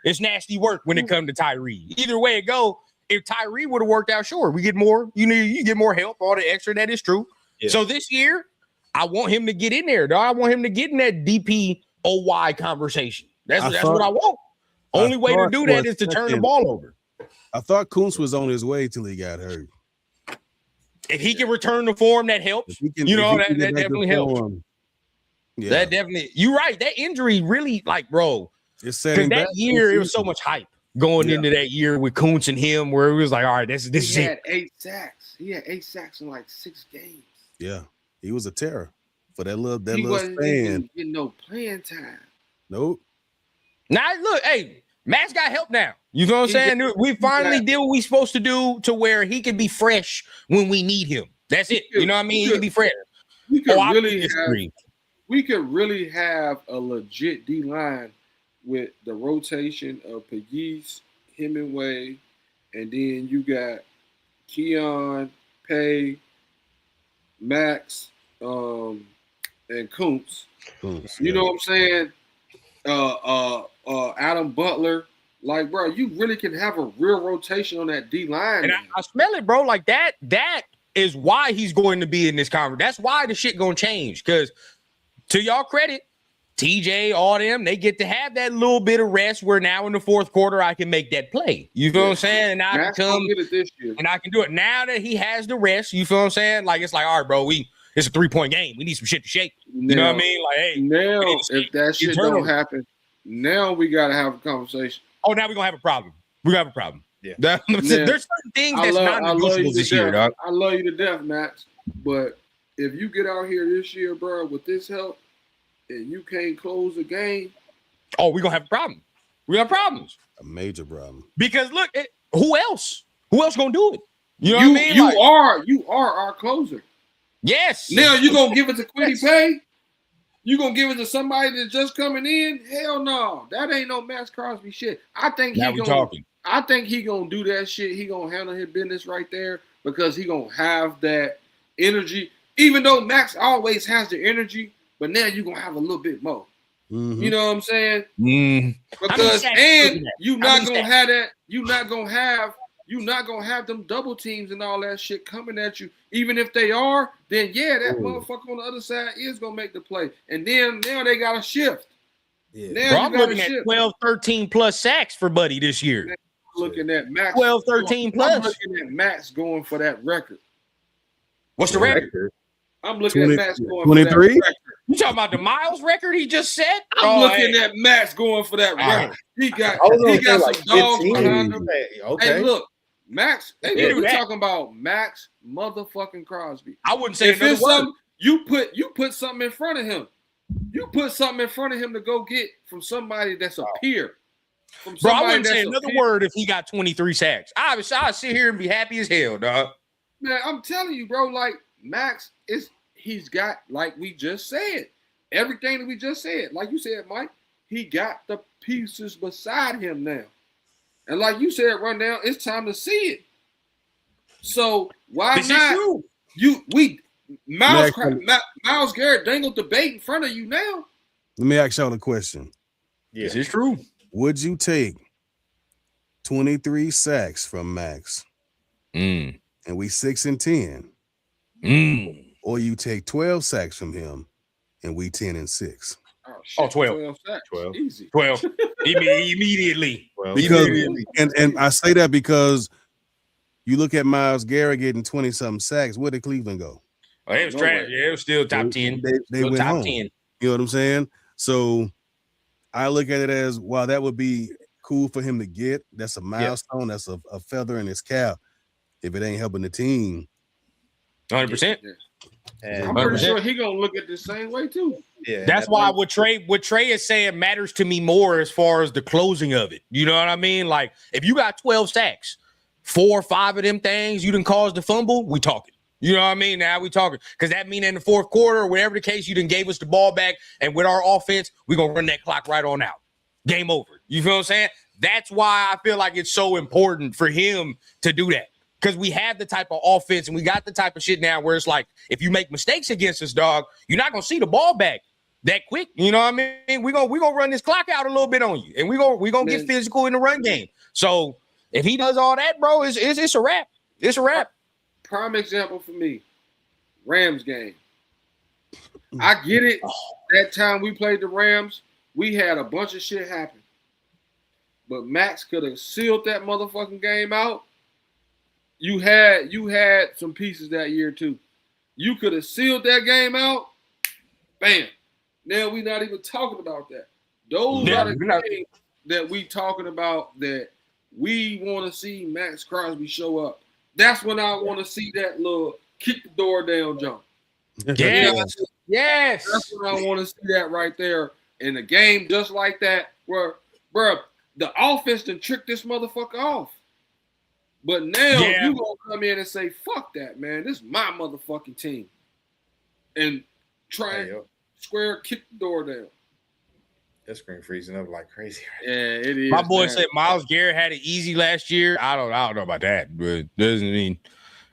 It's nasty work when it comes to Tyree. Either way it go, if Tyree would have worked out, sure, we get more. You get more help, all the extra. That is true. Yeah. So this year, I want him to get in there, dog. I want him to get in that DPOY conversation. That's what I want. Only way to do that is to turn the ball over. I thought Kuntz was on his way till he got hurt. If he can return the form, that helps. That definitely helps. Yeah. That definitely. You're right. That injury really, bro. It's setting that year, it was so much hype going into that year with Kuntz and him, where it was like, all right, this is it. He had 8 sacks. He had 8 sacks in like 6 games. Yeah, he was a terror for that little he wasn't span. Getting no playing time. Nope. Now look, hey, Max got help now. You know what I'm saying? We finally did what we supposed to do to where he can be fresh when we need him. That's it. You know what I mean? He can be fresh. We could really have a legit D line with the rotation of Pegues, Hemingway, and then you got Keon, Pay, Max, and Kuntz. You know what I'm saying? Adam Butler. Like, bro, you really can have a real rotation on that D line. And I smell it, bro. Like that is why he's going to be in this conference. That's why the shit gonna change. Because to y'all credit, TJ, all them, they get to have that little bit of rest where now in the fourth quarter I can make that play. You feel what I'm saying? And I Max can come gonna get it this year. and I can do it now that he has the rest. You feel what I'm saying? Like it's like, all right, bro, it's a 3-point game. We need some shit to shake. You know what I mean? Like, hey, now we need to if that shit internal. don't happen, now we gotta have a conversation. Oh, now we're gonna have a problem. We're gonna have a problem. Yeah. There's certain things that's not negotiable this year, dog. I love you to death, Max. But if you get out here this year, bro, with this help, and you can't close a game, oh, we're gonna have a problem. We have problems. A major problem. Because look, who else? Who else gonna do it? You know what I mean? You are our closer. Yes. Now you gonna give it to Quiddy Pay? You gonna give it to somebody that's just coming in? Hell no, that ain't no Max Crosby shit. I think Now we talking. I think he gonna do that shit. He gonna handle his business right there because he gonna have that energy. Even though Max always has the energy, but now you gonna have a little bit more. Mhm. You know what I'm saying? Because you're not gonna have that. You're not gonna have them double teams and all that shit coming at you. Even if they are, then yeah, that motherfucker on the other side is gonna make the play. And then now they got to shift. Yeah. Now Bro, you I'm gotta looking at shift. 12, 13 plus sacks for Buddy this year. Looking at Max 12, 13 plus. I'm looking at Max going for that record. What's the record? I'm looking 20 at Max going 23? for that record. You talking about the Miles record he just set? I'm looking at Max going for that record. He got some dogs behind him. Okay. Hey, look, Max. Hey, Yeah, look, we're that. talking about Max motherfucking Crosby. I wouldn't say If another it's word. something, you put something in front of him. You put something in front of him to go get from somebody that's a peer. From Bro, I somebody wouldn't say that's a another peer. word if he got 23 sacks. I'd sit here and be happy as hell, dog. Man, I'm telling you, bro. Like Max he's got, like we just said, everything that we just said. Like you said, Mike, he got the pieces beside him now. And like you said, right now, it's time to see it. So why This is not? true. Miles Garrett dangled the bait in front of you now. Let me ask y'all a question. This is true. Would you take 23 sacks from Max and we 6-10, or you take 12 sacks from him and we 10-6? Oh, 12. 12. Easy. 12. Immediately. Because and I say that because you look at Myles Garrett getting 20-something sacks. Where did Cleveland go? Oh, it was trash. Yeah, it was still top 10. They went top home. 10. You know what I'm saying? So I look at it as, while that would be cool for him to get, that's a milestone. That's a feather in his cap. If it ain't helping the team, 100%. I'm pretty sure he gonna look at the same way too. Yeah, That's why what Trey is saying matters to me more as far as the closing of it. You know what I mean? Like if you got 12 sacks, 4 or 5 of them things you didn't cause the fumble, we talking. You know what I mean? Now we talking. Because that mean in the fourth quarter, whatever the case, you done gave us the ball back. And with our offense, we're going to run that clock right on out. Game over. You feel what I'm saying? That's why I feel like it's so important for him to do that. Because we have the type of offense and we got the type of shit now where it's like, if you make mistakes against us, dog, you're not going to see the ball back that quick. You know what I mean? We're gonna run this clock out a little bit on you. And we're gonna get physical in the run game. So if he does all that, bro, it's a wrap. It's a wrap. Prime example for me, Rams game. I get it. That time we played the Rams, we had a bunch of shit happen. But Max could have sealed that motherfucking game out. You had some pieces that year too. You could have sealed that game out. Bam. Now we're not even talking about that. Those are the things that we talking about that we want to see Max Crosby show up. That's when I want to see that little kick the door down jump. Yes. That's when I want to see that right there in a game just like that where, bro, the offense done tricked this motherfucker off. But now you gonna come in and say, fuck that, man. This is my motherfucking team. And try and kick the door down. That screen freezing up like crazy. Yeah, it is. My boy said Myles Garrett had it easy last year. I don't know about that, but it doesn't mean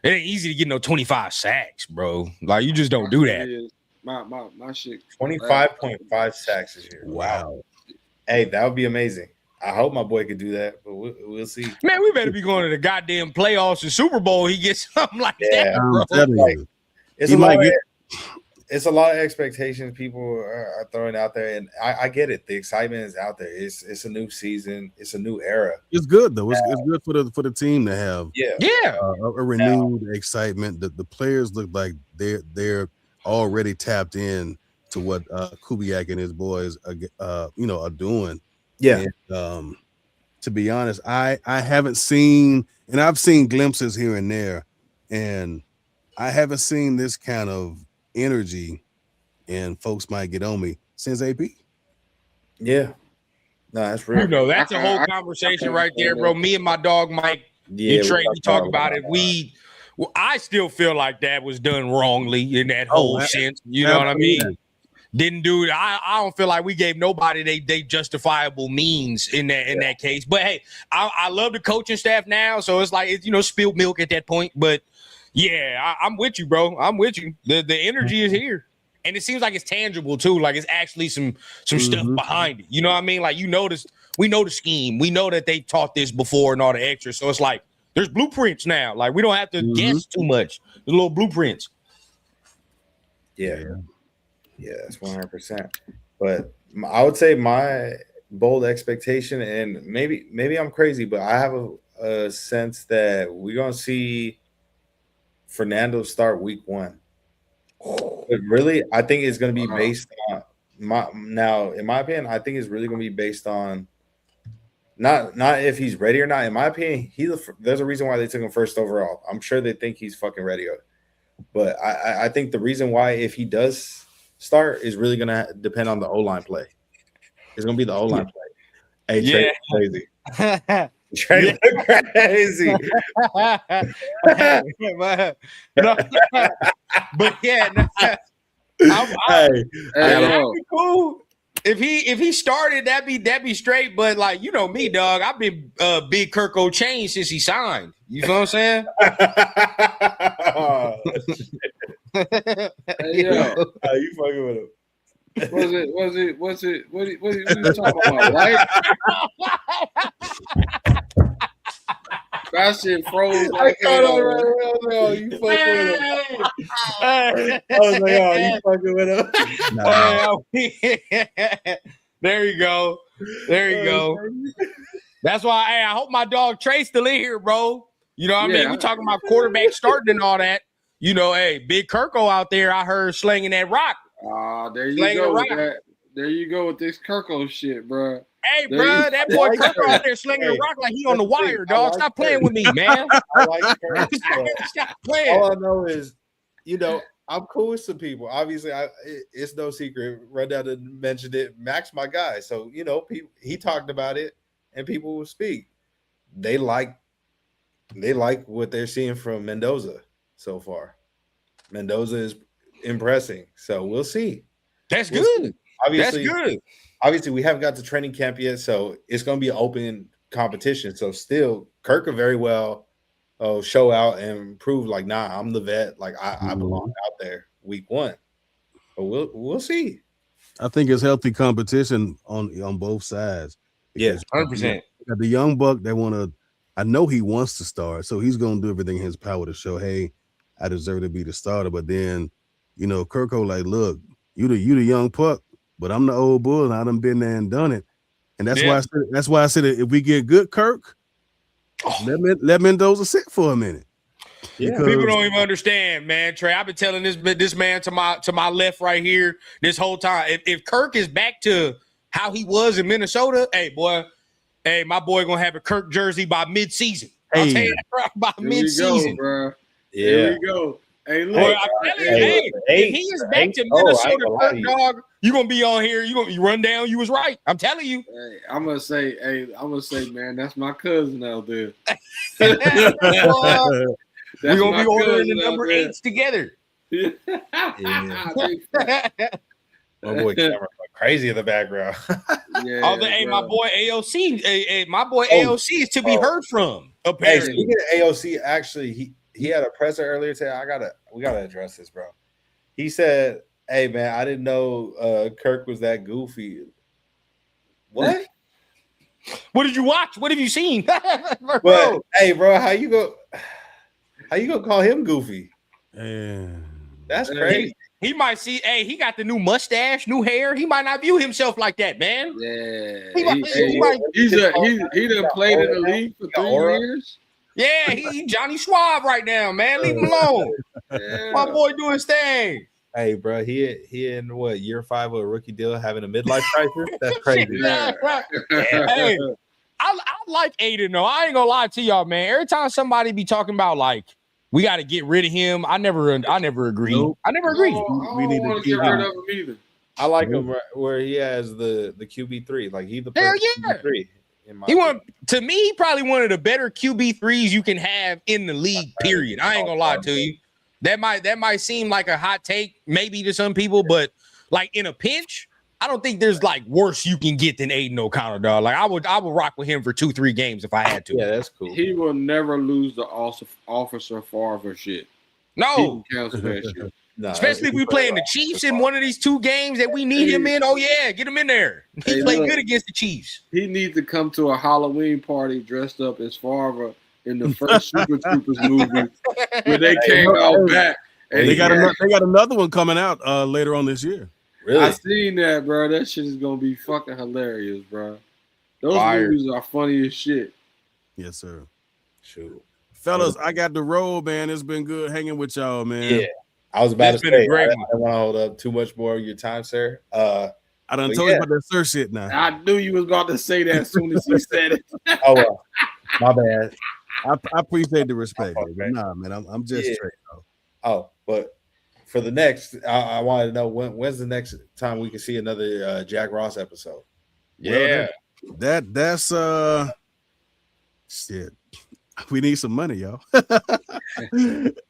it ain't easy to get no 25 sacks, bro. Like you just don't do that. My shit. 25.5 sacks this year. Wow. Hey, that would be amazing. I hope my boy could do that, but we'll see. Man, we better be going to the goddamn playoffs and Super Bowl. He gets something like that, bro. I'm telling you. It's He a might lot get it's a lot of expectations people are throwing out there, and I get it. The excitement is out there. It's a new season. It's a new era. It's good though. It's good for the team to have a renewed excitement. The players look like they're already tapped in to what Kubiak and his boys are doing. Yeah. And, to be honest, I haven't seen, and I've seen glimpses here and there, and I haven't seen this kind of energy, and folks might get on me, since AP. Yeah. No, that's real. You know, that's a whole conversation right there, bro. Me and my dog Mike, we talk about it. I still feel like that was done wrongly in that whole sense. You know what I mean? Didn't do it. I don't feel like we gave nobody they justifiable means in that case. But hey, I love the coaching staff now, so it's like it's spilled milk at that point. But yeah, I'm with you, bro. I'm with you. The energy is here, and it seems like it's tangible too. Like it's actually some stuff behind it. You know what I mean? Like we know the scheme. We know that they taught this before and all the extras. So it's like there's blueprints now. Like we don't have to guess too much. There's little blueprints. Yeah. Yeah, that's 100%. But I would say my bold expectation, and maybe I'm crazy, but I have a sense that we're gonna see Fernando start week 1. But really, I think it's gonna be based on in my opinion, I think it's really gonna be based on not if he's ready or not. In my opinion, there's a reason why they took him first overall. I'm sure they think he's fucking ready. But I think the reason why, if he does start, is really gonna depend on the O-line play. It's gonna be the O-line play. Hey, Trey, crazy. Trey, crazy. But yeah, that'd be cool. If he started, that'd be straight. But like me, dog, I've been big Kirk O'Chain since he signed. You know what I'm saying? You fucking with him. Was it? What are you talking about? Right? That shit froze like hell. You fucking with him. I was like, oh, you fucking with him. There you go. That's why I hope my dog Trey's still in here, bro. You know what I mean? We talking about quarterback starting and all that. Big Kirko out there, I heard slinging that rock. There you go with that. There you go with this Kirko shit, bro. Hey, bro, that boy Kirko out there slinging the rock like he on the wire, dog. Stop playing with me, man. I like Kirk. Stop playing. All I know is, I'm cool with some people. Obviously, it's no secret. Rundown mentioned it. Max, my guy. So, he talked about it, and people will speak. They like what they're seeing from Mendoza so far. Mendoza is impressing. So we'll see. That's good. Obviously, that's good. Obviously, we haven't got to training camp yet, so it's going to be an open competition. So still, Kirk could very well show out and prove like, nah, I'm the vet. Like I belong out there week 1. But we'll see. I think it's healthy competition on both sides. Yes, 100%. The young buck that I know he wants to start, so he's going to do everything in his power to show, hey, I deserve to be the starter. But then, Kirko, like, look, you the young puck, but I'm the old bull, and I done been there and done it. And that's why I said if we get good Kirk, let Mendoza sit for a minute. Yeah. People don't even understand, man. Trey, I've been telling this man to my left right here this whole time. If Kirk is back to how he was in Minnesota, my boy gonna have a Kirk jersey by mid-season. I'll tell you that by mid-season, bro. Yeah. There we go. Hey, look. Boy, if he is back to Minnesota, Kirk, dog, you gonna be on here. You gonna run down. You was right. I'm telling you. Hey, I'm gonna say, man, that's my cousin out there. We're gonna be ordering the number 8s together. Yeah. My boy Cameron went crazy in the background. My boy AOC. My boy AOC is to be heard from. Apparently, speaking of AOC, actually, he had a presser earlier today. We gotta address this, bro. He said, "Hey, man, I didn't know Kirk was that goofy." What? What did you watch? What have you seen? But hey, bro, how you gonna call him goofy? Yeah. That's crazy. He might see, hey, he got the new mustache, new hair. He might not view himself like that, man. Yeah, He done played in the league for 3 years. Yeah, he Johnny Suave right now, man. Leave him alone. Yeah. My boy doing his thing. Hey, bro, he in what, year 5 of a rookie deal, having a midlife crisis? That's crazy. Yeah. Hey, I like Aiden though. I ain't gonna lie to y'all, man. Every time somebody be talking about like we got to get rid of him, I never agree. Nope. I never agree. We need to get rid of him either. I like him where he has the QB3. Like he's the Hell perfect yeah. QB3. To me, he probably one of the better QB3s you can have in the league, period. I ain't gonna lie to you. That might seem like a hot take, maybe to some people, but like in a pinch, I don't think there's like worse you can get than Aiden O'Connell, dog. Like I would rock with him for 2-3 games if I had to. Yeah, that's cool. He will never lose the Officer Farver shit. No. He cancel that shit. No, Especially if we playing the Chiefs in one of these 2 games that we need him in. Oh yeah, get him in there. He played good against the Chiefs. He needs to come to a Halloween party dressed up as Farver in the first Super Troopers movie where they came out back. And they got another one coming out later on this year. Really? I seen that, bro. That shit is gonna be fucking hilarious, bro. Those Fire. movies are funny as shit. Yes, sir. Shoot. Fellas, I got the roll, man. It's been good hanging with y'all, man. Yeah. I was about It's to been a say, great I one. don't want to hold up too much more of your time, sir. I done But told yeah. you about that sir shit now. I knew you was about to say that as soon as you said it. Oh, well. My bad. I appreciate the respect, Okay. but nah, man. I'm just Yeah. straight. Oh, but for the next, I wanted to know when's the next time we can see another Jack Ross episode? Yeah. That's shit. We need some money, y'all.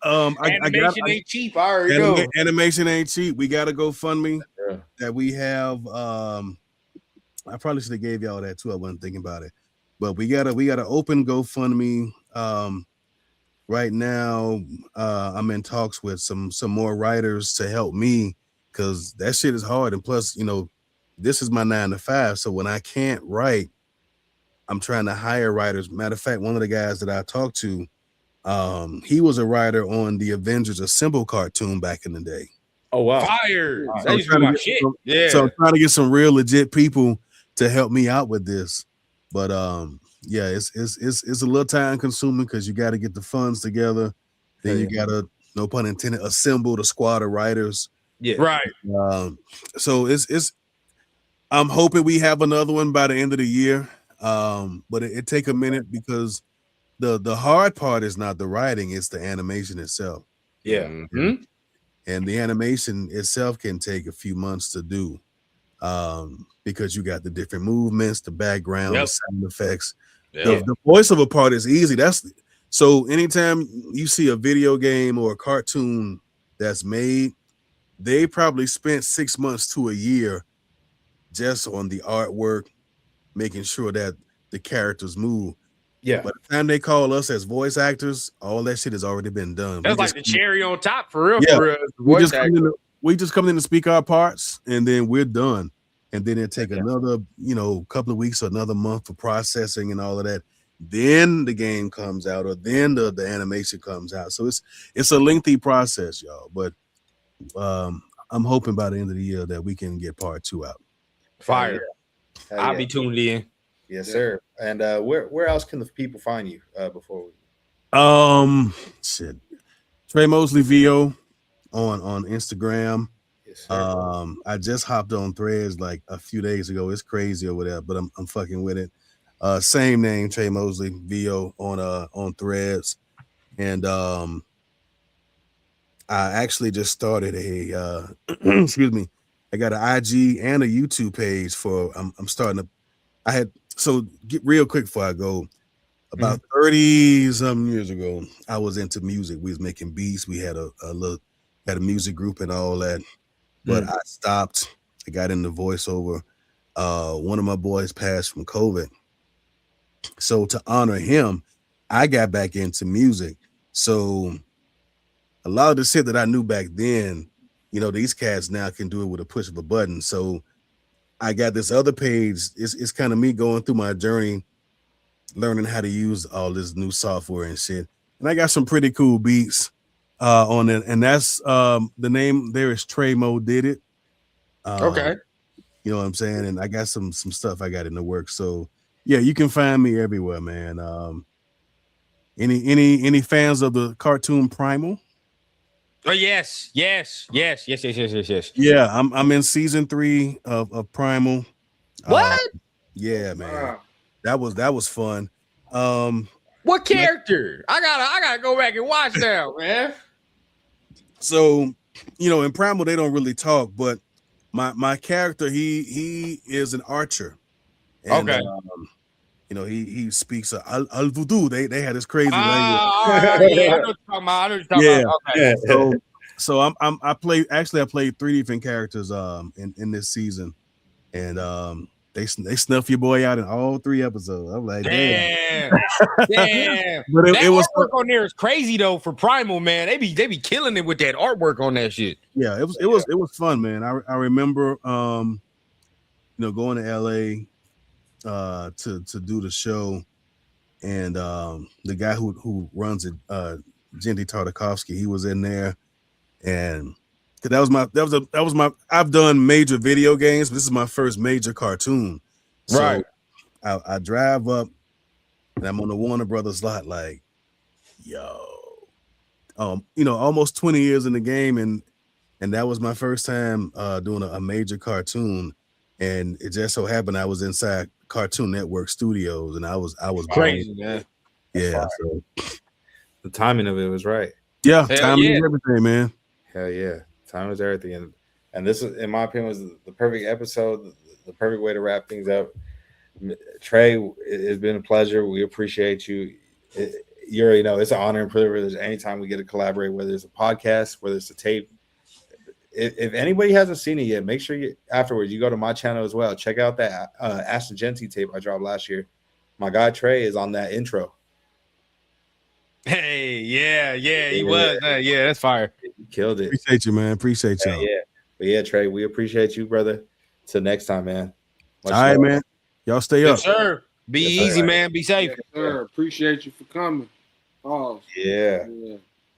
Animation ain't cheap. I already know. Animation ain't cheap. We got to GoFundMe Yeah. that we have. I probably should have gave y'all that too. I wasn't thinking about it, but we got to open GoFundMe. Right now, I'm in talks with some more writers to help me because that shit is hard. And plus, this is my 9 to 5. So when I can't write, I'm trying to hire writers. Matter of fact, one of the guys that I talked to, he was a writer on the Avengers Assemble cartoon back in the day. Oh, wow. Fire. So That used to be my shit. Yeah. So I'm trying to get some real legit people to help me out with this. But yeah, it's a little time consuming because you got to get the funds together. Then you got to, no pun intended, assemble the squad of writers. Yeah. Right. So it's I'm hoping we have another one by the end of the year. But it take a minute because the hard part is not the writing, it's the animation itself. Yeah. Mhm. And the animation itself can take a few months to do. Because you got the different movements, the background, Yep. the sound effects. Yeah. The voiceover part is easy. So anytime you see a video game or a cartoon that's made, they probably spent 6 months to a year just on the artwork, making sure that the characters move. Yeah. By the time they call us as voice actors, all that shit has already been done. That's like the cherry on top for real. Yeah. For real. We just come in to speak our parts, and then we're done. And then it take another, couple of weeks or another month for processing and all of that. Then the game comes out, or then the animation comes out. So it's a lengthy process, y'all. But I'm hoping by the end of the year that we can get part 2 out. Fire. Hell I'll yeah. be tuned in. Yes, sir. And where else can the people find you before we? Shit. Trey Mosley VO on Instagram. Yes, sir. I just hopped on Threads like a few days ago. It's crazy over there, but I'm fucking with it. Same name, Trey Mosley VO on Threads. And I actually just started a excuse me. I got an IG and a YouTube page for I'm starting to get real quick before I go. About 30-some years ago, I was into music. We was making beats. We had a music group and all that. But I stopped. I got into voiceover. One of my boys passed from COVID. So to honor him, I got back into music. So a lot of the shit that I knew back then, these cats now can do it with a push of a button. So I got this other page. It's kind of me going through my journey, learning how to use all this new software and shit. And I got some pretty cool beats. on it, and that's the name there is Trey Mo Did It. Okay. You know what I'm saying? And I got some stuff I got in the works. So yeah, you can find me everywhere, man. Any fans of the cartoon Primal? Oh yes. Yeah, I'm in season 3 of Primal. What? Yeah, man. Wow. That was fun. What character? I gotta go back and watch now, man. So, you know, in Primal they don't really talk, but my character he is an archer. And, Okay. You know, he speaks al voodoo. They had this crazy language. All right, yeah, I know what you're talking about. Okay. So I played 3 different characters in this season, and they snuff your boy out in all 3 episodes. I'm like, damn. But it was artwork on there is crazy though for Primal, man. They be killing it with that artwork on that shit. Yeah, it was fun, man. I remember you know, going to LA to do the show, and the guy who runs it, Jendy Tartakovsky, he was in there, and that was my I've done major video games, but this is my first major cartoon. So Right. I drive up and I'm on the Warner Brothers lot, like, yo, you know, almost 20 years in the game, and that was my first time doing a major cartoon, and it just so happened I was inside Cartoon Network Studios, and I was Crazy, man. Yeah, so The timing of it was right. yeah, Hell timing yeah. is everything, man. Hell yeah, time is everything, and this is, in my opinion, was the perfect episode, the perfect way to wrap things up. Trey, it's been a pleasure. We appreciate you. You already know it's an honor and privilege anytime we get to collaborate, whether it's a podcast, whether it's a tape. If anybody hasn't seen it yet, make sure afterwards you go to my channel as well. Check out that Ashton Genty tape I dropped last year. My guy Trey is on that intro. Hey, yeah, he was. Yeah, that's fire. He killed it. Appreciate you, man. Appreciate y'all. Yeah. But yeah, Trey, we appreciate you, brother. Till next time, man. All right, man. Y'all stay up. Yes, sir. Be easy, man. Be safe. Yes, sir. Appreciate you for coming. Pause. Yeah.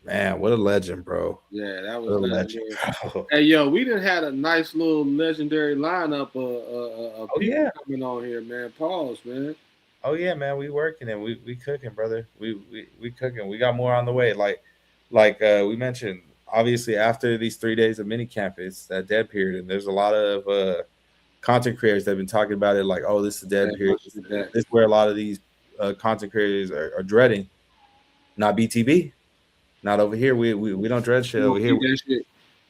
Man, what a legend, bro. Yeah, that was What a legendary. legend. Hey, yo, we done had a nice little legendary lineup of people coming on here, man. Pause, man. Oh yeah, man, we working and we cooking, brother. We cooking. We got more on the way. Like we mentioned, obviously after these 3 days of mini camp, it's that dead period, and there's a lot of content creators that have been talking about it, like, oh, this is a dead period. This is where a lot of these content creators are dreading. Not BTB, not over here. We don't dread shit over here.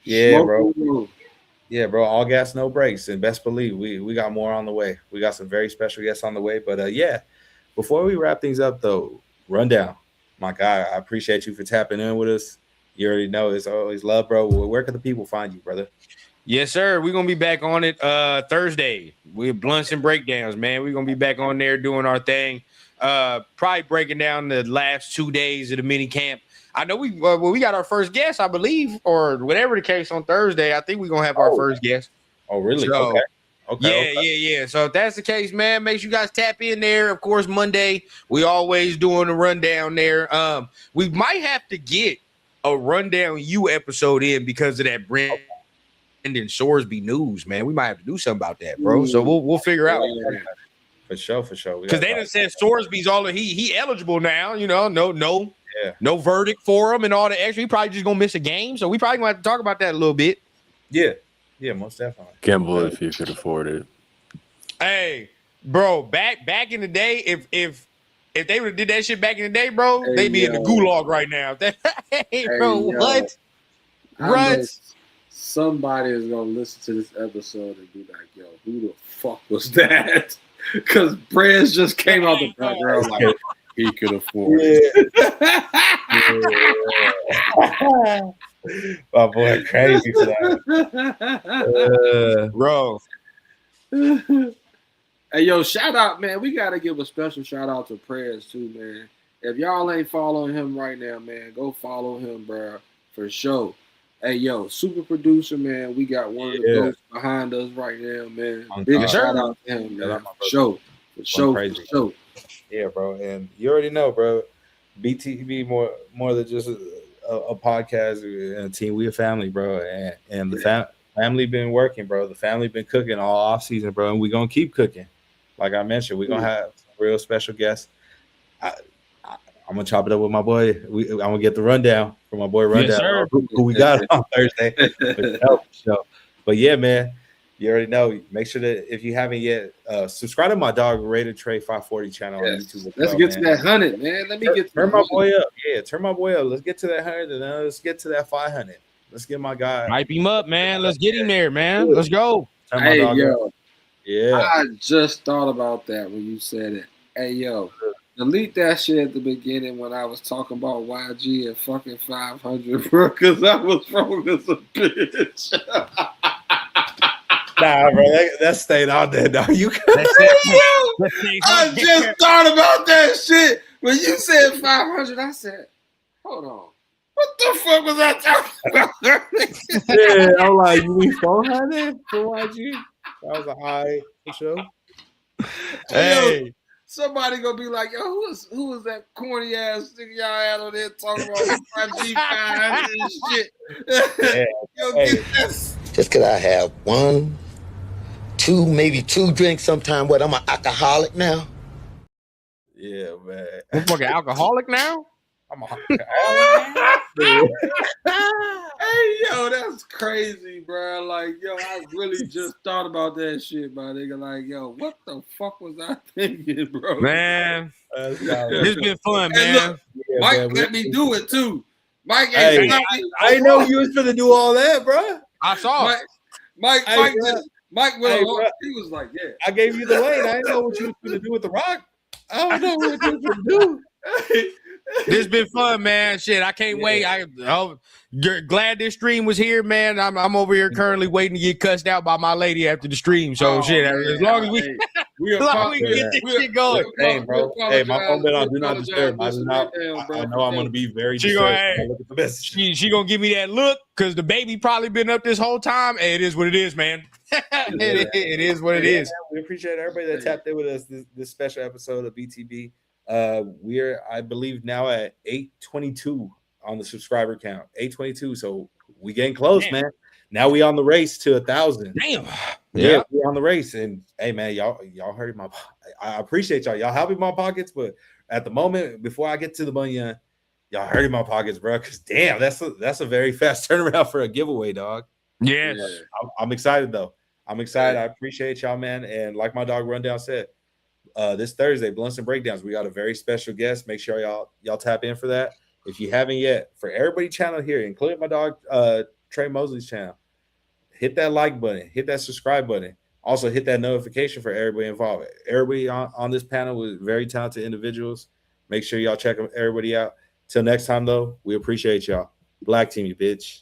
Yeah, bro. Yeah, bro. All gas, no brakes, and best believe we got more on the way. We got some very special guests on the way. But yeah, before we wrap things up, though, Rundown, my guy, I appreciate you for tapping in with us. You already know it's always love, bro. Where can the people find you, brother? Yes, sir. We're gonna be back on it Thursday. We're blunts and breakdowns, man. We're gonna be back on there doing our thing. Probably breaking down the last 2 days of the mini camp. I know we got our first guest, I believe, or whatever the case on Thursday. I think we're gonna have our first guest. Oh, really? So, Okay. Yeah. So if that's the case, man, make sure you guys tap in there. Of course, Monday we always doing a rundown there. We might have to get a rundown episode in because of that Brendan Sorsby news, man. We might have to do something about that, bro. So we'll figure out. For sure. Because they done said Sorsby's he eligible now. You know, no verdict for him and all the extra. He probably just gonna miss a game, so we probably gonna have to talk about that a little bit. Yeah, most definitely. Gamble if you could afford it. Hey, bro, back in the day, if they would have did that shit back in the day, bro, they'd be in the gulag right now. Hey, bro, what? Somebody is gonna listen to this episode and be like, "Yo, who the fuck was that?" Because Prez just came out the background like he could afford it. My boy, crazy for that. Bro. Hey, yo, shout out, man. We got to give a special shout out to Prez, too, man. If y'all ain't following him right now, man, go follow him, bro, for sure. Hey, yo, super producer, man. We got one of the ghosts behind us right now, man. Big shout out to him, man. For sure. Yeah, bro. And you already know, bro. BTB more than just a podcast and a team. We a family, bro, and the family been working, bro. The family been cooking all off season, bro, and we gonna keep cooking. Like I mentioned, we gonna have real special guests. I'm gonna chop it up with my boy. I'm gonna get the rundown from my boy Rundown, who we got on Thursday. But yeah, man, you already know. Make sure that if you haven't yet, subscribe to my dog Rated Trey 540 channel on YouTube. Let's get to that 100, man. Let me turn my boy up. Yeah, turn my boy up. Let's get to that 100, and then let's get to that 500. Let's get my guy. Hype him up, man. Let's get him there, man. Let's go. Hey, yo. Yeah. I just thought about that when you said it. Hey, yo. Delete that shit at the beginning when I was talking about YG and fucking 500, bro, because I was wrong as a bitch. Nah, bro, that stayed out there, dog. You I just thought about that shit. When you said 500, I said, hold on. What the fuck was I talking about? Yeah, I'm like, you mean 400 for YG? That was a high show. Hey. Somebody gonna be like, yo, who was that corny ass nigga y'all had on there talking about 5G and shit? Yeah. Yo, get this. Just cause I have 1, 2, maybe 2 drinks sometime. What, I'm an alcoholic now? Yeah, man. I'm fucking alcoholic now? I'm a alcoholic. Hey, yo, that's crazy, bro. Like, yo, I really just thought about that shit, my nigga. Like, yo, what the fuck was I thinking, bro? Man, it's been fun, man. Look, Mike let me do it, too. Mike hey, ain't I didn't know you was gonna do all that, bro. I saw Mike went on. He was like, yeah. I gave you the lane. I didn't know what you was gonna do with the rock. I don't know what you was gonna do. This been fun, man. Shit, I can't wait. Glad this stream was here, man. I'm over here currently waiting to get cussed out by my lady after the stream. So shit, man. As long as we get this shit going. Hey, bro. Hey, my phone been on do not disturb. I know I'm gonna be very disturbed. She gonna give me that look because the baby probably been up this whole time. Hey, it is what it is, man. It is what it is. We appreciate everybody that tapped in with us this special episode of BTB. We're, I believe, now at 822 on the subscriber count. 822. So we getting close, man. Now we on the race to 1,000. Damn. Yeah, we're on the race. And hey, man, y'all hurt my. I appreciate y'all. Y'all helping my pockets, but at the moment, before I get to the money, y'all hurting my pockets, bro. Because damn, that's a very fast turnaround for a giveaway, dog. Yes. I'm excited though. I'm excited. I appreciate y'all, man. And like my dog Rundown said, this Thursday, Blunts and Breakdowns, we got a very special guest. Make sure y'all tap in for that. If you haven't yet, for everybody channel here, including my dog Trey Mosley's channel, hit that like button, hit that subscribe button. Also hit that notification for everybody involved. Everybody on this panel was very talented individuals. Make sure y'all check everybody out. Till next time, though, we appreciate y'all. Black team, you bitch.